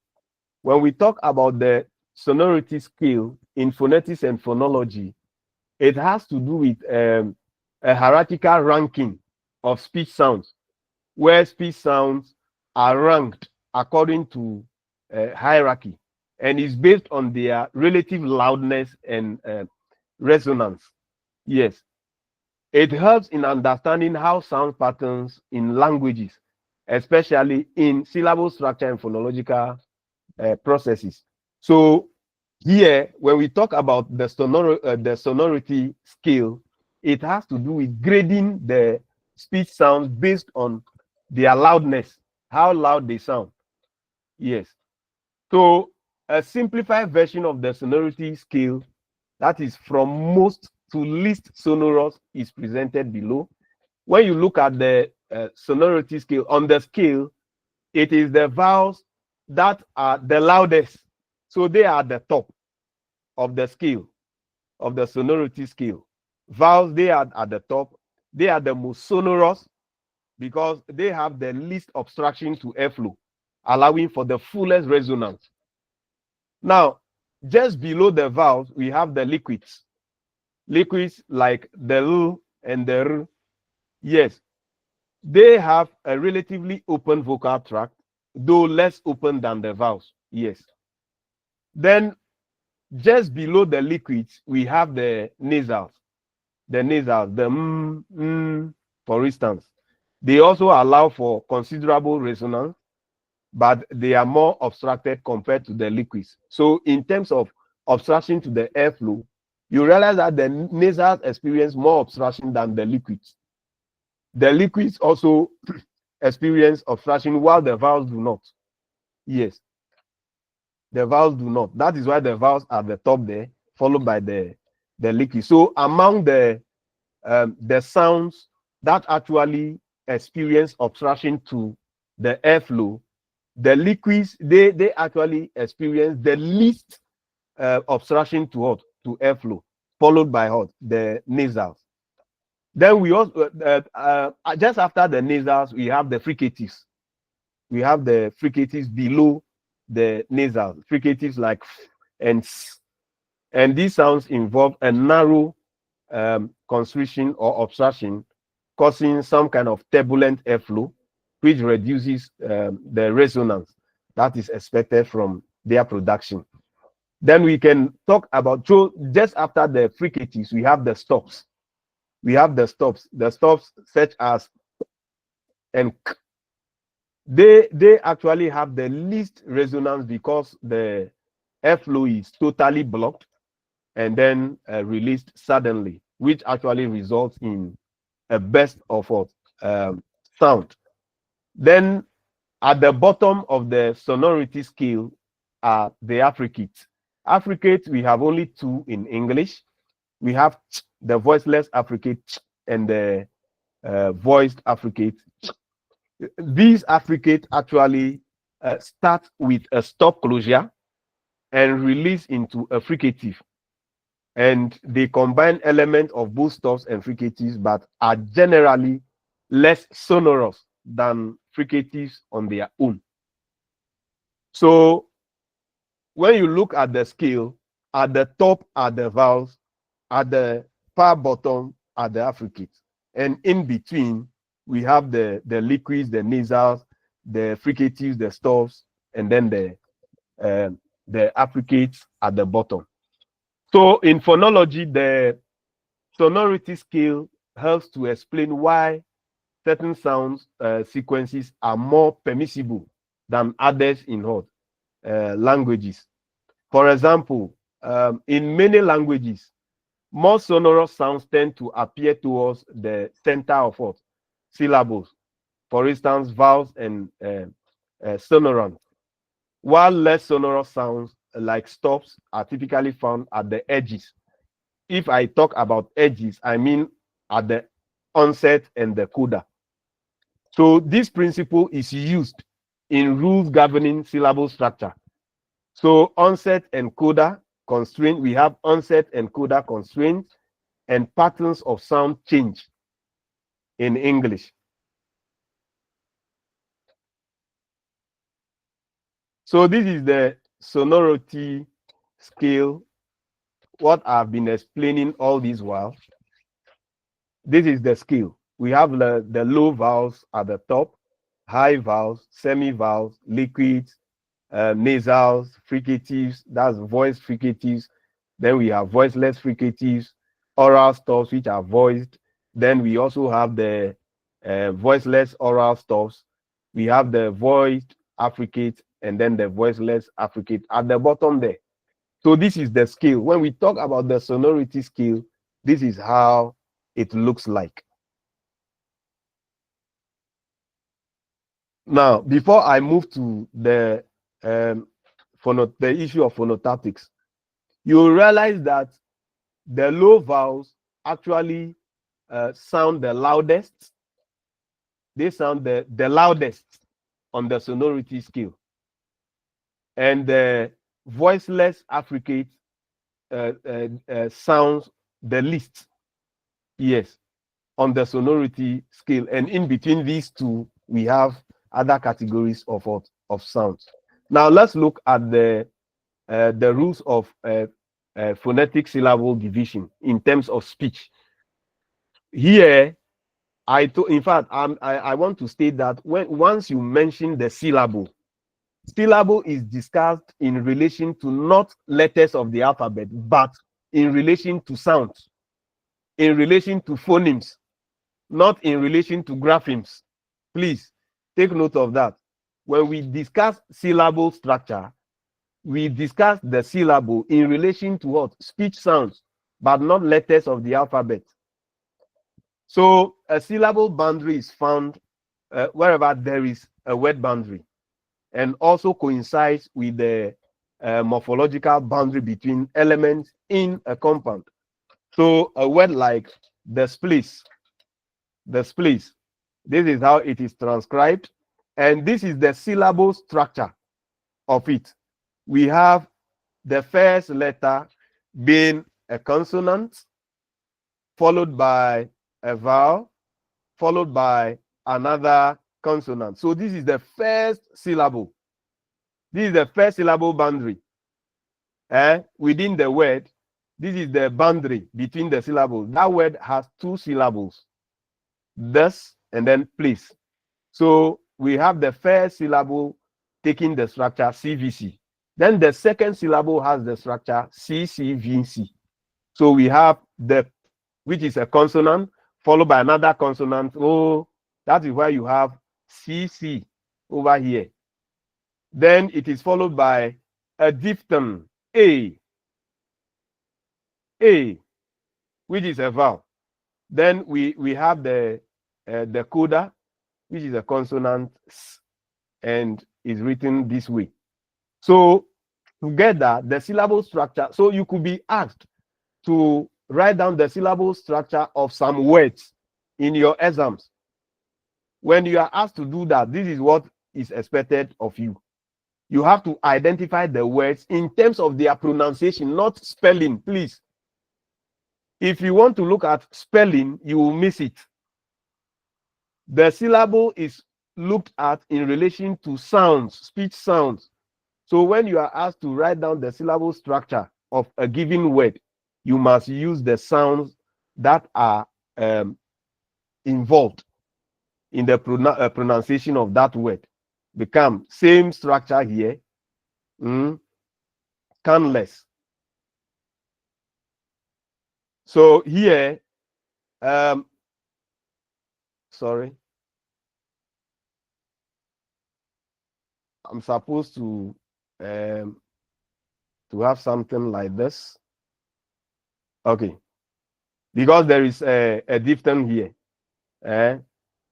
When we talk about the sonority scale in phonetics and phonology, it has to do with a hierarchical ranking of speech sounds, where speech sounds are ranked according to hierarchy, and is based on their relative loudness and resonance. Yes, it helps in understanding how sound patterns in languages, especially in syllable structure and phonological processes. So here, when we talk about the sonority scale, it has to do with grading the speech sounds based on their loudness, how loud they sound. Yes. So a simplified version of the sonority scale, that is from most to least sonorous, is presented below. When you look at the sonority scale, on the scale, it is the vowels that are the loudest. So they are the top of the scale, of the sonority scale. Vowels, they are at the top. They are the most sonorous because they have the least obstruction to airflow, allowing for the fullest resonance. Now, just below the vowels, we have the liquids. Liquids like the L and the R. Yes, they have a relatively open vocal tract, though less open than the vowels. Yes. Then just below the liquids, we have the nasals. The nasals, the for instance. They also allow for considerable resonance, but they are more obstructed compared to the liquids. So in terms of obstruction to the airflow, you realize that the nasals experience more obstruction than the liquids. The liquids also experience obstruction while the vowels do not. Yes, the vowels do not. That is why the vowels are at the top there, followed by the liquid. So among the sounds that actually experience obstruction to the airflow, the liquids they actually experience the least obstruction to airflow, followed by the nasals. Then we also just after the nasals we have the fricatives. We have the fricatives below the nasals, fricatives like f and s, and these sounds involve a narrow constriction or obstruction, causing some kind of turbulent airflow, which reduces the resonance that is expected from their production. Then we can talk about, so just after the fricatives, we have the stops. We have the stops such as and k. They actually have the least resonance because the airflow is totally blocked and then released suddenly, which actually results in a burst of sound. Then at the bottom of the sonority scale are the affricates. Affricates, we have only two in English. We have the voiceless affricate and the voiced affricate. These affricates actually start with a stop closure and release into a fricative. And they combine elements of both stops and fricatives, but are generally less sonorous than fricatives on their own. So when you look at the scale, at the top are the vowels, at the far bottom are the affricates, and in between we have the liquids, the nasals, the fricatives, the stops, and then the affricates at the bottom. So in phonology, the sonority scale helps to explain why certain sounds sequences are more permissible than others in languages. For example, in many languages, more sonorous sounds tend to appear towards the center of syllables. For instance, vowels and sonorants, while less sonorous sounds like stops are typically found at the edges. If I talk about edges, I mean at the onset and the coda. So this principle is used in rules governing syllable structure. So onset and coda constraint, we have onset and coda constraints and patterns of sound change in English. So this is the sonority scale, what I've been explaining all this while. This is the scale. We have the low vowels at the top, high vowels, semi-vowels, liquids, nasals, fricatives, that's voice fricatives. Then we have voiceless fricatives, oral stops, which are voiced. Then we also have the voiceless oral stops. We have the voiced affricate and then the voiceless affricate at the bottom there. So this is the scale. When we talk about the sonority scale, this is how it looks like. Now, before I move to the issue of phonotactics, you realize that the low vowels actually sound the loudest. They sound the loudest on the sonority scale. And the voiceless affricate sounds the least, yes, on the sonority scale. And in between these two, we have other categories of sounds. Now let's look at the rules of phonetic syllable division in terms of speech. Here, in fact, I want to state that once you mention the syllable is discussed in relation to not letters of the alphabet, but in relation to sounds, in relation to phonemes, not in relation to graphemes. Please take note of that. When we discuss syllable structure, we discuss the syllable in relation to what? Speech sounds, but not letters of the alphabet. So a syllable boundary is found wherever there is a word boundary, and also coincides with the morphological boundary between elements in a compound. So a word like the splice, this is how it is transcribed, and this is the syllable structure of it. We have the first letter being a consonant, followed by a vowel, followed by another consonant. So this is the first syllable. This is the first syllable boundary. Within the word, this is the boundary between the syllables. That word has two syllables, thus and then place. So we have the first syllable taking the structure CVC. Then the second syllable has the structure CCVC. So we have the, which is a consonant, followed by another consonant. Oh, that is why you have CC. over here. Then it is followed by a diphthong, A, which is a vowel. Then we have the coda, which is a consonant S, and is written this way. So together, the syllable structure, so you could be asked to write down the syllable structure of some words in your exams. When you are asked to do that, this is what is expected of you. You have to identify the words in terms of their pronunciation, not spelling, please. If you want to look at spelling, you will miss it. The syllable is looked at in relation to sounds, speech sounds. So when you are asked to write down the syllable structure of a given word, you must use the sounds that are involved in the pronunciation of that word. Become same structure here. Canless. So here, sorry, I'm supposed to have something like this. Okay, because there is a diphthong here.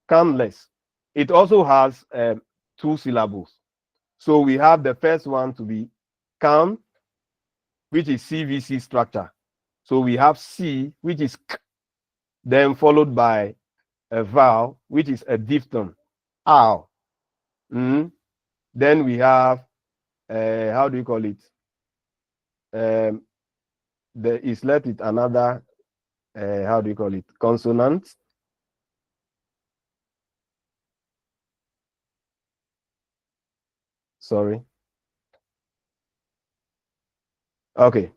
Canless. It also has 2 syllables. So we have the first one to be can, which is CVC structure. So we have C, which is K, then followed by a vowel, which is a diphthong, ow. Then we have, how do you call it? There is left it another, how do you call it? Consonant. Sorry. Okay.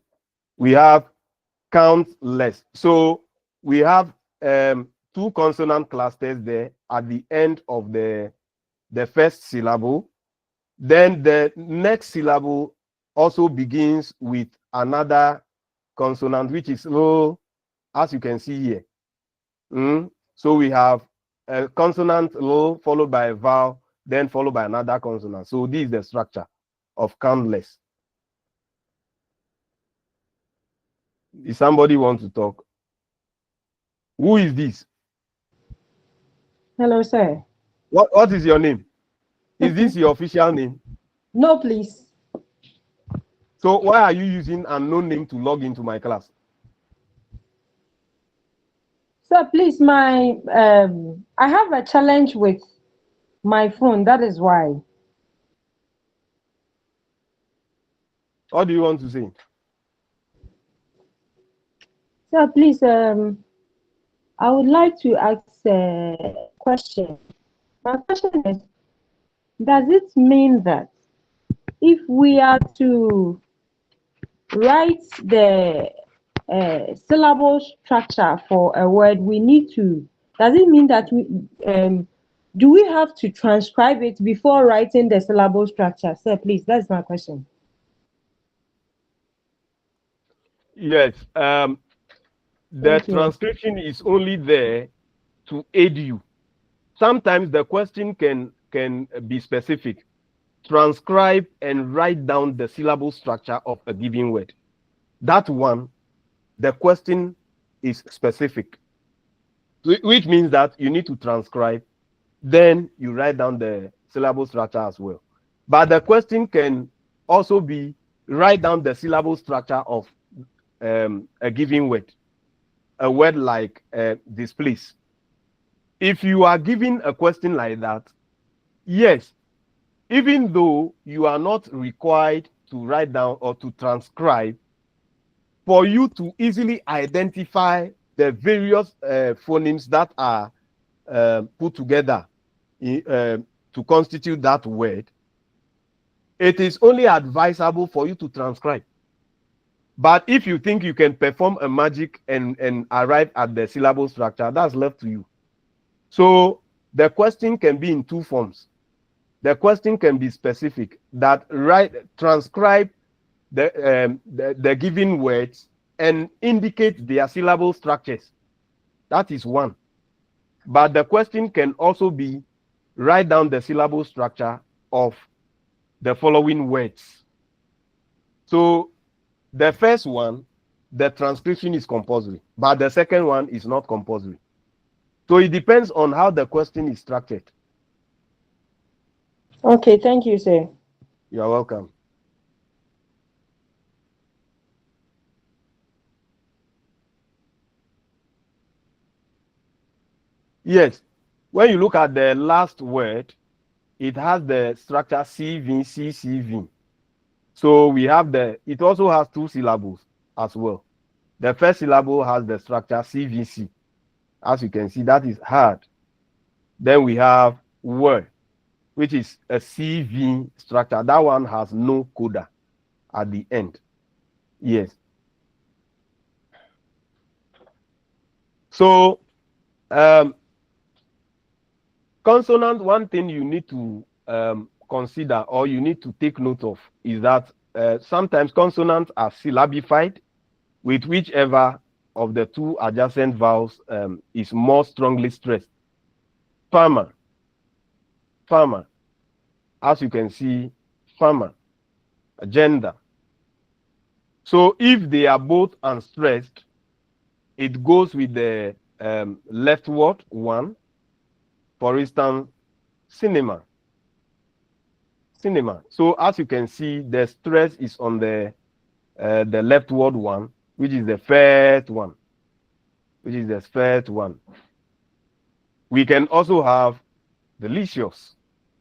We have countless. So we have 2 consonant clusters there at the end of the first syllable. Then the next syllable also begins with another consonant, which is low, as you can see here. So we have a consonant low followed by a vowel, then followed by another consonant. So this is the structure of countless. If somebody wants to talk, who is this? Hello, sir. What is your name? Is this your official name? No, please. So why are you using an unknown name to log into my class? Sir, please, I have a challenge with my phone. That is why. What do you want to say? Sir, please, I would like to ask a question. My question is, does it mean that if we are to write the syllable structure for a word, we need to, does it mean that do we have to transcribe it before writing the syllable structure? Sir, please, that's my question. Yes. The transcription is only there to aid you. Sometimes the question can be specific. Transcribe and write down the syllable structure of a given word. That one, the question is specific, which means that you need to transcribe, then you write down the syllable structure as well. But the question can also be write down the syllable structure of a given word. A word like displace. If you are given a question like that, yes, even though you are not required to write down or to transcribe, for you to easily identify the various phonemes that are put together to constitute that word, it is only advisable for you to transcribe. But if you think you can perform a magic and arrive at the syllable structure, that's left to you. So the question can be in 2 forms. The question can be specific, that transcribe the given words and indicate their syllable structures. That is one. But the question can also be write down the syllable structure of the following words. So the first one, the transcription is compulsory, but the second one is not compulsory. So it depends on how the question is structured. Okay, thank you, sir. You're welcome. Yes, when you look at the last word, it has the structure CV, CCV. So we have it also has two syllables as well. The first syllable has the structure CVC. As you can see, that is hard. Then we have word, which is a CV structure. That one has no coda at the end. Yes. So consonant, one thing you need to consider or you need to take note of is that sometimes consonants are syllabified with whichever of the two adjacent vowels is more strongly stressed. Farmer, farmer. As you can see, farmer, gender. So if they are both unstressed, it goes with the leftward one. For instance, cinema. Cinema. So as you can see, the stress is on the leftward one, which is the first one. Which is the first one. We can also have delicious.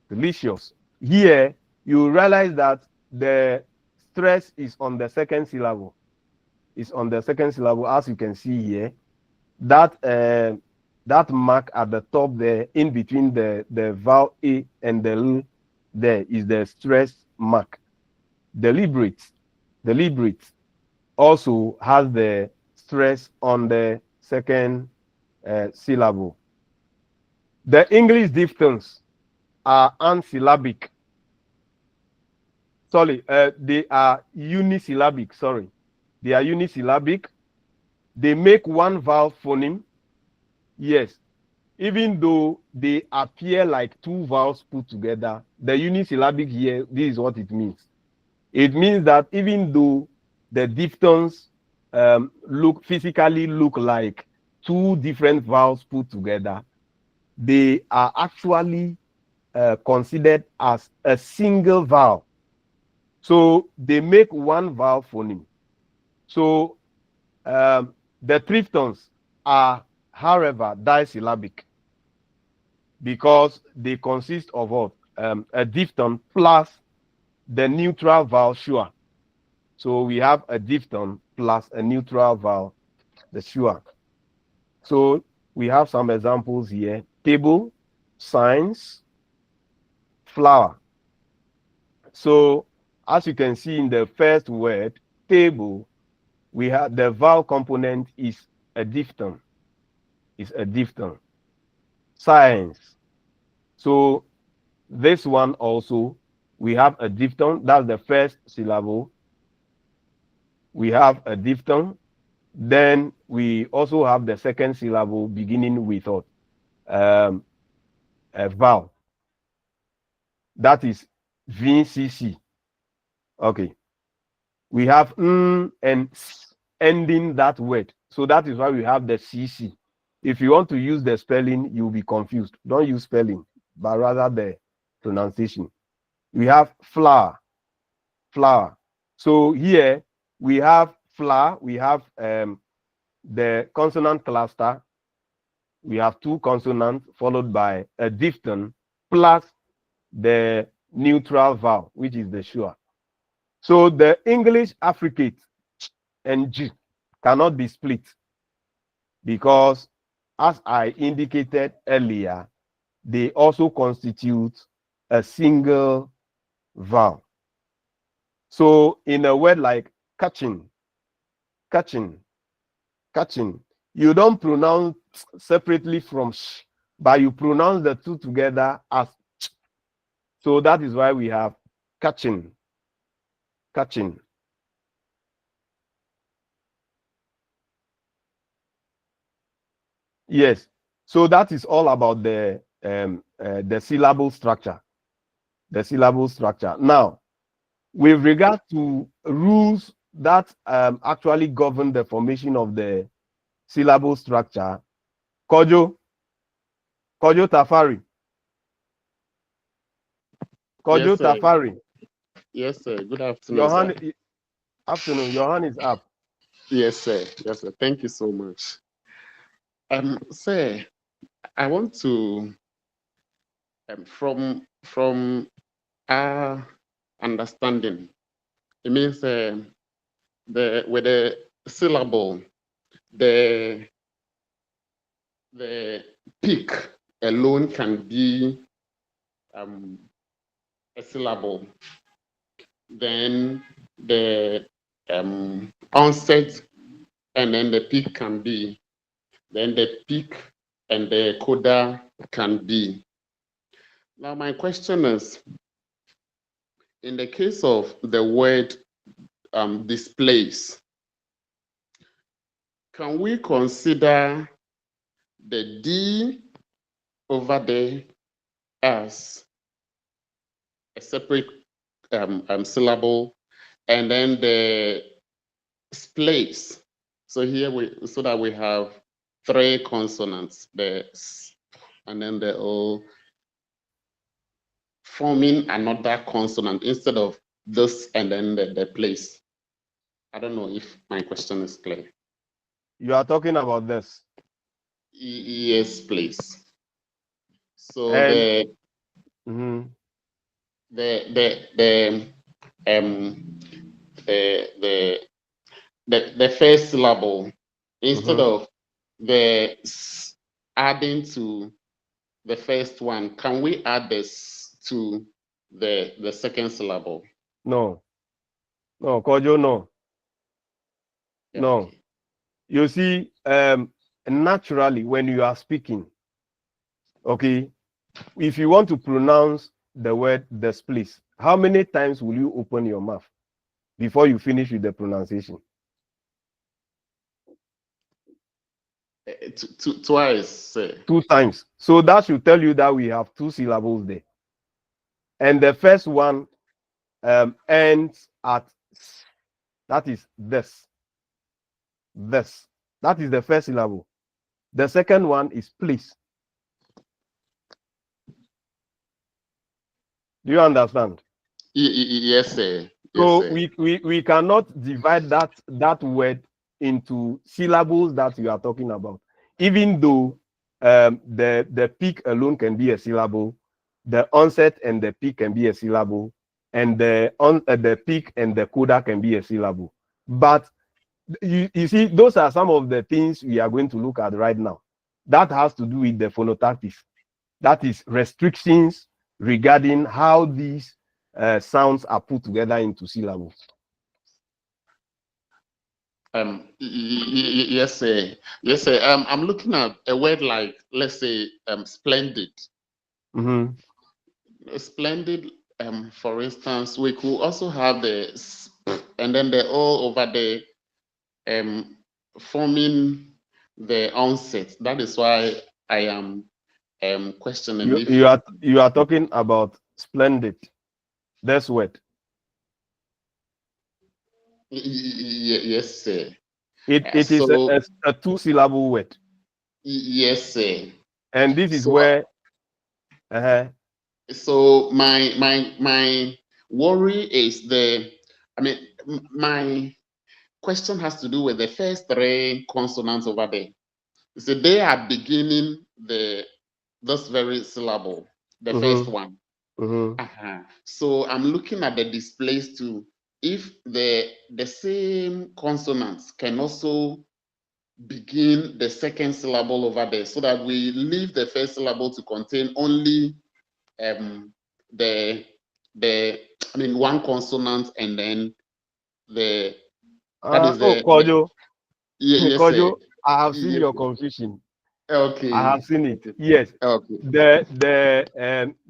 Delicious. Here, you realize that the stress is on the second syllable. It's on the second syllable, as you can see here. That that mark at the top there, in between the vowel A and the L, there is the stress mark. Deliberate. Deliberate also has the stress on the second syllable. The English diphthongs are unsyllabic. Sorry, they are unisyllabic. Sorry, they are unisyllabic. They make one vowel phoneme. Yes, even though they appear like two vowels put together, the unisyllabic here, this is what it means. It means that even though the diphthongs physically look like two different vowels put together, they are actually considered as a single vowel. So they make one vowel phoneme. So the triphthongs are, however, disyllabic because they consist of what? A diphthong plus the neutral vowel schwa. So we have a diphthong plus a neutral vowel, the schwa. So we have some examples here: table, signs, flower. So as you can see in the first word, table, we have the vowel component is a diphthong. Is a diphthong. Signs. So this one also, we have a diphthong. That's the first syllable. We have a diphthong. Then we also have the second syllable beginning with a vowel. That is VCC. Okay. We have and s ending that word. So that is why we have the CC. If you want to use the spelling, you'll be confused. Don't use spelling, but rather the pronunciation. We have flower, flower. So here we have flower, we have the consonant cluster. We have two consonants followed by a diphthong plus the neutral vowel, which is the schwa. So the English affricate and G cannot be split because, as I indicated earlier, they also constitute a single vowel. So in a word like catching, catching, catching, you don't pronounce separately from sh, but you pronounce the two together as ch. So that is why we have catching, catching. Yes. So that is all about the the syllable structure. The syllable structure. Now, with regard to rules that actually govern the formation of the syllable structure, Kojo Tafari. Kojo Yes, sir. Tafari. Yes, sir. Good afternoon, sir. Your hand is up. Yes, sir. Yes, sir. Thank you so much. Sir, I want to from our understanding, it means the with the syllable, the peak alone can be a syllable. Then the onset and then the peak can be. Then the peak and the coda can be. Now my question is, in the case of the word displays, can we consider the D over there as a separate syllable, and then the splays? So here so that we have 3 consonants, the S, and then the O, forming another consonant instead of this and then the place. I don't know if my question is clear. You are talking about this. Yes, please. So And, the first syllable, instead of the S adding to the first one, can we add this to the second syllable? No, Kojo, no. No. Okay. You see, naturally, when you are speaking, okay, if you want to pronounce the word displace, how many times will you open your mouth before you finish with the pronunciation? Twice. 2 times. So that should tell you that we have 2 syllables there. And the first one ends at S. That is this. This. That is the first syllable. The second one is place. Do you understand? Yes, sir. So we cannot divide that word into syllables that you are talking about. Even though the peak alone can be a syllable, the onset and the peak can be a syllable, and the peak and the coda can be a syllable. But you see, those are some of the things we are going to look at right now. That has to do with the phonotactics. That is restrictions regarding how these sounds are put together into syllables. Yes, sir. Yes, sir. I'm looking at a word like, let's say, splendid. Splendid. For instance, we could also have the and then the O over there, forming the onset. That is why I am questioning if you are talking about splendid. That's word. Yes, sir. It is a 2-syllable word. Yes, sir. And this is where. So my worry is my question has to do with the first 3 consonants over there. So they are beginning this very syllable, the first one. So I'm looking at the displays too. If the same consonants can also begin the second syllable over there, so that we leave the first syllable to contain only one consonant, and then Kojo. Yes, Kojo, I have seen your confusion. Okay. I have seen it. Yes. Okay.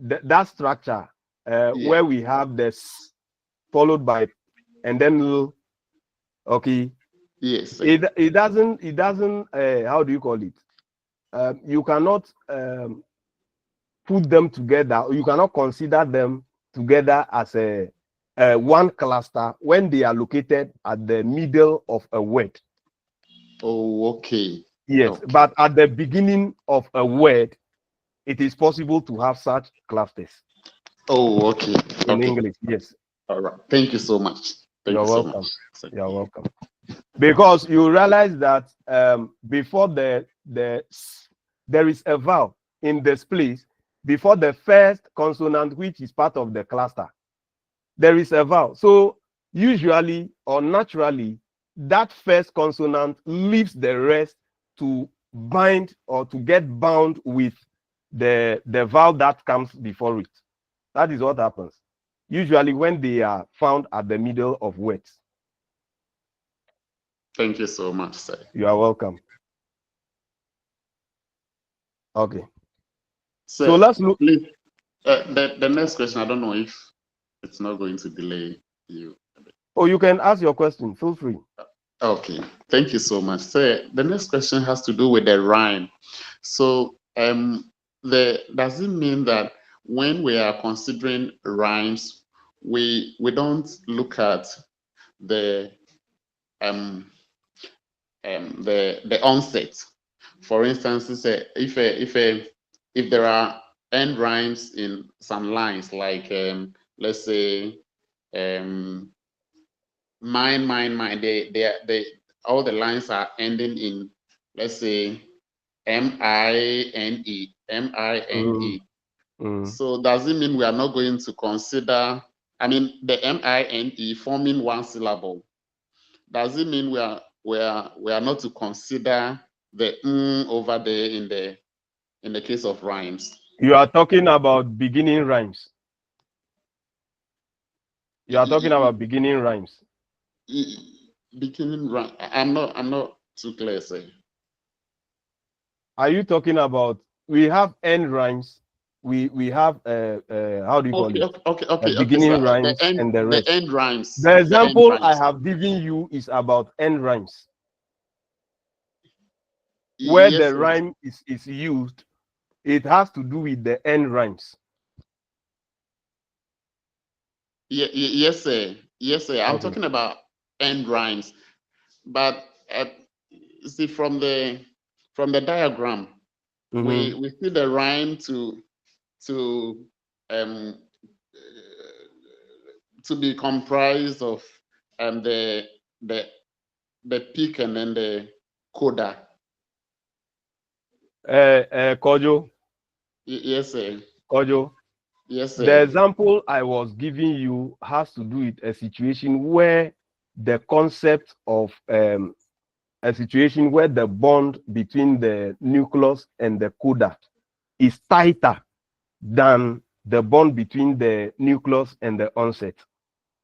That structure where we have this followed by and then okay. Yes. It doesn't how do you call it? You cannot put them together, you cannot consider them together as a one cluster when they are located at the middle of a word. Oh, okay. Yes, Okay. but at the beginning of a word, it is possible to have such clusters. Oh, okay. In Okay. English, yes. All right. Thank you so much. Thank You're you so welcome. much. You're welcome. Because you realize that before there is a vowel in this place, before the first consonant, which is part of the cluster, there is a vowel. So usually or naturally, that first consonant leaves the rest to bind or to get bound with the vowel that comes before it. That is what happens. Usually when they are found at the middle of words. Thank you so much, sir. You are welcome. Okay. Sir, So let's look. Please, the next question, I don't know if it's not going to delay you. Oh, you can ask your question. Feel free. Okay, thank you so much. So the next question has to do with the rhyme. So does it mean that when we are considering rhymes, we don't look at the the onset? For instance, if there are end rhymes in some lines, like let's say mine, they all the lines are ending in, let's say, M-I-N-E. So does it mean we are not going to consider, I mean, the M-I-N-E forming one syllable? Does it mean we are not to consider the over there in the case of rhymes? You are talking about beginning rhymes. You are talking about beginning rhymes. Beginning rhyme. I'm not too clear, sir. Are you talking about, we have end rhymes, we have how do you call it? Okay, Beginning sir. rhymes and the rest. The end rhymes. The example I have given you is about end rhymes. Where Yes, the sir. rhyme is used, it has to do with the end rhymes. Yes, sir. Yes, sir. I'm Okay. talking about end rhymes, but see, from the diagram, we see the rhyme um to be comprised of the peak and then the coda. Kojo. Yes, sir. Kojo. Yes, sir. The example I was giving you has to do with a situation where the concept of a situation where the bond between the nucleus and the coda is tighter than the bond between the nucleus and the onset.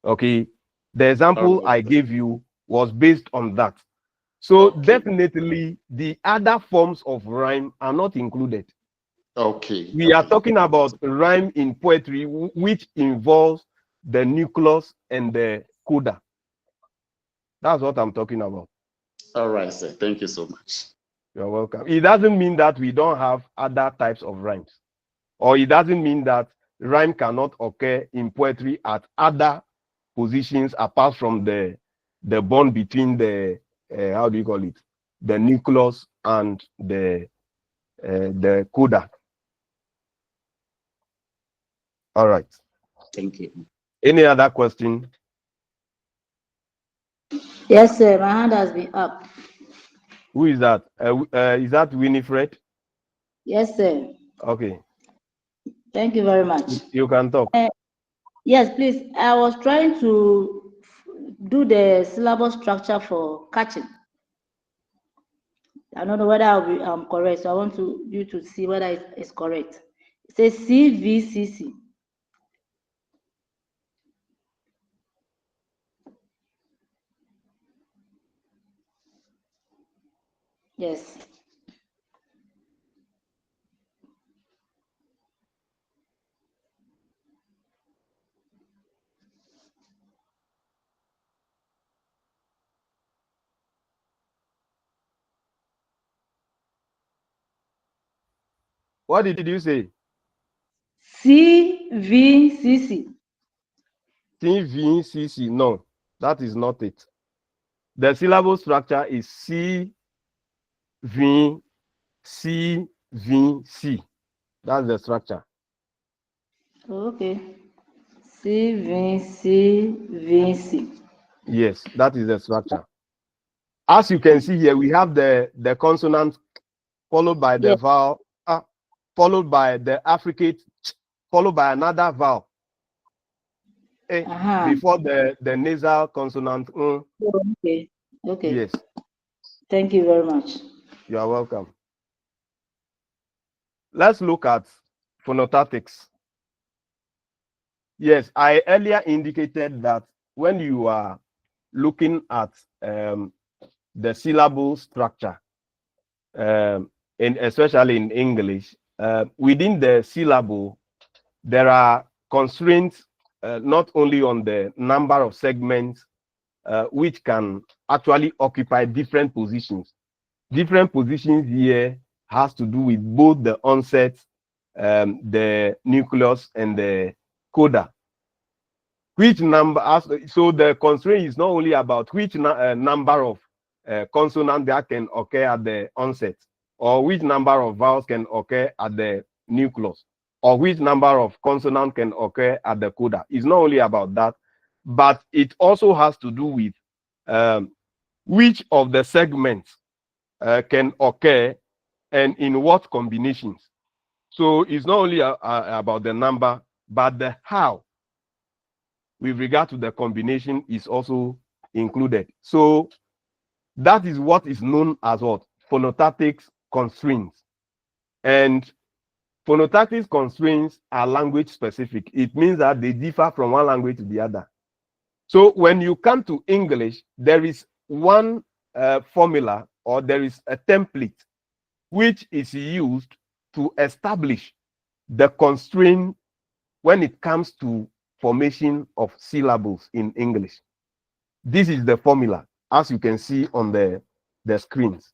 Okay. The example I gave you was based on that. So definitely the other forms of rhyme are not included. Okay. We are talking about rhyme in poetry, which involves the nucleus and the coda. That's what I'm talking about. All right, sir. Thank you so much. You're welcome. It doesn't mean that we don't have other types of rhymes, or it doesn't mean that rhyme cannot occur in poetry at other positions apart from the bond between the how do you call it, the nucleus and the coda. All right. Thank you. Any other question? Yes, sir. My hand has been up. Who is that? Is that Winifred? Yes, sir. Okay. Thank you very much. You can talk. Yes, please. I was trying to do the syllable structure for catching. I don't know whether I'm correct, so I want you to see whether it's correct. It says CVCC. Yes. What did you say? CVCC. CVCC, no, that is not it. The syllable structure is CVCVC. That's the structure. Okay. CVCVC. Yes, that is the structure. As you can see here, we have the consonant followed by the Yes. vowel, followed by the affricate, followed by another vowel. Before the nasal consonant. Okay. Okay. Yes. Thank you very much. You are welcome. Let's look at phonetics. Yes, I earlier indicated that when you are looking at the syllable structure, and especially in English, within the syllable, there are constraints not only on the number of segments, which can actually occupy different positions. Different positions here has to do with both the onset, the nucleus, and the coda. Which number? So the constraint is not only about which number of consonants that can occur at the onset, or which number of vowels can occur at the nucleus, or which number of consonants can occur at the coda. It's not only about that, but it also has to do with which of the segments can occur and in what combinations. So it's not only about the number, but the how with regard to the combination is also included. So that is what is known as what? Phonetics constraints. And phonetics constraints are language specific. It means that they differ from one language to the other. So when you come to English, there is one formula, or there is a template which is used to establish the constraint when it comes to formation of syllables in English. This is the formula, as you can see on the screens.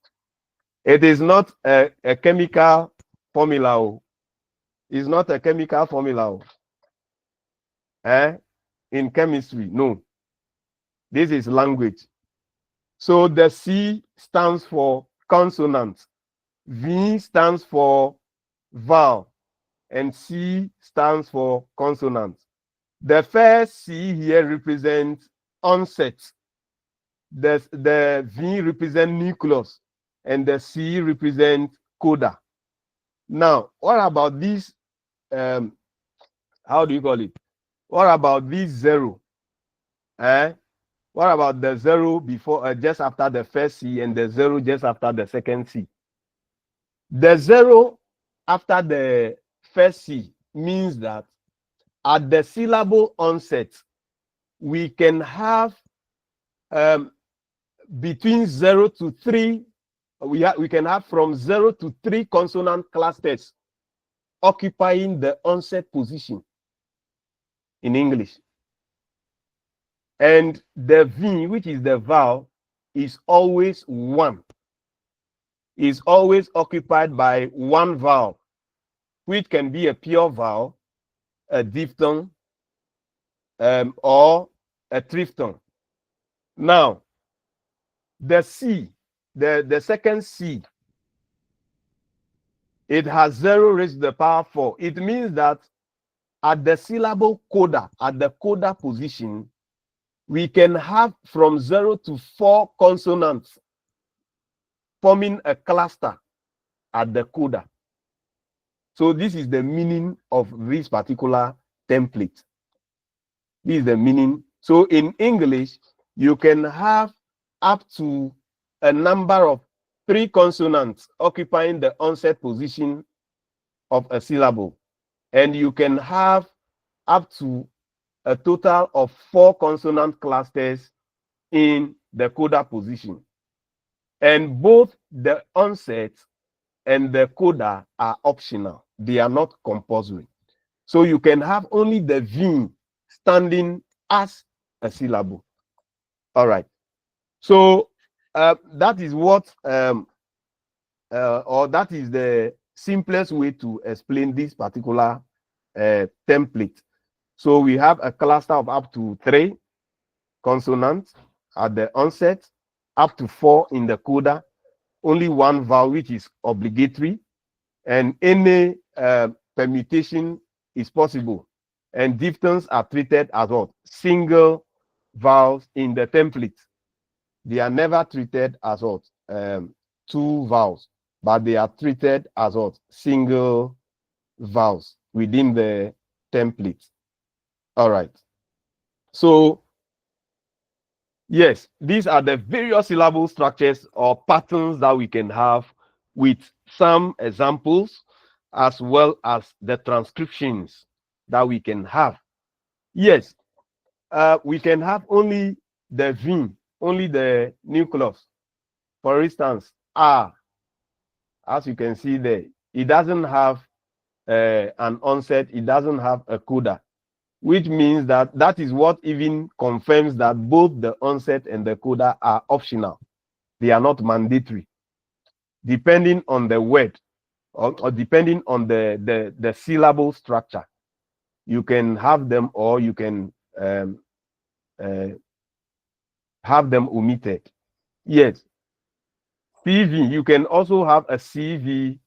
It is not a chemical formula. It's not a chemical formula. In chemistry, no. This is language. So the C stands for consonant, V stands for vowel, and C stands for consonant. The first C here represents onset. The V represents nucleus, and the C represents coda. Now, what about this? How do you call it? What about this zero? What about the zero before, just after the first C, and the zero just after the second C? The zero after the first C means that at the syllable onset, we can have between 0 to 3, we can have from 0 to 3 consonant clusters occupying the onset position in English. And the V, which is the vowel, is always 1. Is always occupied by one vowel, which can be a pure vowel, a diphthong, or a triphthong. Now, the C, the second C, it has 0 raised to the power 4. It means that at the syllable coda, at the coda position, we can have from 0 to 4 consonants forming a cluster at the coda. So this is the meaning of this particular template. This is the meaning. So in English, you can have up to a number of 3 consonants occupying the onset position of a syllable. And you can have up to a total of 4 consonant clusters in the coda position. And both the onset and the coda are optional. They are not compulsory. So you can have only the V standing as a syllable. All right. So that is what, or that is the simplest way to explain this particular template. So we have a cluster of up to 3 consonants at the onset, up to 4 in the coda, only 1 vowel which is obligatory, and any permutation is possible. And diphthongs are treated as what? Single vowels in the template. They are never treated as what? 2 vowels, but they are treated as what? Single vowels within the template. All right. So, yes, these are the various syllable structures or patterns that we can have with some examples as well as the transcriptions that we can have. Yes, we can have only the V, only the nucleus. For instance, R, as you can see there, it doesn't have an onset, it doesn't have a coda, which means that that is what even confirms that both the onset and the coda are optional. They are not mandatory. Depending on the word or depending on the syllable structure, you can have them or you can have them omitted. Yes. CV, you can also have a CV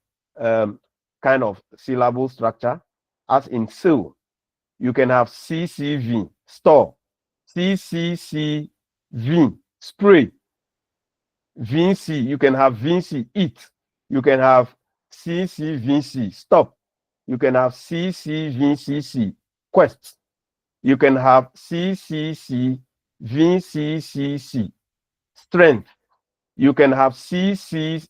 kind of syllable structure, as in seal. You can have CCV, store, CCCV, spray, VC, you can have VC, eat. You can have CCVC, stop. You can have CCVCC, quest. You can have CCC, VCCC, strength. You can have CCV,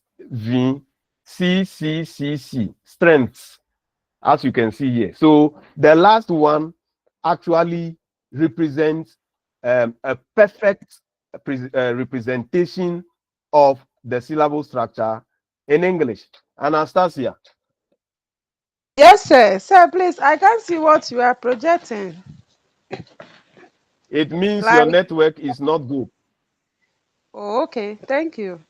CCCC, strengths, as you can see here. So the last one actually represents a perfect representation of the syllable structure in English. Anastasia. Yes, sir. Sir, please, I can't see what you are projecting. It means Like, your network is not good. oh, okay. Thank you.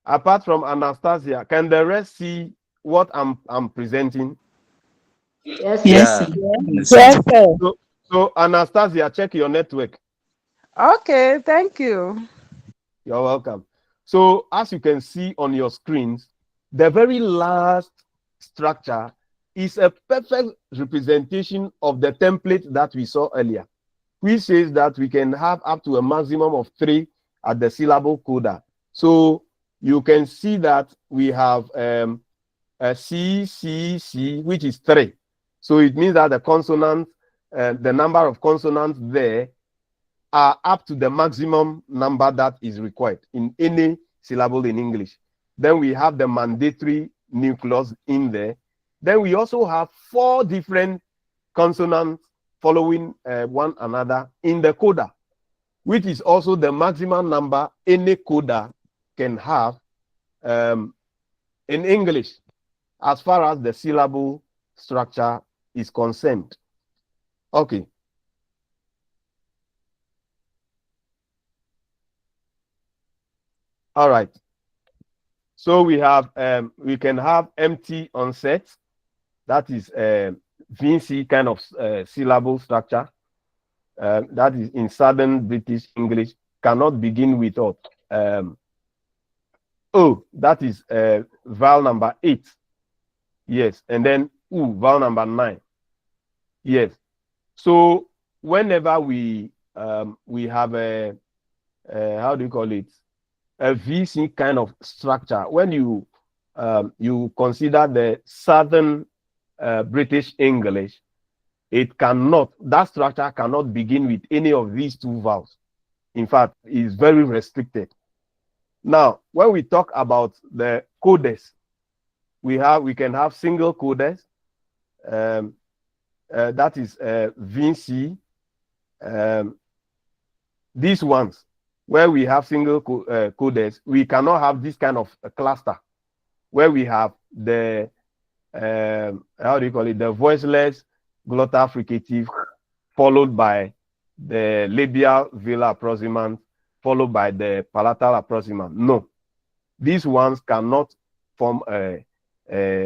Apart from Anastasia, can the rest see what I'm presenting? Yes, Yeah. sir. Yes, sir. So Anastasia, check your network. Okay, thank you. You're welcome. So as you can see on your screens, the very last structure is a perfect representation of the template that we saw earlier, which says that we can have up to a maximum of 3 at the syllable coda. So you can see that we have a C, C, C, which is 3. So it means that the consonants, the number of consonants there are up to the maximum number that is required in any syllable in English. Then we have the mandatory nucleus in there. Then we also have 4 different consonants following one another in the coda, which is also the maximum number any coda can have in English as far as the syllable structure is concerned. Okay. All right. So we have we can have empty onset, that is VC kind of syllable structure. That is in Southern British English, cannot begin with O. That is vowel number 8. Yes, and then U, vowel number 9. Yes. So whenever we have a how do you call it, a VC kind of structure, when you you consider the Southern British English, it cannot, that structure cannot begin with any of these 2 vowels. In fact, it's very restricted. Now, when we talk about the codes, we can have single codes. That is VC. These ones, where we have single codes, we cannot have this kind of cluster where we have the how do you call it, the voiceless glottal fricative followed by the labial velar approximant followed by the palatal approximant. No, these ones cannot form a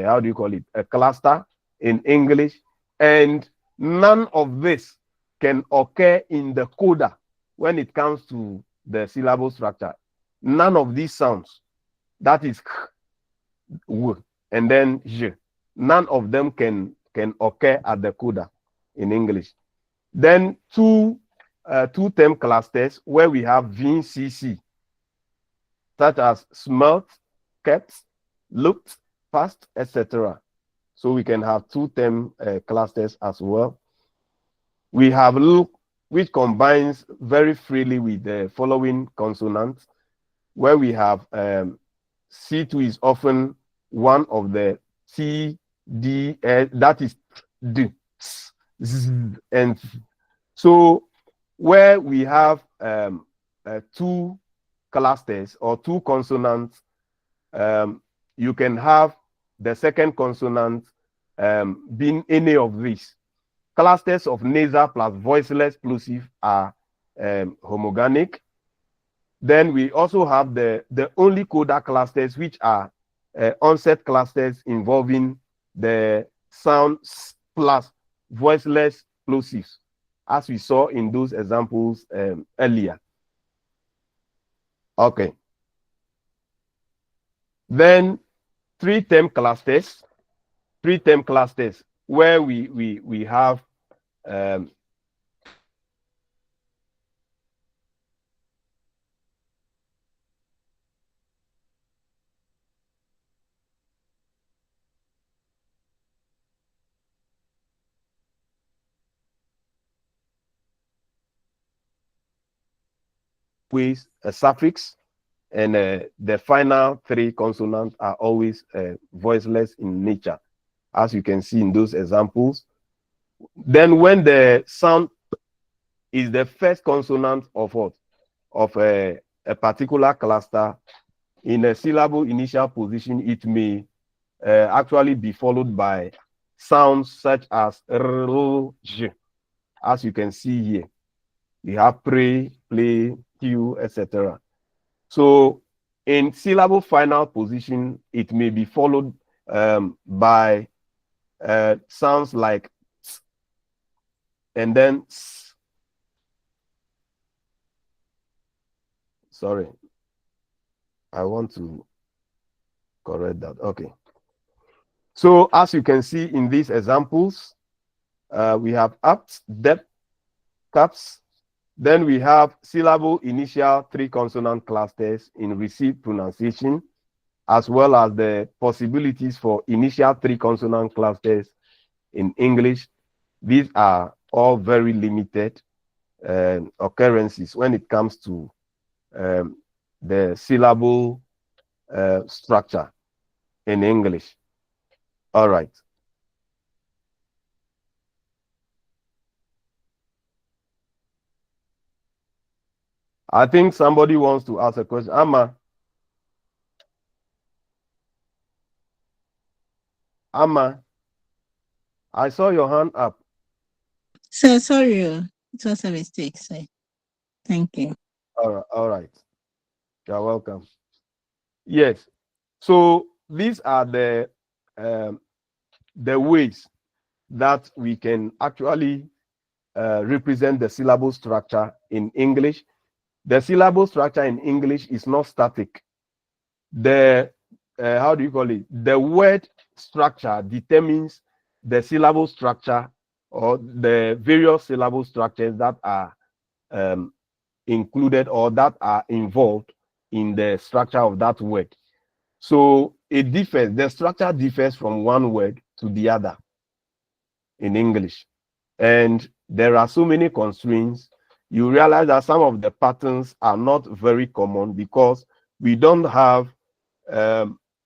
how do you call it, a cluster in English, and none of this can occur in the coda when it comes to the syllable structure. None of these sounds, that is k, w, and then j, none of them can occur at the coda in English. Then two term clusters where we have VCC, such as smelt, kept, looked, past, etc. So we can have two term clusters as well. We have look, which combines very freely with the following consonants, where we have C2 is often one of the T, D, that is D, Z, and so where we have two clusters or two consonants, you can have the second consonant being any of these. Clusters of nasal plus voiceless plosive are homogenic. Then we also have the only coda clusters, which are onset clusters involving the sound plus voiceless plosives, as we saw in those examples earlier. Okay. Then three-term clusters where we have with a suffix, and the final three consonants are always voiceless in nature, as you can see in those examples. Then when the sound is the first consonant of what? Of a particular cluster in a syllable initial position, it may actually be followed by sounds such as r, j, as you can see here. We have pray, play, q, etc. So in syllable final position, it may be followed by sounds like s, and then s. Sorry, I want to correct that. Okay. So as you can see in these examples, we have ups, depth, caps. Then we have syllable initial three consonant clusters in received pronunciation, as well as the possibilities for initial three consonant clusters in English. These are all very limited occurrences when it comes to the syllable structure in English. All right. I think somebody wants to ask a question. Amma, I saw your hand up. So sorry, it was a mistake. So thank you. All right. You're welcome. Yes. So these are the ways that we can actually represent the syllable structure in English. The syllable structure in English is not static. The how do you call it? The word structure determines the syllable structure or the various syllable structures that are included or that are involved in the structure of that word. So it differs. The structure differs from one word to the other in English. And there are so many constraints. You realize that some of the patterns are not very common because we don't have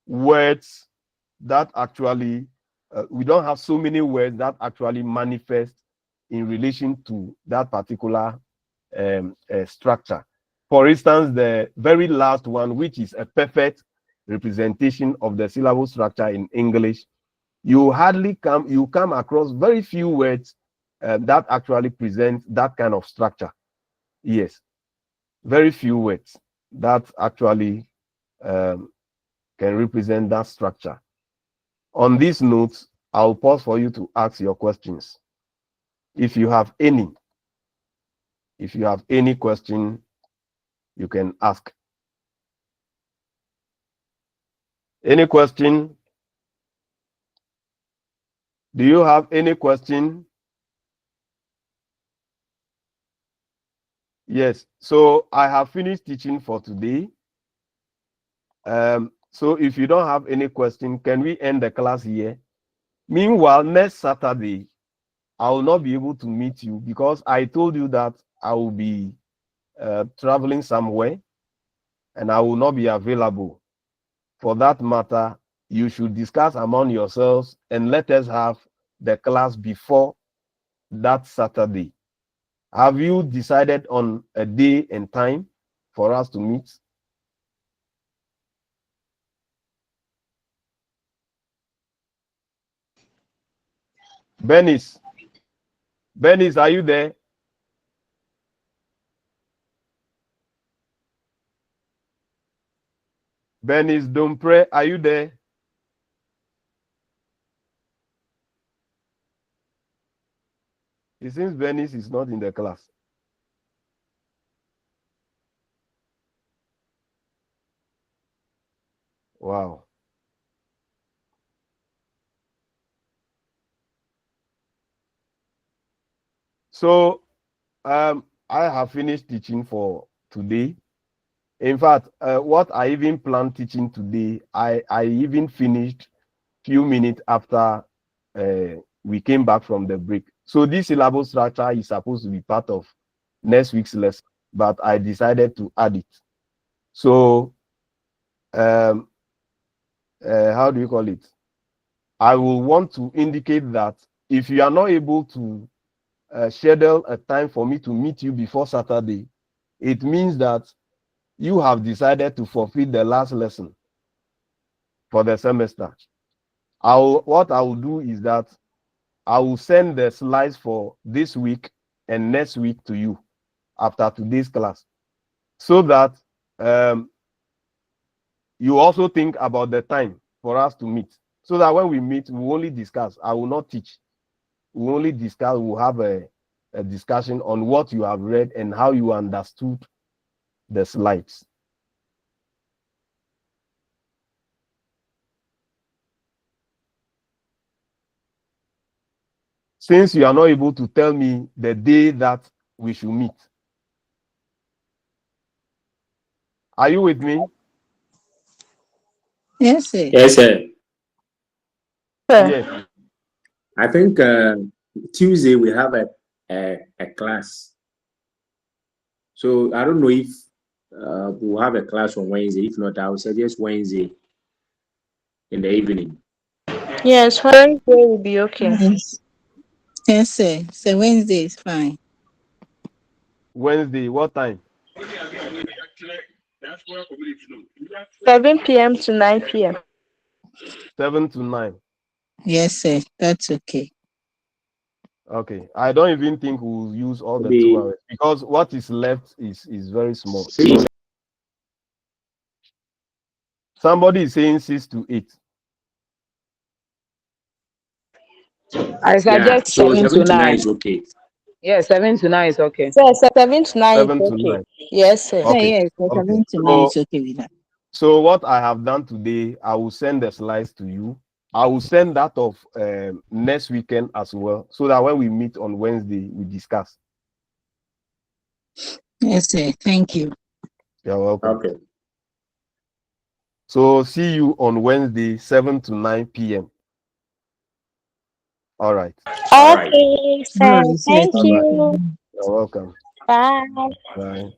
words that actually, we don't have so many words that actually manifest in relation to that particular structure. For instance, the very last one, which is a perfect representation of the syllable structure in English, you come across very few words that actually present that kind of structure. Yes, very few words that actually can represent that structure. On these notes, I'll pause for you to ask your questions. If you have any question, you can ask. Any question? Do you have any question? Yes. So I have finished teaching for today. So if you don't have any question, can we end the class here? Meanwhile, next Saturday, I will not be able to meet you because I told you that I will be traveling somewhere and I will not be available. For that matter, you should discuss among yourselves and let us have the class before that Saturday. Have you decided on a day and time for us to meet? Bernice, are you there? Bernice Dompre, are you there? It seems Bernice is not in the class. Wow. So I have finished teaching for today. In fact, what I even planned teaching today, I even finished few minutes after we came back from the break. So this syllable structure is supposed to be part of next week's lesson, but I decided to add it. So how do you call it? I will want to indicate that if you are not able to schedule a time for me to meet you before Saturday, it means that you have decided to forfeit the last lesson for the semester. What I will do is that I will send the slides for this week and next week to you after today's class, so that you also think about the time for us to meet, so that when we meet, we only discuss. I will not teach. We only discuss. We'll have a discussion on what you have read and how you understood the slides. Since you are not able to tell me the day that we should meet, are you with me? Yes, sir. Yes, sir. Yes. I think Tuesday we have a class. So I don't know if we'll have a class on Wednesday. If not, I will suggest Wednesday in the evening. Yes, Wednesday will be okay. Yes. Yes, sir. So Wednesday is fine. Wednesday, what time? 7 p.m. to 9 p.m. 7 to 9. Yes, sir. That's okay. Okay. I don't even think we'll use all the 2 hours because what is left is very small. Somebody is saying 6 to 8. I suggest so 7 to 9. is okay. Yeah, 7 to 9 is okay. So 7 to 9 7 is to okay. 9. Yes, sir. Okay. Yes, so Okay. 7 to 9 is okay with that. So what I have done today, I will send the slides to you. I will send that of next weekend as well, so that when we meet on Wednesday, we discuss. Yes, sir. Thank you. You're welcome. Okay. So see you on Wednesday, 7 to 9 p.m. All right. Okay, sir. All right, sir. Thank Thank you. you. You're welcome. Bye. Bye.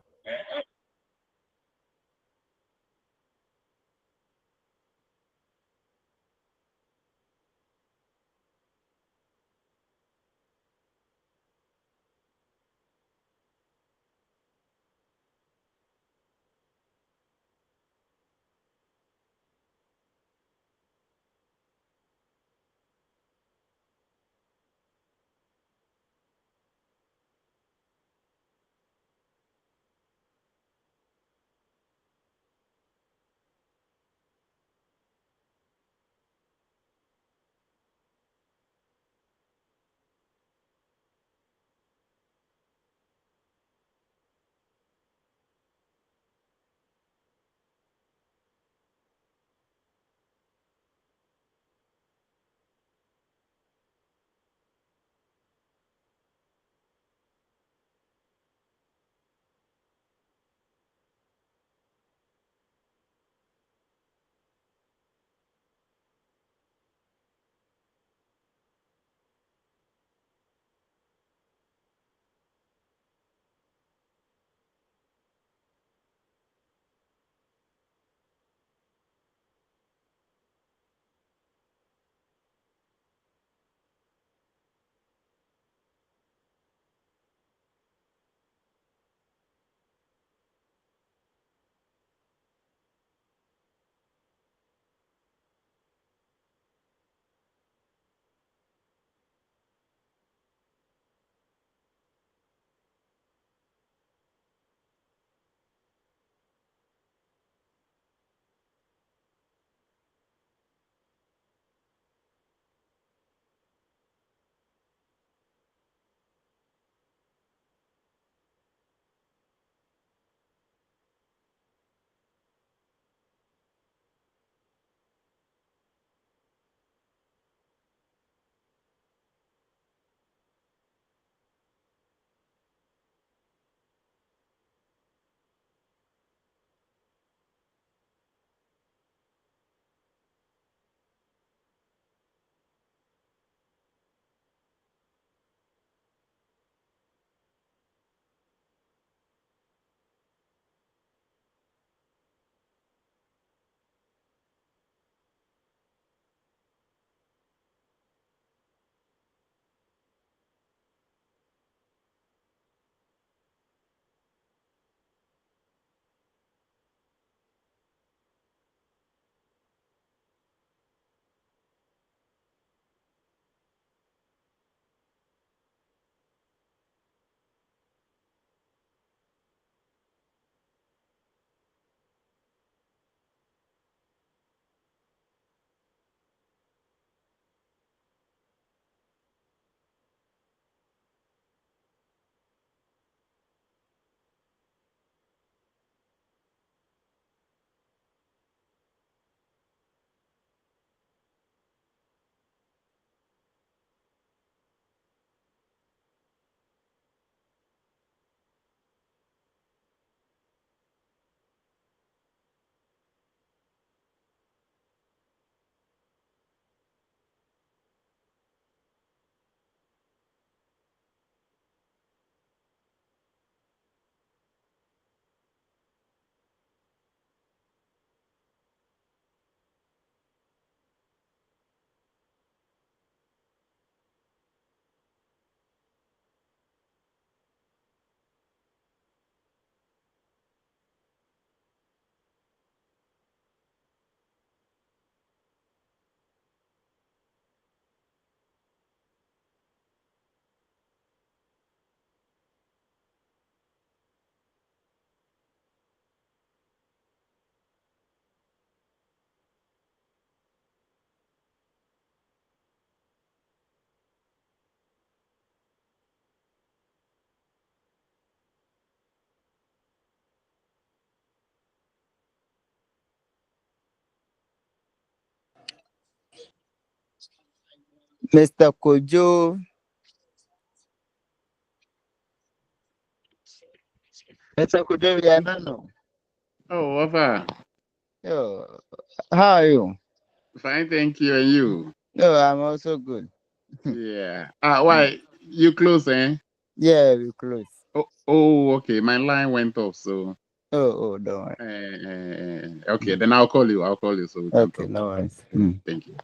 Mr. Kojo. Mr. Kojo, I don't know. Oh, Wafa. Yo, how are you? Fine, thank you. And you? No, I'm also good. Yeah. Why? You close, eh? Yeah, we close. Oh, okay. My line went off, so. Oh, don't worry. Okay, then I'll call you. So we can Okay, talk. no worries. Thank you.